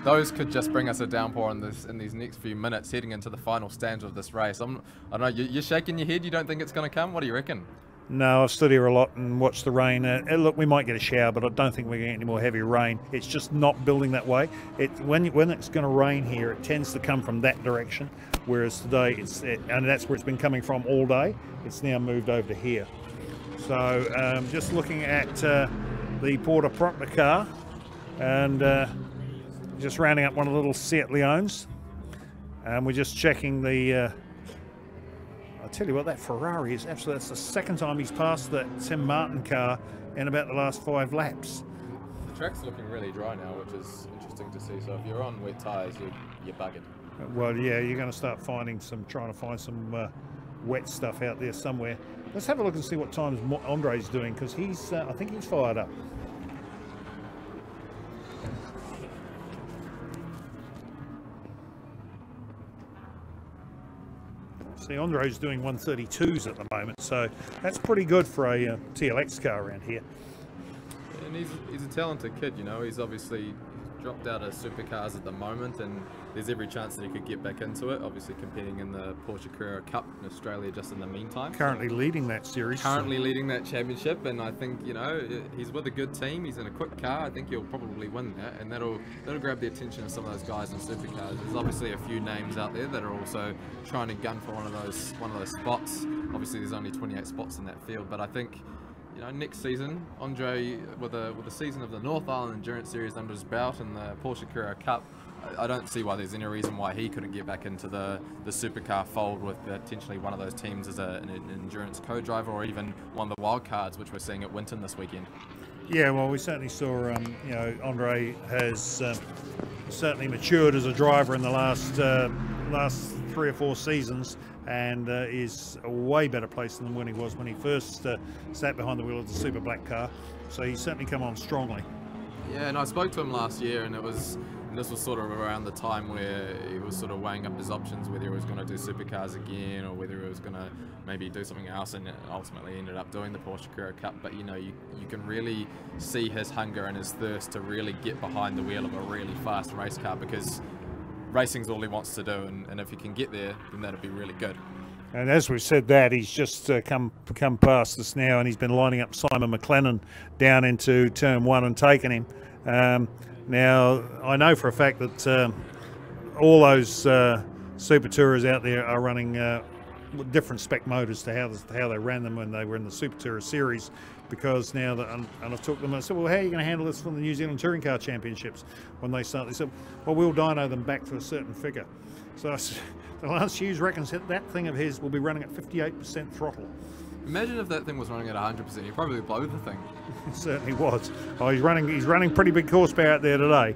Those could just bring us a downpour in these next few minutes heading into the final stanza of this race. I don't know, you're shaking your head, you don't think it's going to come? What do you reckon? No, I've stood here a lot and watched the rain. Look, we might get a shower, but I don't think we're going to get any more heavy rain. It's just not building that way. When it's going to rain here, it tends to come from that direction, whereas today, and that's where it's been coming from all day. It's now moved over to here. So just looking at the Porter Proctor car, and just rounding up one of the little Seat Leones, and we're just checking the tell you what, that Ferrari is absolutely, that's the second time he's passed that Tim Martin car in about the last 5 laps. The track's looking really dry now, which is interesting to see. So if you're on wet tyres, you're buggered. Well, yeah, you're going to start trying to find some wet stuff out there somewhere. Let's have a look and see what times Andre's doing, because I think he's fired up. See, Andre's doing 132s at the moment, so that's pretty good for a TLX car around here. And he's a talented kid, you know. He's obviously dropped out of supercars at the moment, and there's every chance that he could get back into it. Obviously competing in the Porsche Carrera Cup in Australia just in the meantime. Currently leading that series. Currently leading that championship, and I think, you know, he's with a good team. He's in a quick car. I think he'll probably win that, and that'll grab the attention of some of those guys in supercars. There's obviously a few names out there that are also trying to gun for one of those spots. Obviously there's only 28 spots in that field, but I think, you know, next season, Andre, with a season of the North Island Endurance Series under his belt and the Porsche Carrera Cup, I don't see why there's any reason why he couldn't get back into the supercar fold with potentially one of those teams as an endurance co-driver, or even one of the wild cards, which we're seeing at Winton this weekend. Yeah, well, we certainly saw, you know, Andre has certainly matured as a driver in the last 3 or 4 seasons, and is a way better place than when he was when he first sat behind the wheel of the Super Black car. So he's certainly come on strongly. Yeah, and I spoke to him last year, and this was sort of around the time where he was sort of weighing up his options, whether he was going to do supercars again or whether he was going to maybe do something else, and ultimately ended up doing the Porsche Carrera Cup. But you know, you can really see his hunger and his thirst to really get behind the wheel of a really fast race car, because racing's all he wants to do, and if he can get there, then that'd be really good. And as we've said that, he's just come past us now, and he's been lining up Simon McLennan down into turn 1 and taking him. Now, I know for a fact that all those Super Tourers out there are running different spec motors to how they ran them when they were in the Super Tourer series, because now that, and I've talked to them, I said, well, how are you going to handle this from the New Zealand Touring Car Championships when they start? They said, well, we'll dyno them back to a certain figure. So the Lance Hughes reckons that thing of his will be running at 58% throttle. Imagine if that thing was running at 100%, you'd probably blow the thing. It certainly was. Oh, he's running pretty big horsepower out there today.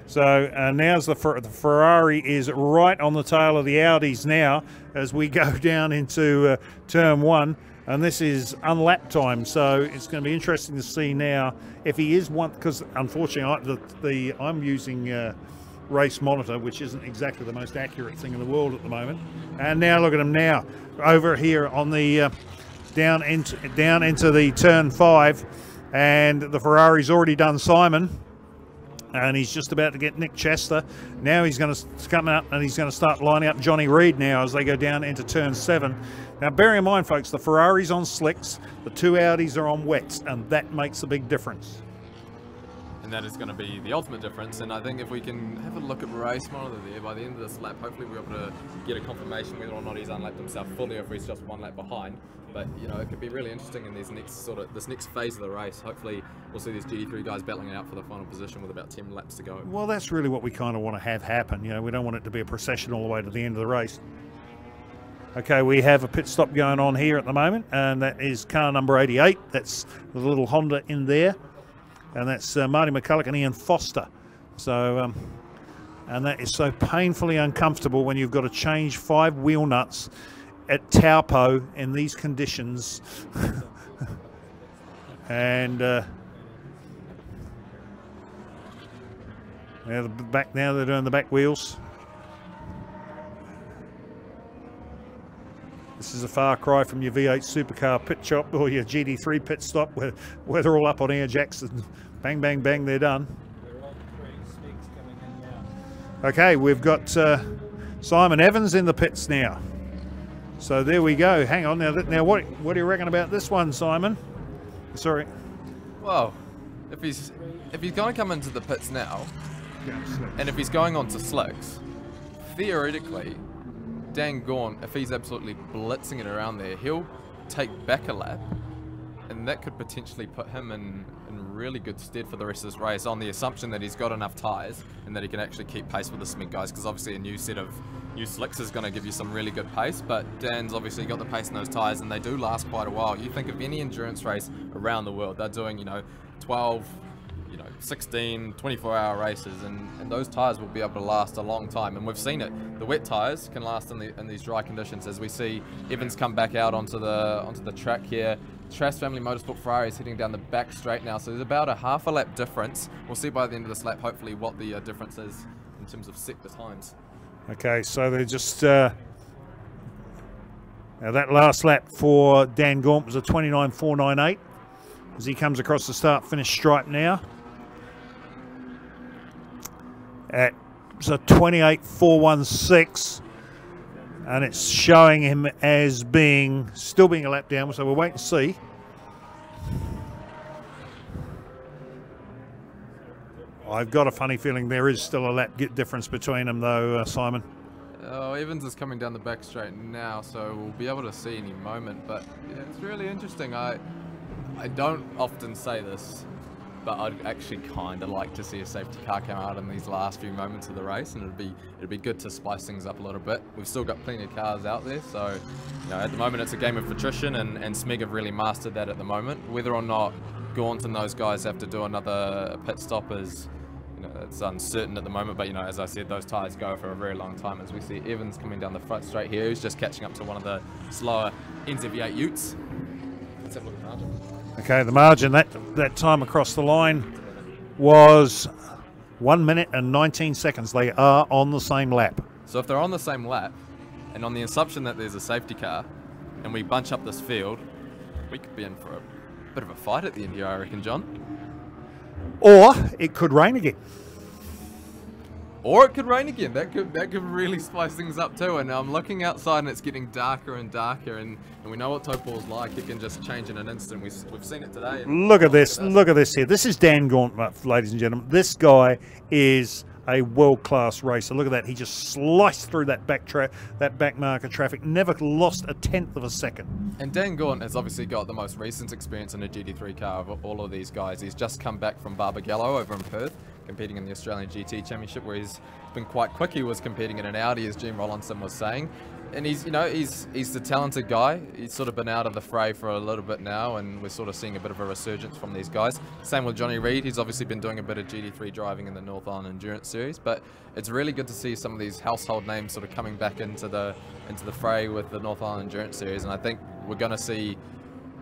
So now's the Ferrari is right on the tail of the Audis now as we go down into turn 1, and this is unlap time. So it's going to be interesting to see now if he is one, because unfortunately I'm using Race Monitor, which isn't exactly the most accurate thing in the world at the moment. And now look at him now over here on the down into the turn 5, and the Ferrari's already done Simon, and he's just about to get Nick Chester. Now he's going to come up and he's going to start lining up Johnny Reed now as they go down into turn 7. Now bear in mind, folks, the Ferrari's on slicks, the 2 Audis are on wets, and that makes a big difference. And that is going to be the ultimate difference. And I think if we can have a look at Race Monitor there, by the end of this lap, hopefully we'll be able to get a confirmation whether or not he's unlapped himself fully, or if he's just 1 lap behind. But you know, it could be really interesting in this next phase of the race. Hopefully we'll see these GT3 guys battling it out for the final position with about 10 laps to go. Well, that's really what we kind of want to have happen. You know, we don't want it to be a procession all the way to the end of the race. Okay, we have a pit stop going on here at the moment, and that is car number 88. That's the little Honda in there, and that's Marty McCulloch and Ian Foster. So, and that is so painfully uncomfortable when you've got to change 5 wheel nuts at Taupo in these conditions. And now they're doing the back wheels. This is a far cry from your V8 supercar pit shop or your GT3 pit stop where they're all up on air jacks and bang, bang, bang, they're done. Okay, we've got Simon Evans in the pits now. So there we go. Hang on now. What do you reckon about this one, Simon? Sorry. Well, if he's going to come into the pits now, and if he's going on to slicks, theoretically, Dan Gawn, if he's absolutely blitzing it around there, he'll take back a lap that could potentially put him in really good stead for the rest of this race, on the assumption that he's got enough tyres and that he can actually keep pace with the Smeg guys, because obviously a new set of new slicks is going to give you some really good pace, but Dan's obviously got the pace in those tyres, and they do last quite a while. You think of any endurance race around the world, they're doing, you know, 12, 16, 24-hour races, and those tyres will be able to last a long time, and we've seen it. The wet tyres can last in these dry conditions, as we see Evans come back out onto the track here. Trask Family Motorsport Ferrari is heading down the back straight now, so there's about a half a lap difference. We'll see by the end of this lap, hopefully, what the difference is in terms of sector times. Okay, so they're just now that last lap for Dan Gaunt was a 29.498 as he comes across the start-finish stripe now. It's a 28.416, and it's showing him as still being a lap down, so we'll wait and see. I've got a funny feeling there is still a lap difference between them though, Simon. Oh, Evans is coming down the back straight now, so we'll be able to see any moment, but yeah, it's really interesting. I don't often say this, but I'd actually kind of like to see a safety car come out in these last few moments of the race, and it'd be good to spice things up a little bit. We've still got plenty of cars out there, so at the moment it's a game of attrition, and Smeg have really mastered that at the moment. Whether or not Gaunt and those guys have to do another pit stop is, it's uncertain at the moment, but as I said, those tyres go for a very long time, as we see Evans coming down the front straight here, who's just catching up to one of the slower NZ-V8 utes. Let's have a look at the margin. Okay, the margin, that time across the line was 1 minute and 19 seconds. They are on the same lap. So if they're on the same lap, and on the assumption that there's a safety car, and we bunch up this field, we could be in for a bit of a fight at the end here, I reckon, John. Or it could rain again. Or it could rain again. That could really spice things up too. And I'm looking outside and it's getting darker and darker, and we know what Taupo's like. It can just change in an instant. We've seen it today. Look at this. Look at this here. This is Dan Gaunt, ladies and gentlemen. This guy is a world-class racer. Look at that. He just sliced through that back marker traffic. Never lost a tenth of a second. And Dan Gaunt has obviously got the most recent experience in a GT3 car of all of these guys. He's just come back from Barbagallo over in Perth, competing in the Australian GT Championship, where he's been quite quick. He was competing in an Audi, as Jim Rollinson was saying. And he's the talented guy. He's sort of been out of the fray for a little bit now, and we're sort of seeing a bit of a resurgence from these guys. Same with Johnny Reid. He's obviously been doing a bit of GT3 driving in the North Island Endurance Series, but it's really good to see some of these household names sort of coming back into the fray with the North Island Endurance Series, and I think we're going to see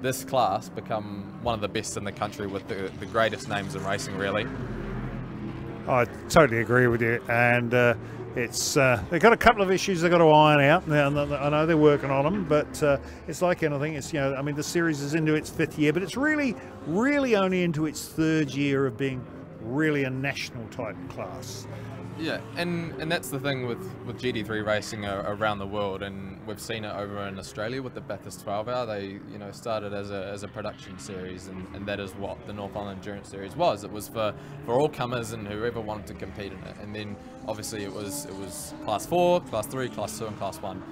this class become one of the best in the country with the greatest names in racing, really. I totally agree with you, and it's they've got a couple of issues they've got to iron out. Now, I know they're working on them, but it's like anything. It's I mean, the series is into its 5th year, but it's really only into its 3rd year of being really a national type class. Yeah, and that's the thing with GT3 racing around the world, and we've seen it over in Australia with the Bathurst 12-hour. They started as a production series, and that is what the North Island Endurance Series was. It was for all comers and whoever wanted to compete in it. And then obviously it was Class 4, Class 3, Class 2 and Class 1.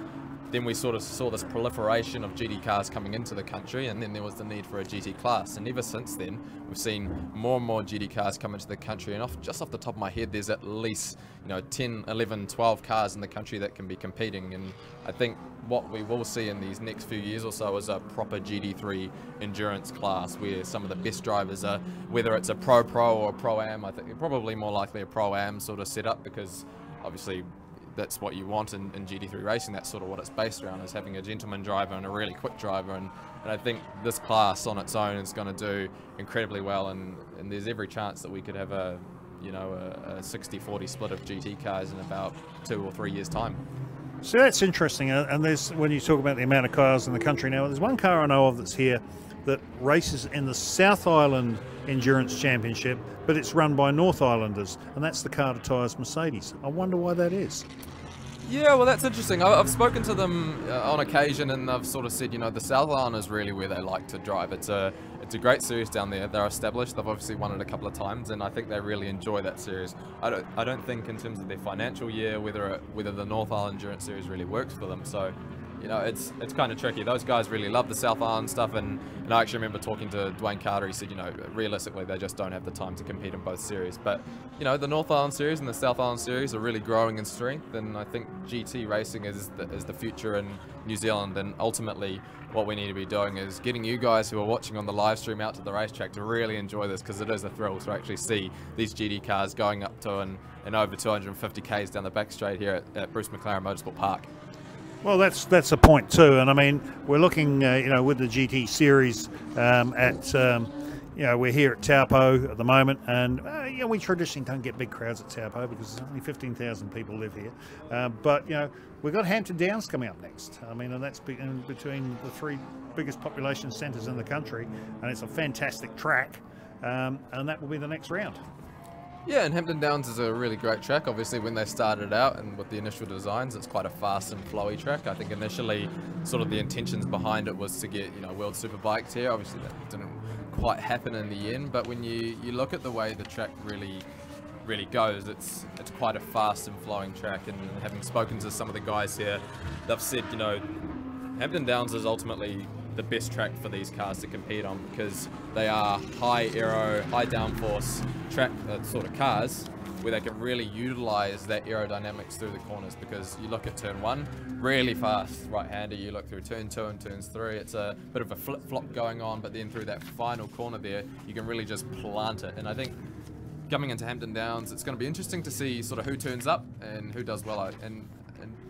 Then we sort of saw this proliferation of GT cars coming into the country, and then there was the need for a GT class. And ever since then, we've seen more and more GT cars come into the country. And just off the top of my head, there's at least 10, 11, 12 cars in the country that can be competing. And I think what we will see in these next few years or so is a proper GT3 endurance class where some of the best drivers are, whether it's a Pro or a Pro-Am. I think probably more likely a Pro-Am sort of setup, because obviously that's what you want in GT3 racing. That's sort of what it's based around, is having a gentleman driver and a really quick driver, and I think this class on its own is going to do incredibly well, and there's every chance that we could have a 60-40 split of GT cars in about 2 or 3 years time. So that's interesting, and there's, when you talk about the amount of cars in the country now, there's one car I know of that's here that races in the South Island Endurance Championship, but it's run by North Islanders, and that's the Carter Tyres Mercedes. I wonder why that is. Yeah, well, that's interesting. I've spoken to them on occasion, and they've sort of said, the South Island is really where they like to drive. It's a great series down there. They're established. They've obviously won it a couple of times, and I think they really enjoy that series. I don't think in terms of their financial year whether the North Island Endurance Series really works for them. So you know, it's kind of tricky. Those guys really love the South Island stuff, and I actually remember talking to Dwayne Carter. He said, you know, realistically, they just don't have the time to compete in both series. But, you know, the North Island series and the South Island series are really growing in strength, and I think GT racing is the future in New Zealand. And ultimately, what we need to be doing is getting you guys who are watching on the live stream out to the racetrack to really enjoy this, because it is a thrill to actually see these GT cars going up to and over 250 k's down the back straight here at Bruce McLaren Motorsport Park. Well, that's a point too, and I mean, we're looking, you know, with the GT series you know, we're here at Taupo at the moment, and you know, we traditionally don't get big crowds at Taupo because there's only 15,000 people live here. But you know, we've got Hampton Downs coming up next. I mean, and that's in between the 3 biggest population centres in the country, and it's a fantastic track, and that will be the next round. Yeah, and Hampton Downs is a really great track. Obviously, when they started out and with the initial designs, it's quite a fast and flowy track. I think initially, sort of the intentions behind it was to get, you know, World Superbikes here. Obviously, that didn't quite happen in the end. But when you look at the way the track really goes, it's quite a fast and flowing track. And having spoken to some of the guys here, they've said, you know, Hampton Downs is ultimately the best track for these cars to compete on, because they are high aero, high downforce track sort of cars where they can really utilize that aerodynamics through the corners. Because you look at turn 1, really fast right-hander, you look through turn 2 and turns 3, it's a bit of a flip-flop going on, but then through that final corner there, you can really just plant it. And I think coming into Hampton Downs, it's going to be interesting to see sort of who turns up and who does well. And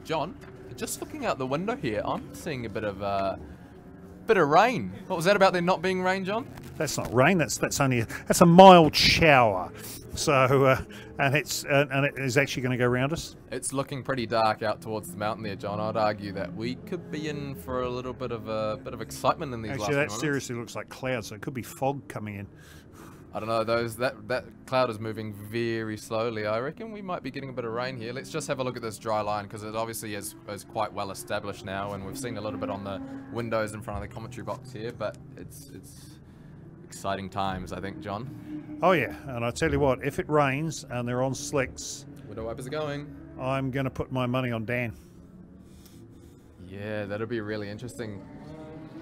John, just looking out the window here, I'm seeing a bit of rain. What was that about there not being rain, John? That's not rain. That's only a mild shower. So and it is actually going to go around us. It's looking pretty dark out towards the mountain there, John. I'd argue that we could be in for a little bit of excitement in these last moments. Actually, that moments. seriously looks like clouds, so it could be fog coming in. I don't know, that cloud is moving very slowly. I reckon we might be getting a bit of rain here. Let's just have a look at this dry line, because it obviously is quite well established now, and we've seen a little bit on the windows in front of the commentary box here, but it's exciting times, I think, John. Oh yeah, and I tell you what, if it rains and they're on slicks, window wipers are going. I'm going to put my money on Dan. Yeah, that'll be really interesting.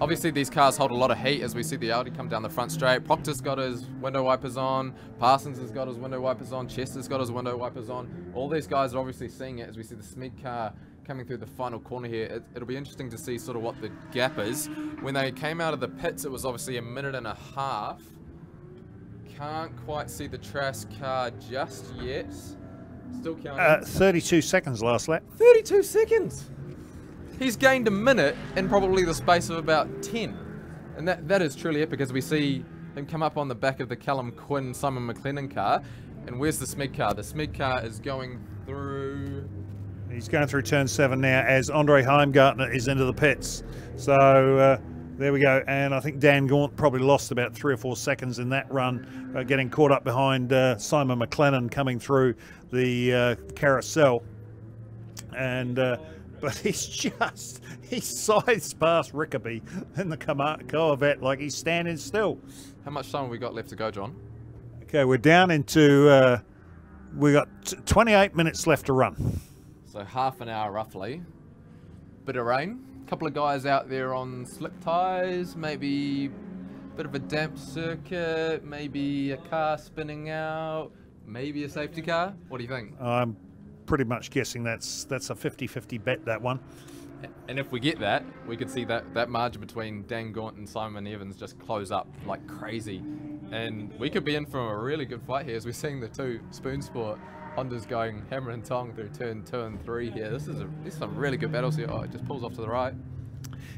Obviously, these cars hold a lot of heat as we see the Audi come down the front straight. Proctor's got his window wipers on. Parsons has got his window wipers on. Chester's got his window wipers on. All these guys are obviously seeing it as we see the Smeg car coming through the final corner here. It'll be interesting to see sort of what the gap is. When they came out of the pits, it was obviously a minute and a half. Can't quite see the Trask car just yet. Still counting. 32 seconds last lap. 32 seconds! He's gained a minute in probably the space of about 10. And that is truly epic, as we see him come up on the back of the Callum Quinn Simon McLennan car. And where's the Smeg car? The Smeg car is going through... He's going through turn 7 now as Andre Heimgartner is into the pits. So there we go. And I think Dan Gaunt probably lost about 3 or 4 seconds in that run, getting caught up behind Simon McLennan coming through the carousel. And... but he scythes past Rickaby in the Corvette like he's standing still. How much time have we got left to go, John? Okay, we're down into, we got 28 minutes left to run. So half an hour roughly. Bit of rain. A couple of guys out there on slick tyres, maybe a bit of a damp circuit, maybe a car spinning out, maybe a safety car. What do you think? I'm pretty much guessing that's a 50-50 bet, that one. And if we get that, we could see that margin between Dan Gaunt and Simon Evans just close up like crazy. And we could be in for a really good fight here, as we're seeing the 2 Spoon Sport Hondas going hammer and tong through turn 2 and 3 here. This is some really good battles here. Oh, it just pulls off to the right.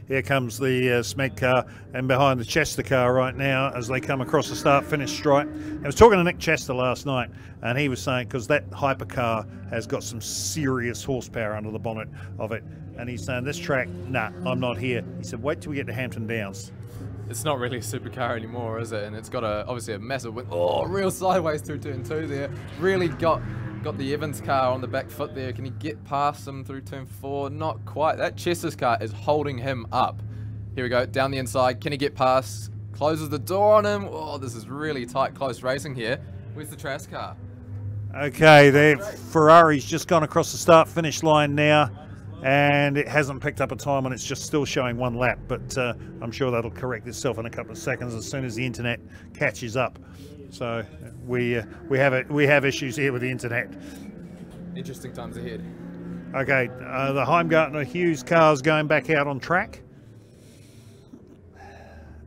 Here comes the Smeg car, and behind the Chester car right now as they come across the start-finish stripe. I was talking to Nick Chester last night, and he was saying, because that hypercar has got some serious horsepower under the bonnet of it, and he's saying, this track, nah, I'm not here. He said, wait till we get to Hampton Downs. It's not really a supercar anymore, is it? And it's got obviously a massive wind. Oh, real sideways through turn 2 there. Really got the Evans car on the back foot there. Can he get past him through turn 4? Not quite. That Chester's car is holding him up. Here we go, down the inside. Can he get past? Closes the door on him. Oh, this is really tight, close racing here. Where's the Trask car? Okay, Ferrari's just gone across the start-finish line now. and it hasn't picked up a time, and it's just still showing 1 lap, but I'm sure that'll correct itself in a couple of seconds as soon as the internet catches up. So we have issues here with the internet. Interesting times ahead. Okay, the Heimgartner Hughes car's going back out on track,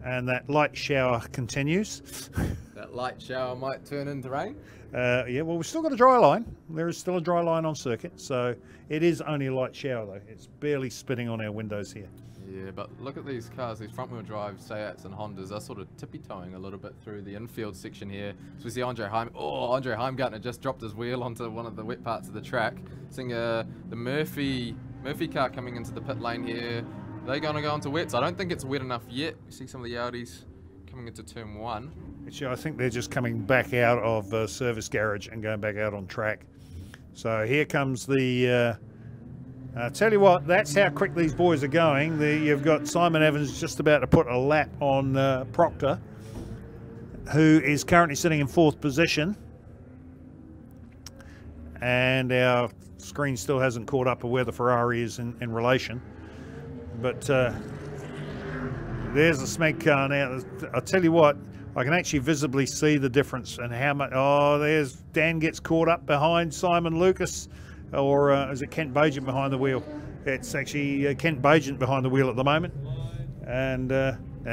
and that light shower continues. That light shower might turn into rain. Yeah, well, we've still got a dry line. There is still a dry line on circuit, so it is only a light shower though. It's barely spitting on our windows here. Yeah, but look at these cars, these front-wheel drive Seats and Hondas are sort of tippy-toeing a little bit through the infield section here. So we see Andre Heimgartner just dropped his wheel onto one of the wet parts of the track. Seeing the Murphy car coming into the pit lane here. They're going to go onto wets. I don't think it's wet enough yet. We see some of the Audis coming into turn 1. Actually, I think they're just coming back out of service garage and going back out on track. So here comes the... tell you what, that's how quick these boys are going. You've got Simon Evans just about to put a lap on Proctor, who is currently sitting in 4th position. And our screen still hasn't caught up with where the Ferrari is in relation. But there's the Smeg car now. I'll tell you what, I can actually visibly see the difference and how much... Oh, there's Dan gets caught up behind Simon Lucas. Or is it Kent Bagent behind the wheel? It's actually Kent Bagent behind the wheel at the moment. And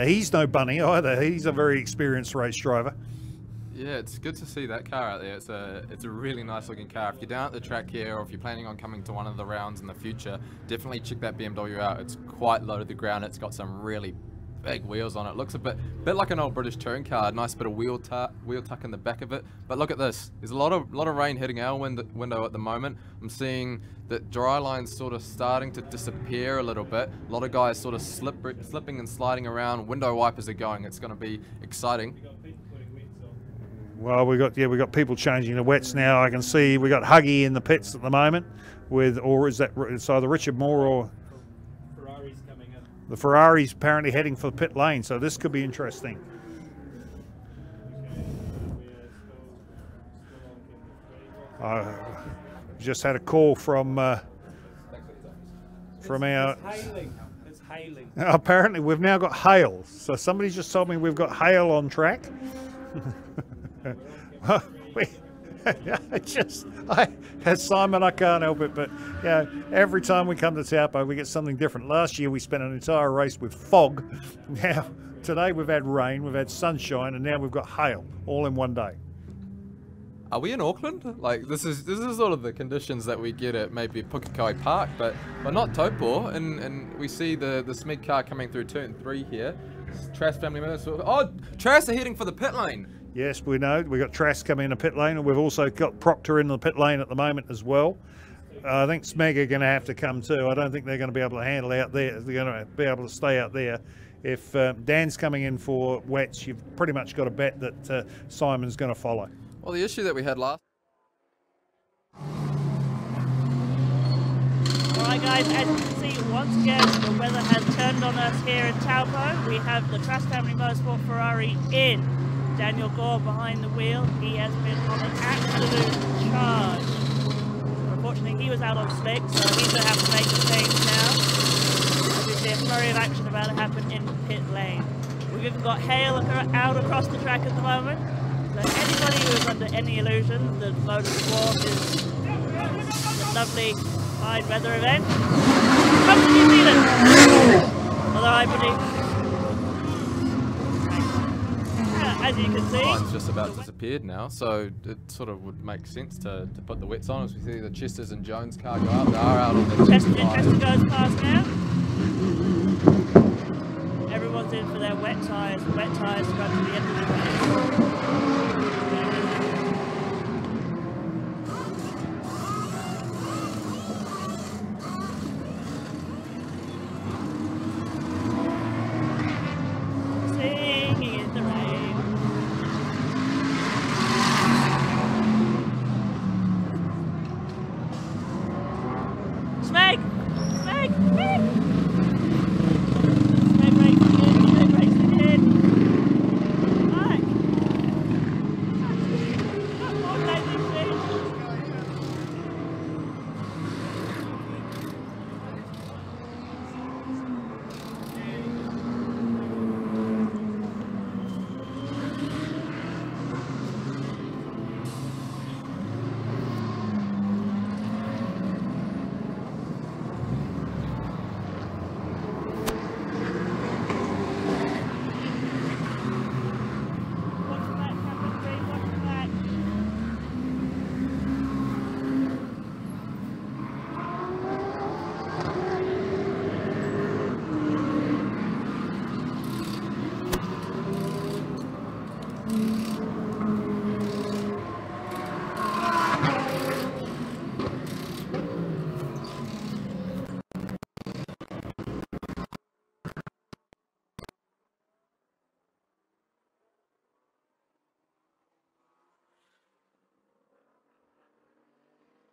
he's no bunny either. He's a very experienced race driver. Yeah, it's good to see that car out there. It's a really nice looking car. If you're down at the track here, or if you're planning on coming to one of the rounds in the future, definitely check that BMW out. It's quite low to the ground. It's got some really big wheels on it. Looks a bit like an old British touring car. Nice bit of wheel tuck in the back of it. But look at this. There's a lot of rain hitting our window at the moment. I'm seeing that dry line's sort of starting to disappear a little bit. A lot of guys sort of slipping and sliding around. Window wipers are going. It's going to be exciting. Well, we got people changing the wets now. I can see we got Huggy in the pits at the moment or is that it's either Richard Moore or the Ferrari's apparently heading for the pit lane, so this could be interesting. Just had a call from our... It's hailing. Apparently we've now got hail, so somebody just told me we've got hail on track. As Simon, I can't help it, but yeah, every time we come to Taupo, we get something different. Last year, we spent an entire race with fog. Now, today we've had rain, we've had sunshine, and now we've got hail, all in one day. Are we in Auckland? Like this is sort of the conditions that we get at maybe Pukekohe Park, but not Taupo. And we see the Smeg car coming through turn 3 here. Trask family members. Oh, Trask are heading for the pit lane. Yes, we know. We've got Trask coming in the pit lane, and we've also got Proctor in the pit lane at the moment as well. I think Smeg are going to have to come too. I don't think they're going to be able to handle out there. They're going to be able to stay out there. If Dan's coming in for wets, you've pretty much got to bet that Simon's going to follow. Well, the issue that we had last... Alright guys, as you can see, once again, the weather has turned on us here in Taupo. We have the Trask Family Motorsport Ferrari in. Daniel Gore behind the wheel. He has been on an absolute charge. Unfortunately, he was out on slick, so he's going to have to make the change now. As we see a flurry of action about to happen in pit lane. We've even got hail out across the track at the moment. So anybody who is under any illusion that Motorsport is a lovely fine weather event, come to New Zealand. Although I believe... As you can see, line's just about disappeared now, so it sort of would make sense to put the wets on as we see the Chesters and Jones car go out. They are out on the Chester goes past now. Everyone's in for their wet tyres. Wet tyres to run to the end of the race.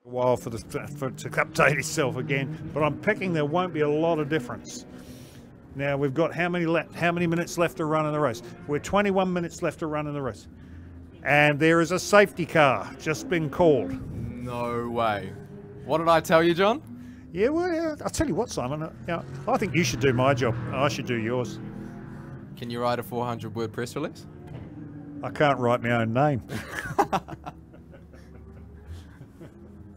A while for to update itself again, but I'm picking there won't be a lot of difference. Now we've got how many minutes left to run in the race? We're 21 minutes left to run in the race, and there is a safety car just been called. No way. What did I tell you, John? Yeah, well, yeah, I'll tell you what, Simon. I think you should do my job. I should do yours. Can you write a 400-word press release? I can't write my own name.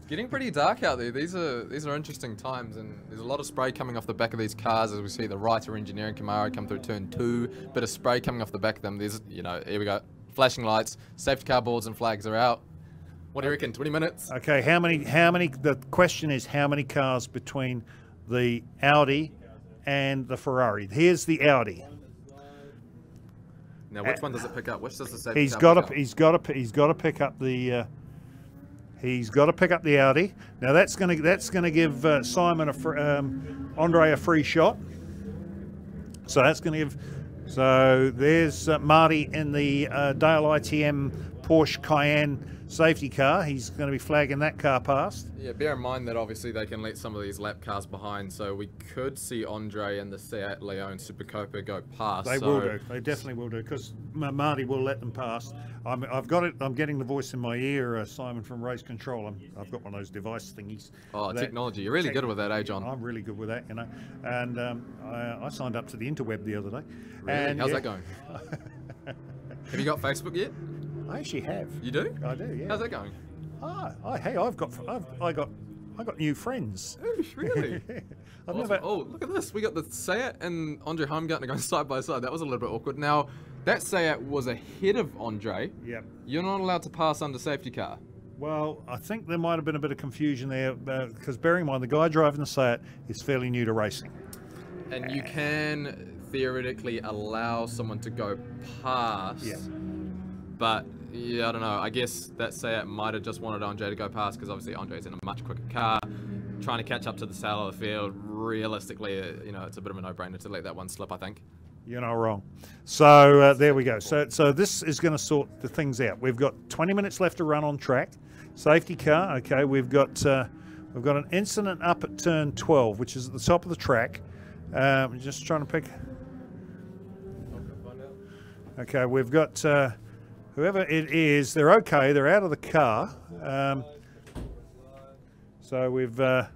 Getting pretty dark out there. These are interesting times, and there's a lot of spray coming off the back of these cars as we see the Reiter Engineering Camaro come through turn 2. Bit of spray coming off the back of them. There's, you know, here we go. Flashing lights, safety car boards and flags are out. What do you reckon? 20 minutes? Okay, how many? The question is how many cars between the Audi and the Ferrari? Here's the Audi. Now, which one does it pick up? Which does the safety He's car got to pick up the. He's got to pick up the Audi. Now that's going to give Andre a free shot. So that's going to give. So there's Marty in the Dale ITM Porsche Cayenne safety car. He's going to be flagging that car past. Yeah, bear in mind that obviously they can let some of these lap cars behind, so we could see Andre and the Seat Leon Super Copa go past. They will do. They definitely will do, because Marty will let them pass. I've got it. I'm getting the voice in my ear, Simon from Race Control. I've got one of those device thingies. Oh, technology! You're really good with that, eh, John? I'm really good with that, you know. And I signed up to the interweb the other day. Really? And how's that going? Have you got Facebook yet? I actually have. You do? I do. Yeah. How's that going? Hey, I got new friends. Oh, really? Awesome. Oh, look at this. We got the Seat and Andre Heimgartner going side by side. That was a little bit awkward. Now, that Seat was ahead of Andre. Yep. You're not allowed to pass under safety car. Well, I think there might have been a bit of confusion there, because bearing in mind the guy driving the Seat is fairly new to racing. And you can theoretically allow someone to go past. Yeah. But yeah, I don't know. I guess that Seat might have just wanted Andre to go past, because obviously Andre's in a much quicker car, trying to catch up to the saddle of the field. Realistically, you know, it's a bit of a no-brainer to let that one slip, I think. You're not wrong. So there we go. So this is going to sort the things out. We've got 20 minutes left to run on track. Safety car. Okay, we've got an incident up at turn 12, which is at the top of the track. Just trying to pick. Okay, we've got whoever it is. They're okay. They're out of the car. So we're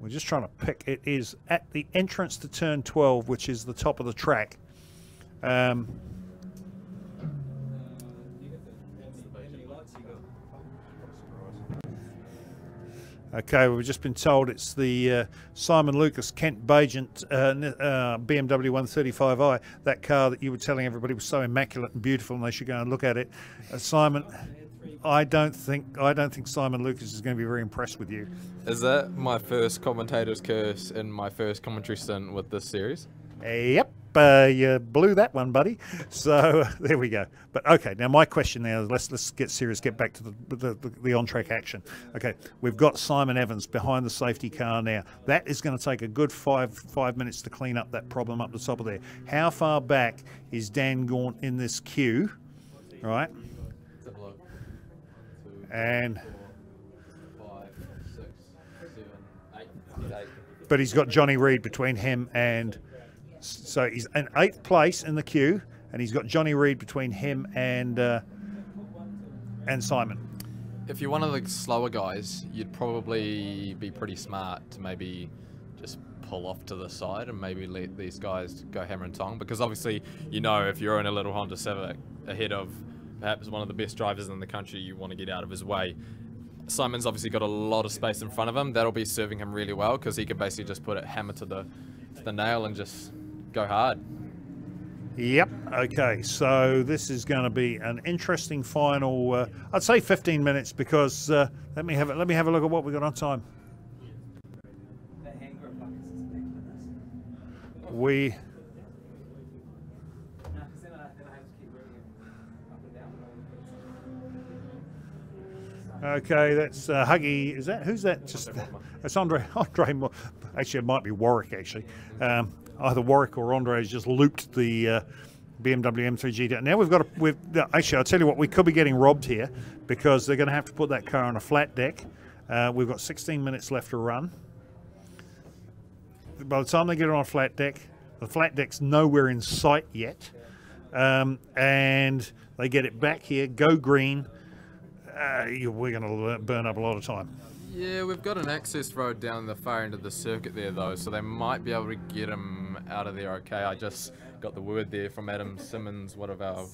just trying to pick. It is at the entrance to turn 12, which is the top of the track. Okay, we've just been told it's the Simon Lucas Kent Bajent BMW 135i, that car that you were telling everybody was so immaculate and beautiful and they should go and look at it. Simon, I don't think Simon Lucas is going to be very impressed with you. Is that my first commentator's curse in my first commentary stint with this series? Yep, you blew that one, buddy. So there we go. But okay, now my question now, let's get serious, get back to the on-track action. Okay, we've got Simon Evans behind the safety car now. That is going to take a good five minutes to clean up that problem up the top of there. How far back is Dan Gaunt in this queue? Right. And but he's got Johnny Reed between him and, so he's in 8th place in the queue, and he's got Johnny Reed between him and Simon. If you're one of the slower guys, you'd probably be pretty smart to maybe just pull off to the side and maybe let these guys go hammer and tong, because obviously, you know, if you're in a little Honda Civic ahead of perhaps one of the best drivers in the country, you want to get out of his way. Simon's obviously got a lot of space in front of him. That'll be serving him really well, because he can basically just put it hammer to the nail and just go hard. Yep. Okay. So this is going to be an interesting final. I'd say 15 minutes, because let me have a look at what we got on time. We. Okay, that's Huggy. Is that, who's that? Just it's Andre. Actually, it might be Warwick. Actually, either Warwick or Andre has just looped the BMW M3 GT. Now actually, I'll tell you what, we could be getting robbed here because they're going to have to put that car on a flat deck. We've got 16 minutes left to run. By the time they get it on a flat deck, the flat deck's nowhere in sight yet. And they get it back here, go green. We're going to burn up a lot of time. Yeah, we've got an access road down the far end of the circuit there though, so they might be able to get him out of there okay. I just got the word there from Adam Simmons, one of our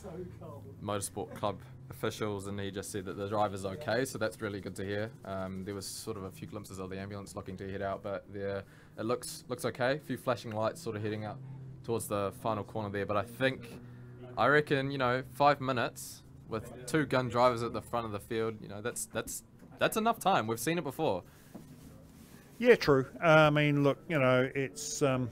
motorsport club officials, and he just said that the driver's okay, so that's really good to hear. There was sort of a few glimpses of the ambulance looking to head out, but it looks okay. A few flashing lights sort of heading up towards the final corner there, but I reckon, you know, 5 minutes with 2 gun drivers at the front of the field, you know, that's enough time. We've seen it before. Yeah, true. I mean, look, you know, it's I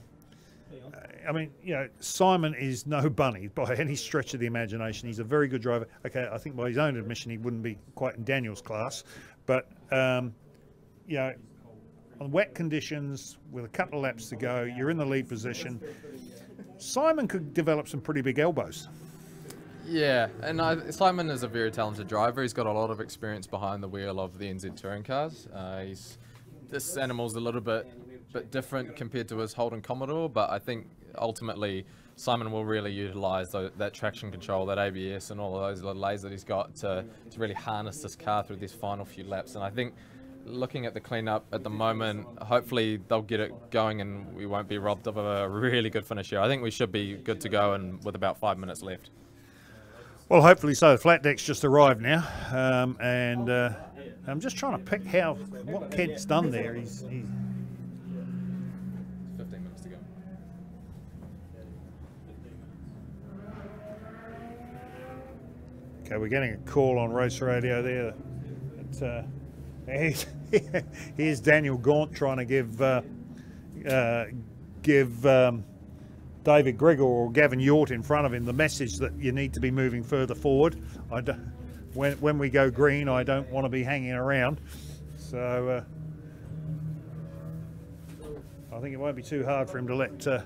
mean, you know, Simon is no bunny by any stretch of the imagination. He's a very good driver. Okay, I think by his own admission he wouldn't be quite in Daniel's class, but you know, on wet conditions with a couple of laps to go, you're in the lead position. Simon could develop some pretty big elbows. Yeah, and Simon is a very talented driver. He's got a lot of experience behind the wheel of the NZ touring cars. This animal's a little bit different compared to his Holden Commodore, but I think ultimately Simon will really utilise that traction control, that ABS, and all of those little layers that he's got to really harness this car through these final few laps. And I think, looking at the cleanup at the moment, hopefully they'll get it going and we won't be robbed of a really good finish here. I think we should be good to go, and with about 5 minutes left. Well, hopefully so. The flat deck's just arrived now, and I'm just trying to pick what Kent's done there. He's 15 minutes to go. Okay, we're getting a call on race radio there. Here's Daniel Gaunt trying to give David Gregor or Gavin Yort in front of him the message that you need to be moving further forward. When we go green, I don't want to be hanging around. So I think it won't be too hard for him to let the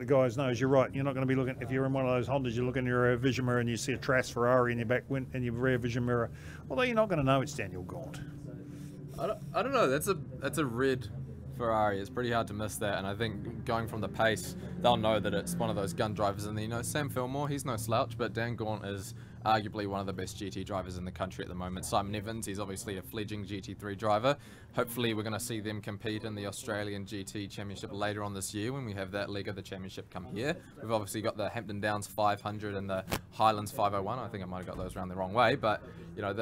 guys know. You're right. You're not going to be looking, if you're in one of those Hondas, you look in your rear vision mirror and you see a Trass Ferrari in your back in your rear vision mirror. Although you're not going to know it's Daniel Gaunt. I don't know. That's a red Ferrari. It's pretty hard to miss that, and I think going from the pace, they'll know that it's one of those gun drivers. And you know, Sam Fillmore, he's no slouch, but Dan Gaunt is arguably one of the best GT drivers in the country at the moment. Simon Evans, he's obviously a fledgling GT3 driver. Hopefully we're going to see them compete in the Australian GT Championship later on this year when we have that leg of the championship come here. We've obviously got the Hampton Downs 500 and the Highlands 501. I think I might have got those around the wrong way, but you know,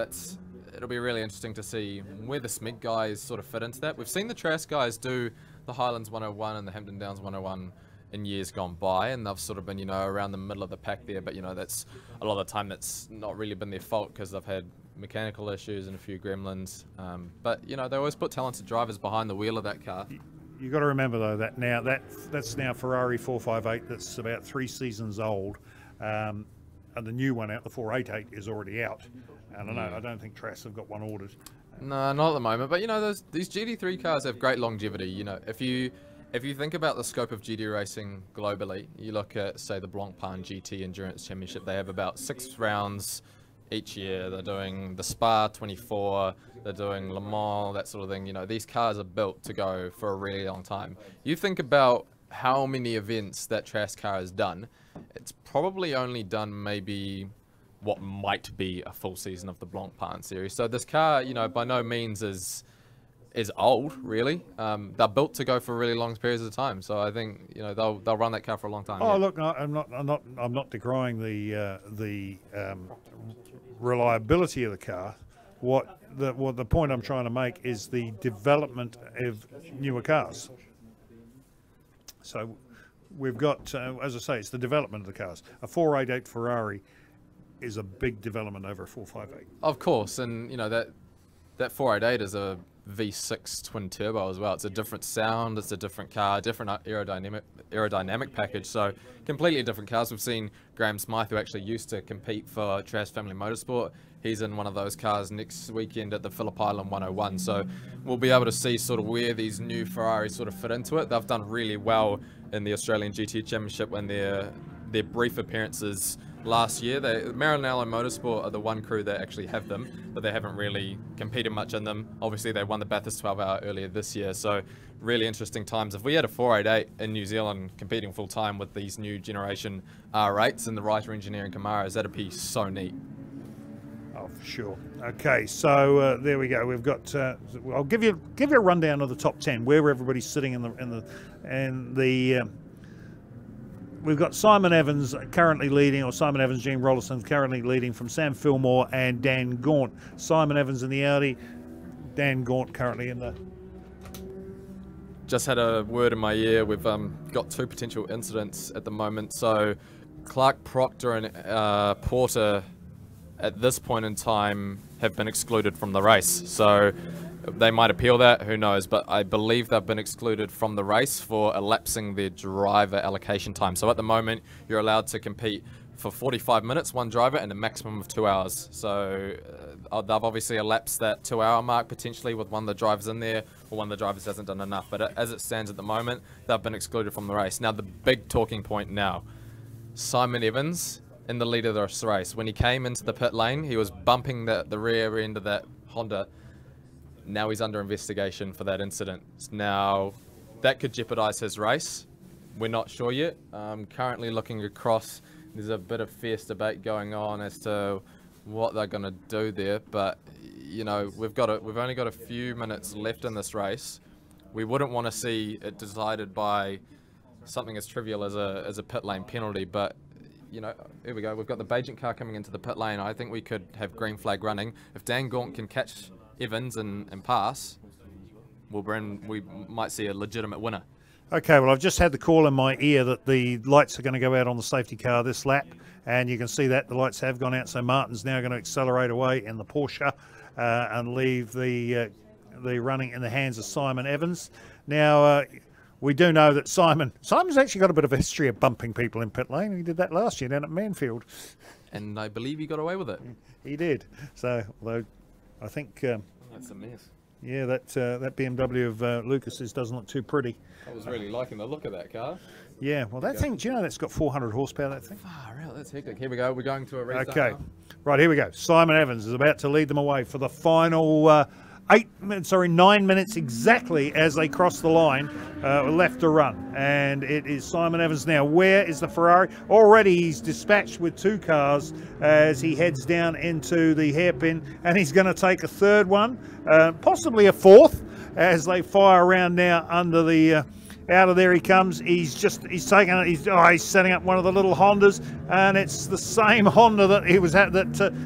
it'll be really interesting to see where the Smeg guys sort of fit into that. We've seen the Trass guys do the Highlands 101 and the Hampton Downs 101 in years gone by, and they've sort of been, you know, around the middle of the pack there, but you know, that's a lot of the time that's not really been their fault because they've had mechanical issues and a few gremlins, but you know, they always put talented drivers behind the wheel of that car. You've got to remember though that now that's now Ferrari 458 that's about 3 seasons old, and the new one out, the 488, is already out. And I don't think Trass have got one ordered. No, not at the moment, but you know, these GT3 cars have great longevity. You know, if you think about the scope of GT racing globally, you look at, say, the Blancpain GT Endurance Championship, they have about 6 rounds each year. They're doing the Spa 24, they're doing Le Mans, that sort of thing. You know, these cars are built to go for a really long time. You think about how many events that Trass car has done, it's probably only done maybe what might be a full season of the Blancpain series. So this car, you know, by no means is old, really. They're built to go for really long periods of time. So I think, you know, they'll run that car for a long time. Oh, yeah. Look, I'm not decrying the reliability of the car. What the point I'm trying to make is the development of newer cars. So we've got, as I say, it's the development of the cars. A 488 Ferrari is a big development over a 458. Of course, and you know, that 488 is a V6 twin turbo as well. It's a different sound, it's a different car, different aerodynamic package, so completely different cars. We've seen Graham Smythe, who actually used to compete for Trass Family Motorsport. He's in one of those cars next weekend at the Phillip Island 101, so we'll be able to see sort of where these new Ferraris sort of fit into it. They've done really well in the Australian GT Championship when they're their brief appearances last year. Maranello Motorsport are the one crew that actually have them, but they haven't really competed much in them. Obviously, they won the Bathurst 12-hour earlier this year, so really interesting times. If we had a 488 in New Zealand competing full time with these new generation R8s and the Writer Engineering Camaros, that'd be so neat. Oh, for sure. Okay, so there we go. We've got. I'll give you a rundown of the top 10, where everybody's sitting in the. We've got Simon Evans currently leading, or Simon Evans, Gene Rollerson currently leading from Sam Fillmore and Dan Gaunt. Simon Evans in the Audi, Dan Gaunt currently in the. Just had a word in my ear. We've got 2 potential incidents at the moment. So Clark Proctor and Porter at this point in time have been excluded from the race. So they might appeal that, who knows, but I believe they've been excluded from the race for elapsing their driver allocation time. So at the moment, you're allowed to compete for 45 minutes, one driver, and a maximum of 2 hours. So they've obviously elapsed that 2-hour mark potentially with one of the drivers in there, or one of the drivers hasn't done enough. But as it stands at the moment, they've been excluded from the race. Now, the big talking point now, Simon Evans in the lead of this race. When he came into the pit lane, he was bumping the rear end of that Honda. Now he's under investigation for that incident. Now, that could jeopardize his race. We're not sure yet. Currently looking across, there's a bit of fierce debate going on as to what they're going to do there. But, you know, we've only got a few minutes left in this race. We wouldn't want to see it decided by something as trivial as a pit lane penalty. But, you know, here we go. We've got the Bajent car coming into the pit lane. I think we could have green flag running. If Dan Gaunt can catch Evans and pass, we might see a legitimate winner. Okay, well, I've just had the call in my ear that the lights are going to go out on the safety car this lap, and you can see that the lights have gone out, so Martin's now going to accelerate away in the Porsche and leave the running in the hands of Simon Evans. Now, we do know that Simon's actually got a bit of a history of bumping people in pit lane. He did that last year down at Manfield. And I believe he got away with it. He did. So, although I think that's a mess. Yeah, that BMW of Lucas's doesn't look too pretty. I was really liking the look of that car. Yeah, well, that thing, do you know that's got 400 horsepower, that thing? Far out, that's hectic. Here we go, we're going to a restart Okay, now. Right, here we go. Simon Evans is about to lead them away for the final 9 minutes exactly as they cross the line, left to run. And it is Simon Evans now. Where is the Ferrari? Already he's dispatched with 2 cars as he heads down into the hairpin, and he's going to take a 3rd one, possibly a 4th, as they fire around now under the... out of there he comes. He's setting up one of the little Hondas, and it's the same Honda that he was at that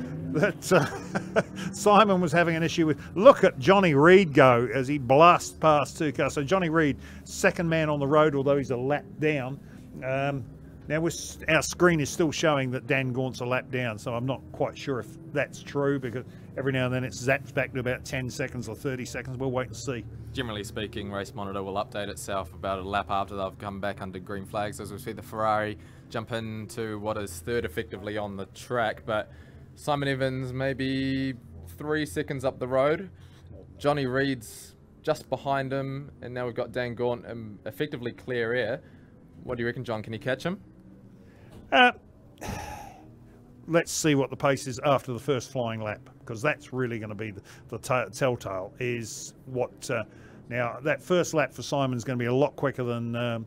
Simon was having an issue with. Look at Johnny Reid go as he blasts past 2 cars. So Johnny Reid, 2nd man on the road, although he's a lap down. Now our screen is still showing that Dan Gaunt's a lap down, so I'm not quite sure if that's true, because every now and then it zaps back to about 10 seconds or 30 seconds. We'll wait and see. Generally speaking, Race Monitor will update itself about a lap after they've come back under green flags, as we see the Ferrari jump into what is 3rd effectively on the track. But Simon Evans maybe 3 seconds up the road. Johnny Reid's just behind him, and now we've got Dan Gaunt in effectively clear air. What do you reckon, John? Can he catch him? Let's see what the pace is after the first flying lap, because that's really going to be the telltale. Is what now that first lap for Simon's going to be a lot quicker than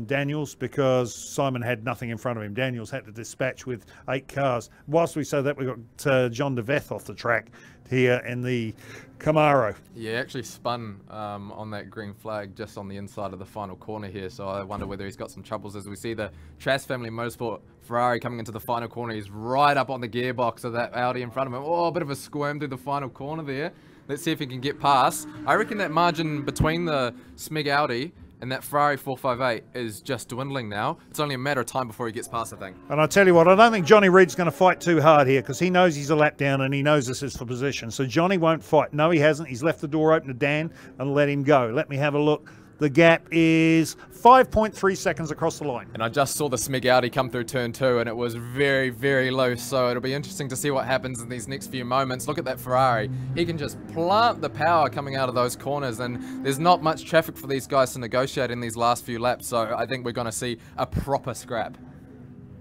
Daniel's, because Simon had nothing in front of him. Daniel's had to dispatch with 8 cars. Whilst we say that, we've got John DeVeth off the track here in the Camaro. Yeah, actually spun on that green flag just on the inside of the final corner here, so I wonder whether he's got some troubles. As we see the Trask Family Motorsport Ferrari coming into the final corner, he's right up on the gearbox of that Audi in front of him. Oh, a bit of a squirm through the final corner there. Let's see if he can get past. I reckon that margin between the Smig Audi and that Ferrari 458 is just dwindling now. It's only a matter of time before he gets past, I think. And I tell you what, I don't think Johnny Reid's going to fight too hard here, because he knows he's a lap down and he knows this is for position. So Johnny won't fight. No, he hasn't. He's left the door open to Dan and let him go. Let me have a look. The gap is 5.3 seconds across the line. And I just saw the Smig Audi come through turn 2, and it was very, very low. So it'll be interesting to see what happens in these next few moments. Look at that Ferrari. He can just plant the power coming out of those corners, and there's not much traffic for these guys to negotiate in these last few laps. So I think we're going to see a proper scrap.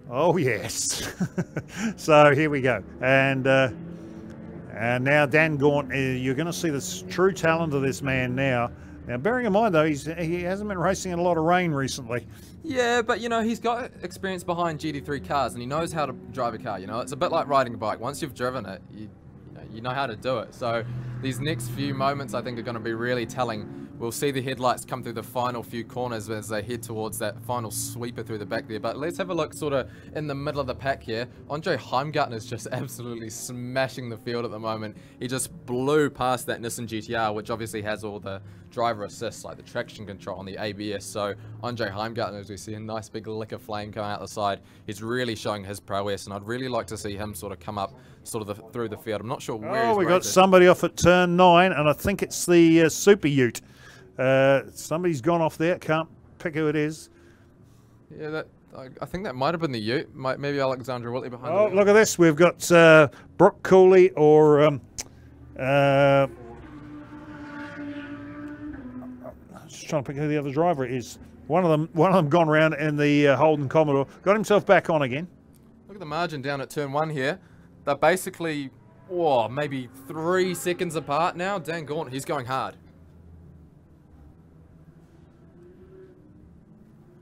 Oh yes. So here we go, and now Dan Gaunt, you're going to see the true talent of this man now. Now, bearing in mind though, he hasn't been racing in a lot of rain recently. Yeah, but you know, he's got experience behind GT3 cars and he knows how to drive a car. You know, it's a bit like riding a bike. Once you've driven it, you know how to do it. So these next few moments I think are going to be really telling. We'll see the headlights come through the final few corners as they head towards that final sweeper through the back there. But let's have a look sort of in the middle of the pack here. Andre Heimgartner is just absolutely smashing the field at the moment. He just blew past that Nissan GTR, which obviously has all the driver assists like the traction control and the ABS. So Andre Heimgartner, as we see a nice big lick of flame coming out the side, he's really showing his prowess, and I'd really like to see him sort of come up sort of through the field. I'm not sure where we got somebody off at turn 9, and I think it's the Super Ute. Somebody's gone off there. Can't pick who it is. Yeah, I think that might have been the Ute. Maybe Alexandra Whitley behind. Oh, look at this. We've got Brooke Cooley or just trying to pick who the other driver is. One of them gone round in the Holden Commodore. Got himself back on again. Look at the margin down at turn 1 here. They're basically, maybe 3 seconds apart now. Dan Gaunt, he's going hard.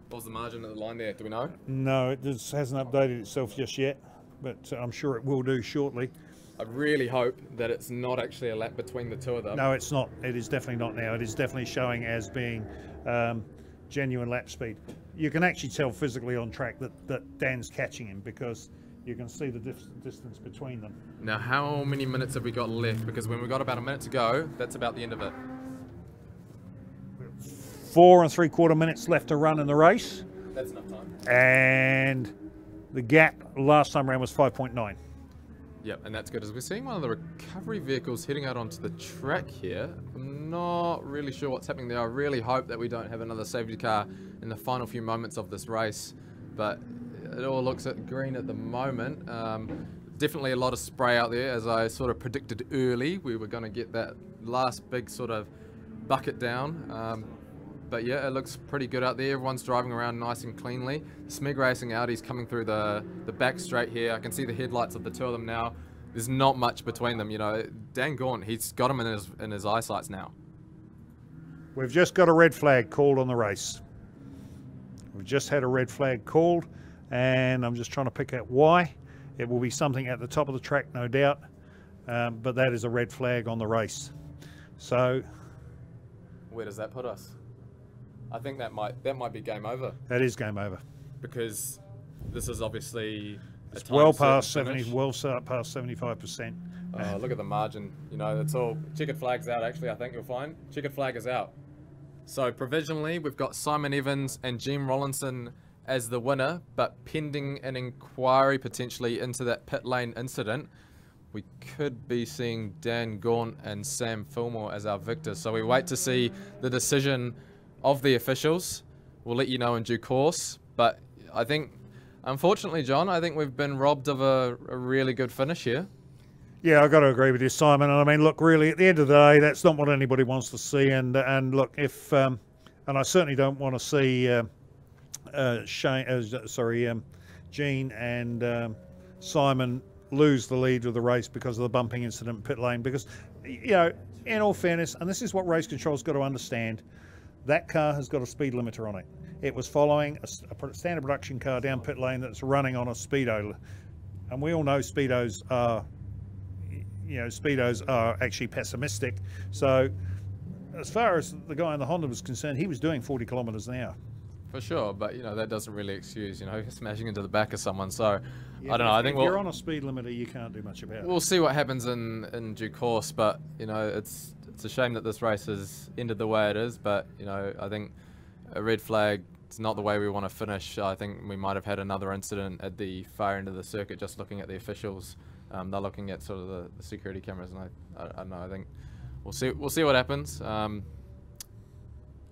What was the margin at the line there? Do we know? No, it just hasn't updated itself just yet, but I'm sure it will do shortly. I really hope that it's not actually a lap between the two of them. No, it's not. It is definitely not now. It is definitely showing as being genuine lap speed. You can actually tell physically on track that Dan's catching him because you can see the distance between them. Now, how many minutes have we got left? Because when we've got about a minute to go, that's about the end of it. 4 3/4 minutes left to run in the race. That's enough time. And the gap last time around was 5.9. Yep, and that's good. As we're seeing one of the recovery vehicles heading out onto the track here, I'm not really sure what's happening there. I really hope that we don't have another safety car in the final few moments of this race, but it all looks green at the moment. Definitely a lot of spray out there, as I sort of predicted early. We were going to get that last big sort of bucket down. But yeah, it looks pretty good out there. Everyone's driving around nice and cleanly. Smeg Racing Audi's coming through the back straight here. I can see the headlights of the two of them now. There's not much between them, you know. Dan Gaunt, he's got him in his eyesights now. We've just got a red flag called on the race. We've just had a red flag called, and I'm just trying to pick out why. It will be something at the top of the track, no doubt, but that is a red flag on the race. So, where does that put us? I think that might be game over. That is game over. Because this is obviously it's well past 70, well past 75%. Oh, look at the margin. You know, it's all checkered flags out. Actually, I think you'll find checkered flag is out. So provisionally, we've got Simon Evans and Jim Rollinson as the winner, but pending an inquiry potentially into that pit lane incident, we could be seeing Dan Gaunt and Sam Fillmore as our victors. So we wait to see the decision of the officials. We'll let you know in due course, but I think, unfortunately, John, I think we've been robbed of a really good finish here. Yeah, I've got to agree with you, Simon. And I mean, look, really, at the end of the day, that's not what anybody wants to see. And look, if and I certainly don't want to see Gene and Simon lose the lead of the race because of the bumping incident in pit lane. Because, you know, in all fairness, and this is what race control's got to understand, that car has got a speed limiter on it. It was following a standard production car down pit lane that's running on a speedo, and we all know speedos are actually pessimistic. So, as far as the guy in the Honda was concerned, he was doing 40 kilometers an hour. For sure, but you know that doesn't really excuse smashing into the back of someone. So yeah, I don't know. I think if you're on a speed limiter, you can't do much about it. We'll see what happens in due course. But you know, it's a shame that this race has ended the way it is. But you know, I think a red flag is not the way we want to finish. I think we might have had another incident at the far end of the circuit. Just looking at the officials, they're looking at sort of the security cameras, and I don't know. I think we'll see what happens.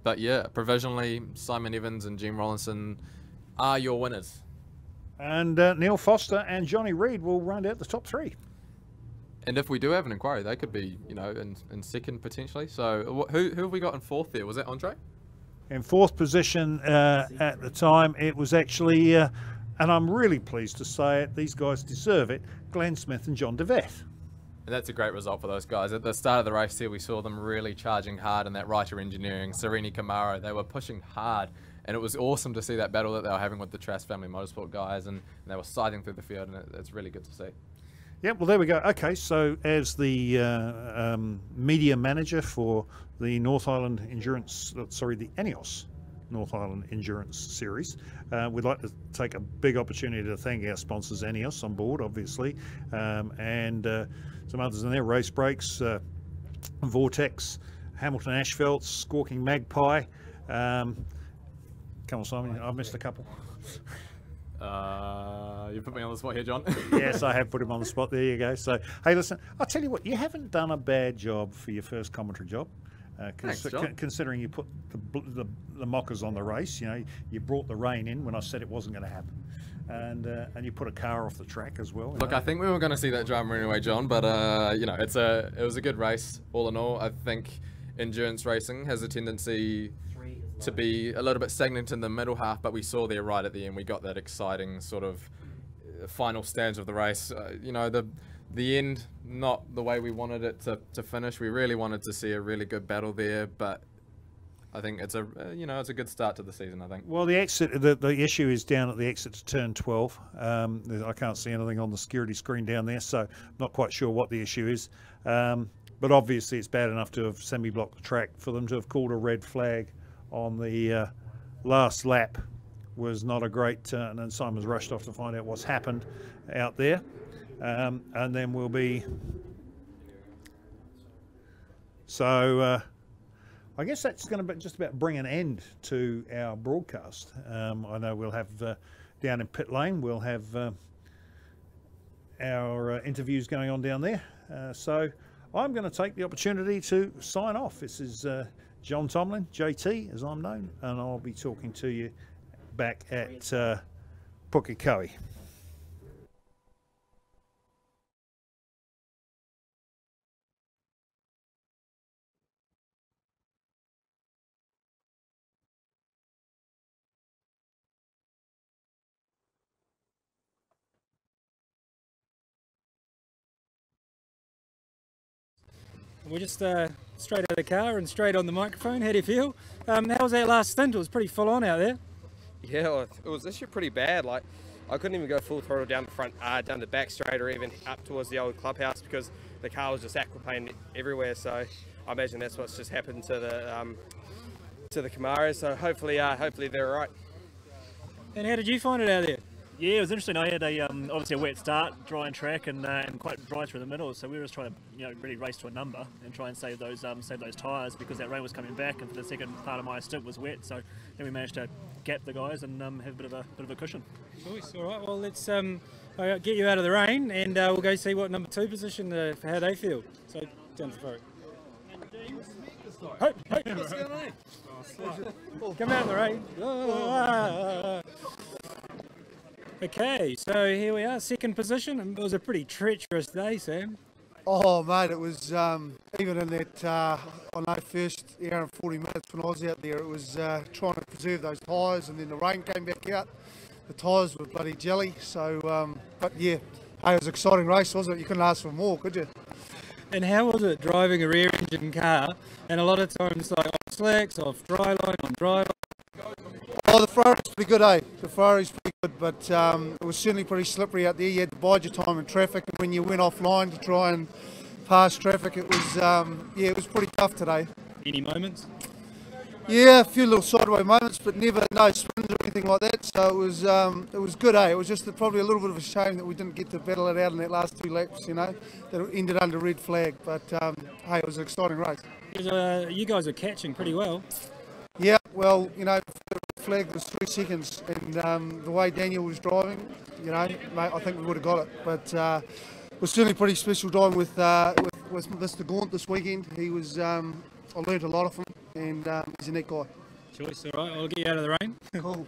But yeah, provisionally, Simon Evans and Jim Rollinson are your winners. And Neil Foster and Johnny Reid will round out the top 3. And if we do have an inquiry, they could be, you know, in second potentially. So who have we got in 4th there? Was that Andre? In 4th position at the time, it was actually And I'm really pleased to say it, these guys deserve it, Glenn Smith and John DeVeth. And that's a great result for those guys. At the start of the race here, we saw them really charging hard in that Reiter Engineering, Serini Camaro. They were pushing hard, and it was awesome to see that battle that they were having with the Trask Family Motorsport guys, and they were scything through the field, and it's really good to see. Yeah, well, there we go. Okay, so as the media manager for the North Island Endurance, sorry, the ENEOS North Island Endurance Series, we'd like to take a big opportunity to thank our sponsors, ENEOS on board, obviously, and some others in there, Race Brakes, Vortex, Hamilton Asphalt, Squawking Magpie. Come on, Simon, I've missed a couple. You put me on the spot here, John. Yes, I have put him on the spot. There you go. So, hey, listen, I'll tell you what, you haven't done a bad job for your first commentary job. Thanks, John. Considering you put the mockers on the race, you know, you brought the rain in when I said it wasn't going to happen. And you put a car off the track as well. Look, I think we were going to see that drama anyway, John, but you know, it was a good race all in all. I think endurance racing has a tendency to be a little bit stagnant in the middle half, but we saw there right at the end, we got that exciting sort of final stage of the race. You know, the end, not the way we wanted it to finish. We really wanted to see a really good battle there, but I think it's a it's a good start to the season, I think. Well, the exit, the issue is down at the exit to turn 12. I can't see anything on the security screen down there, so I'm not quite sure what the issue is. But obviously it's bad enough to have semi-blocked the track. For them to have called a red flag on the last lap was not a great, and then Simon's rushed off to find out what's happened out there. And then we'll be... So... I guess that's going to just about bring an end to our broadcast. I know we'll have down in pit lane, we'll have our interviews going on down there. So I'm going to take the opportunity to sign off. This is John Tomlin, JT as I'm known, and I'll be talking to you back at Pukekohe. We're just straight out of the car and straight on the microphone. How do you feel? How was that last stint? It was pretty full on out there. Yeah, well, it was actually pretty bad. Like, I couldn't even go full throttle down the front, down the back straight, or even up towards the old clubhouse because the car was just aquaplaning everywhere. So I imagine that's what's just happened to the Camaro. So hopefully they're all right. And how did you find it out there? Yeah, it was interesting. I had obviously a wet start, dry and track, and quite dry through the middle. So we were just trying to really race to a number and try and save those tyres because that rain was coming back, and for the second part of my stint was wet. So then we managed to gap the guys and have a bit of a cushion. Choice. All right. Well, let's get you out of the rain, and we'll go see what number 2 position for how they feel. So down to the front. Hey, what's going on? Come out of the rain. Okay, so here we are, second position, and it was a pretty treacherous day, Sam. Oh, mate, it was, even in that, on that first hour and 40 minutes when I was out there, it was trying to preserve those tyres, and then the rain came back out. The tyres were bloody jelly, so, but yeah, hey, it was an exciting race, wasn't it? You couldn't ask for more, could you? And how was it driving a rear engine car, and a lot of times like off slicks, off dry line, on dry line? Oh, the Ferrari's pretty good, eh? The Ferrari's pretty good, but it was certainly pretty slippery out there. You had to bide your time in traffic, and when you went offline to try and pass traffic, it was, yeah, it was pretty tough today. Any moments? Yeah, a few little sideways moments, but never no spins or anything like that. So it was good, eh? It was just probably a little bit of a shame that we didn't get to battle it out in that last 2 laps, you know, that it ended under red flag. But hey, it was an exciting race. You guys are catching pretty well. Yeah, well, you know, the flag was 3 seconds, and the way Daniel was driving, you know, mate, I think we would have got it. But it was certainly pretty special driving with Mr. Gaunt this weekend. He was, I learned a lot of him, and he's a neat guy. Choice, all right, I'll get you out of the rain. Cool.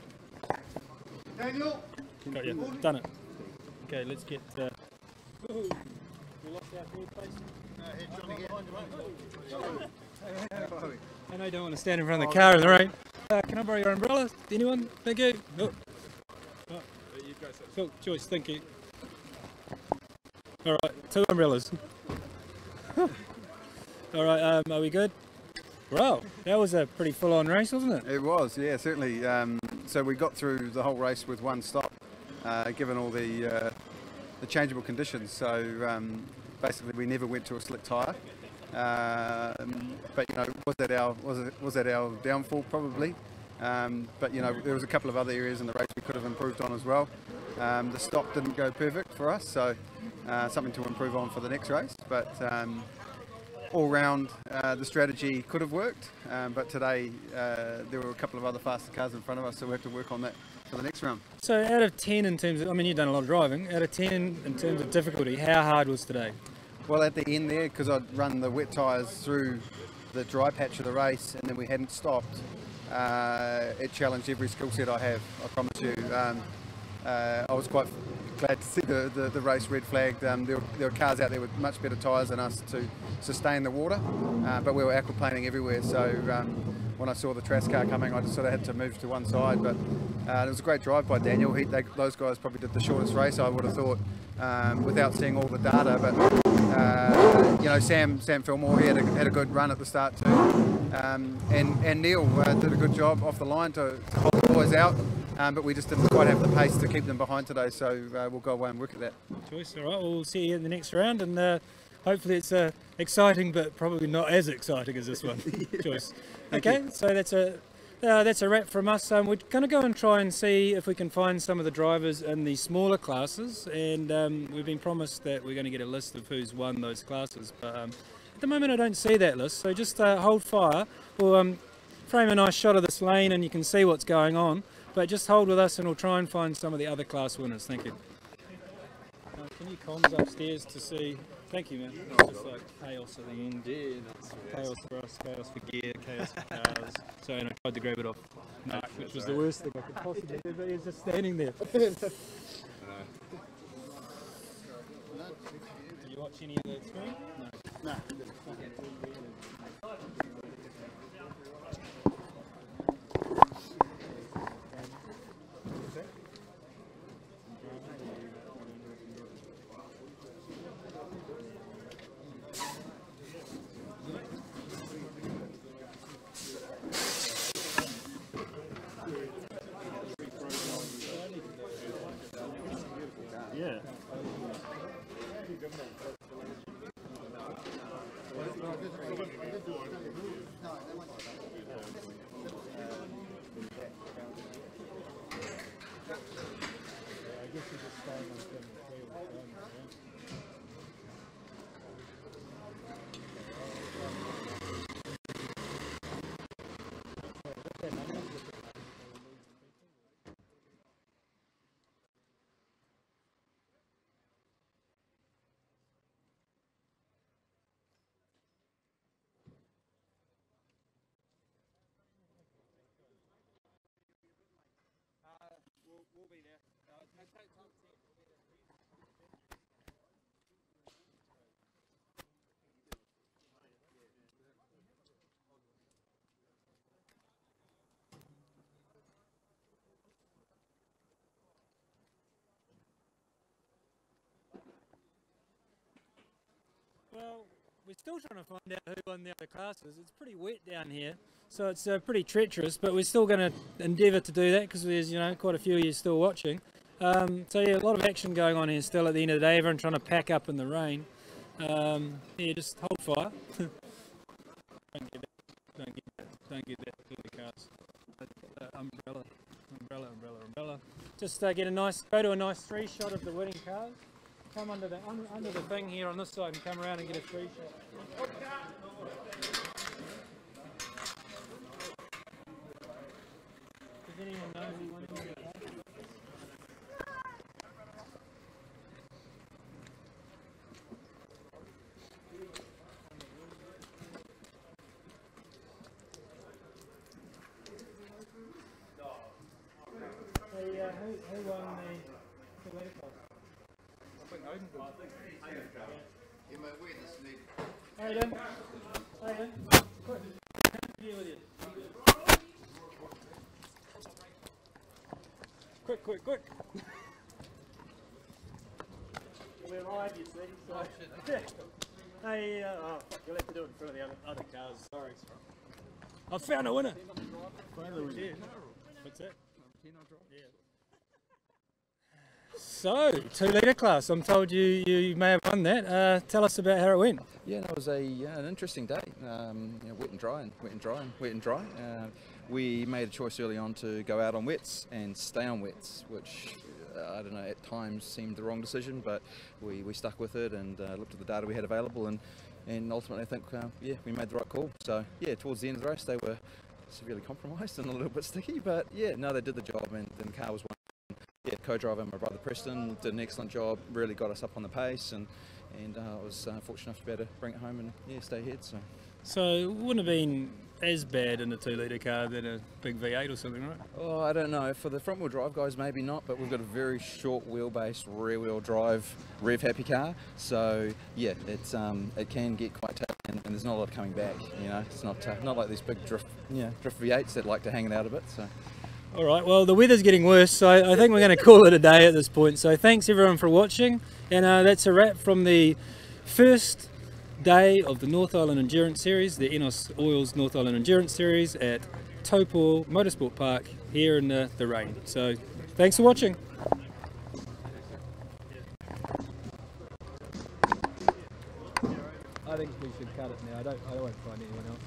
Daniel! Got you, done it. Okay, let's get... we lost our third place. I know you don't want to stand in front of the car in the rain. Can I borrow your umbrella? Anyone? Thank you. Oh. Cool, Joyce, thank you. All right, 2 umbrellas. All right, are we good? Wow, that was a pretty full-on race, wasn't it? It was, yeah, certainly. So we got through the whole race with 1 stop, given all the changeable conditions. So basically, we never went to a slick tyre. But you know, was that our downfall? Probably. But you know, there was a couple of other areas in the race we could have improved on as well. The stop didn't go perfect for us, so something to improve on for the next race. But all round, the strategy could have worked, but today there were a couple of other faster cars in front of us, so we have to work on that for the next round. So out of 10 in terms of, I mean, you've done a lot of driving, out of 10 in terms of difficulty, how hard was today? Well, at the end there, because I'd run the wet tyres through the dry patch of the race and then we hadn't stopped, it challenged every skill set I have, I promise you. I was quite glad to see the race red flagged. There were cars out there with much better tyres than us to sustain the water, but we were aquaplaning everywhere, so when I saw the Trask car coming, I just sort of had to move to one side. But it was a great drive by Daniel. Those guys probably did the shortest race, I would have thought, without seeing all the data. But you know, Sam Fillmore, he had a good run at the start too, and Neil did a good job off the line to hold the boys out. But we just didn't quite have the pace to keep them behind today, so we'll go away and work at that. Choice, all right, we'll see you in the next round, and hopefully it's exciting, but probably not as exciting as this one. Yeah. Choice. Okay, so that's a wrap from us. We're going to go and try and see if we can find some of the drivers in the smaller classes, and we've been promised that we're going to get a list of who's won those classes, but at the moment I don't see that list, so just hold fire. We'll frame a nice shot of this lane and you can see what's going on. But just hold with us and we'll try and find some of the other class winners. Thank you. Can you comms upstairs to see? Thank you, man. It's just like chaos at the end. Yeah, that's chaos for us, chaos for gear, chaos for cars. So I tried to grab it off, which was the worst thing I could possibly do, but he's just standing there. Did you watch any of that screen? No. No. Yeah. We'll be there. Take time to see it. Well, we're still trying to find out who won the other classes. It's pretty wet down here, so it's pretty treacherous, but we're still going to endeavour to do that because there's, you know, quite a few of you still watching. So yeah, a lot of action going on here still at the end of the day, everyone trying to pack up in the rain. Yeah, just hold fire. Don't get that to the cars. Umbrella. Just go to a nice 3 shot of the winning cars. Come under the thing here on this side and come around and get a 3 shot. Does anyone know who won any of the cars? Who won the later class? Hayden. Quick. Here with you. Quick. ride, you see. So. Hey, oh, fuck, you'll have to do it in front of the other cars. Sorry. I've found a winner. What's that? Yeah. So, 2 litre class. I'm told you may have won that. Tell us about how it went. Yeah, that was an interesting day. Wet and dry, wet and dry, wet and dry. We made a choice early on to go out on wets and stay on wets, which I don't know, at times seemed the wrong decision, but we stuck with it and looked at the data we had available, and ultimately I think we made the right call. So yeah, towards the end of the race they were severely compromised and a little bit sticky, but yeah, no, they did the job, and the car was won. Yeah, co-driver, my brother Preston, did an excellent job, really got us up on the pace, and I was fortunate enough to be able to bring it home and stay ahead. So it wouldn't have been as bad in a 2 litre car than a big V8 or something, right? Oh, I don't know. For the front wheel drive guys, maybe not, but we've got a very short wheelbase, rear wheel drive, rev happy car. So yeah, it can get quite tough, and there's not a lot of coming back. You know, it's not like these big drift V8s that like to hang it out a bit. So. All right, well, the weather's getting worse, so I think we're going to call it a day at this point. So thanks everyone for watching, and that's a wrap from the first day of the North Island Endurance Series, the ENEOS Oils North Island Endurance Series at Taupo Motorsport Park here in the rain. So thanks for watching. I think we should cut it now. I won't find anyone else.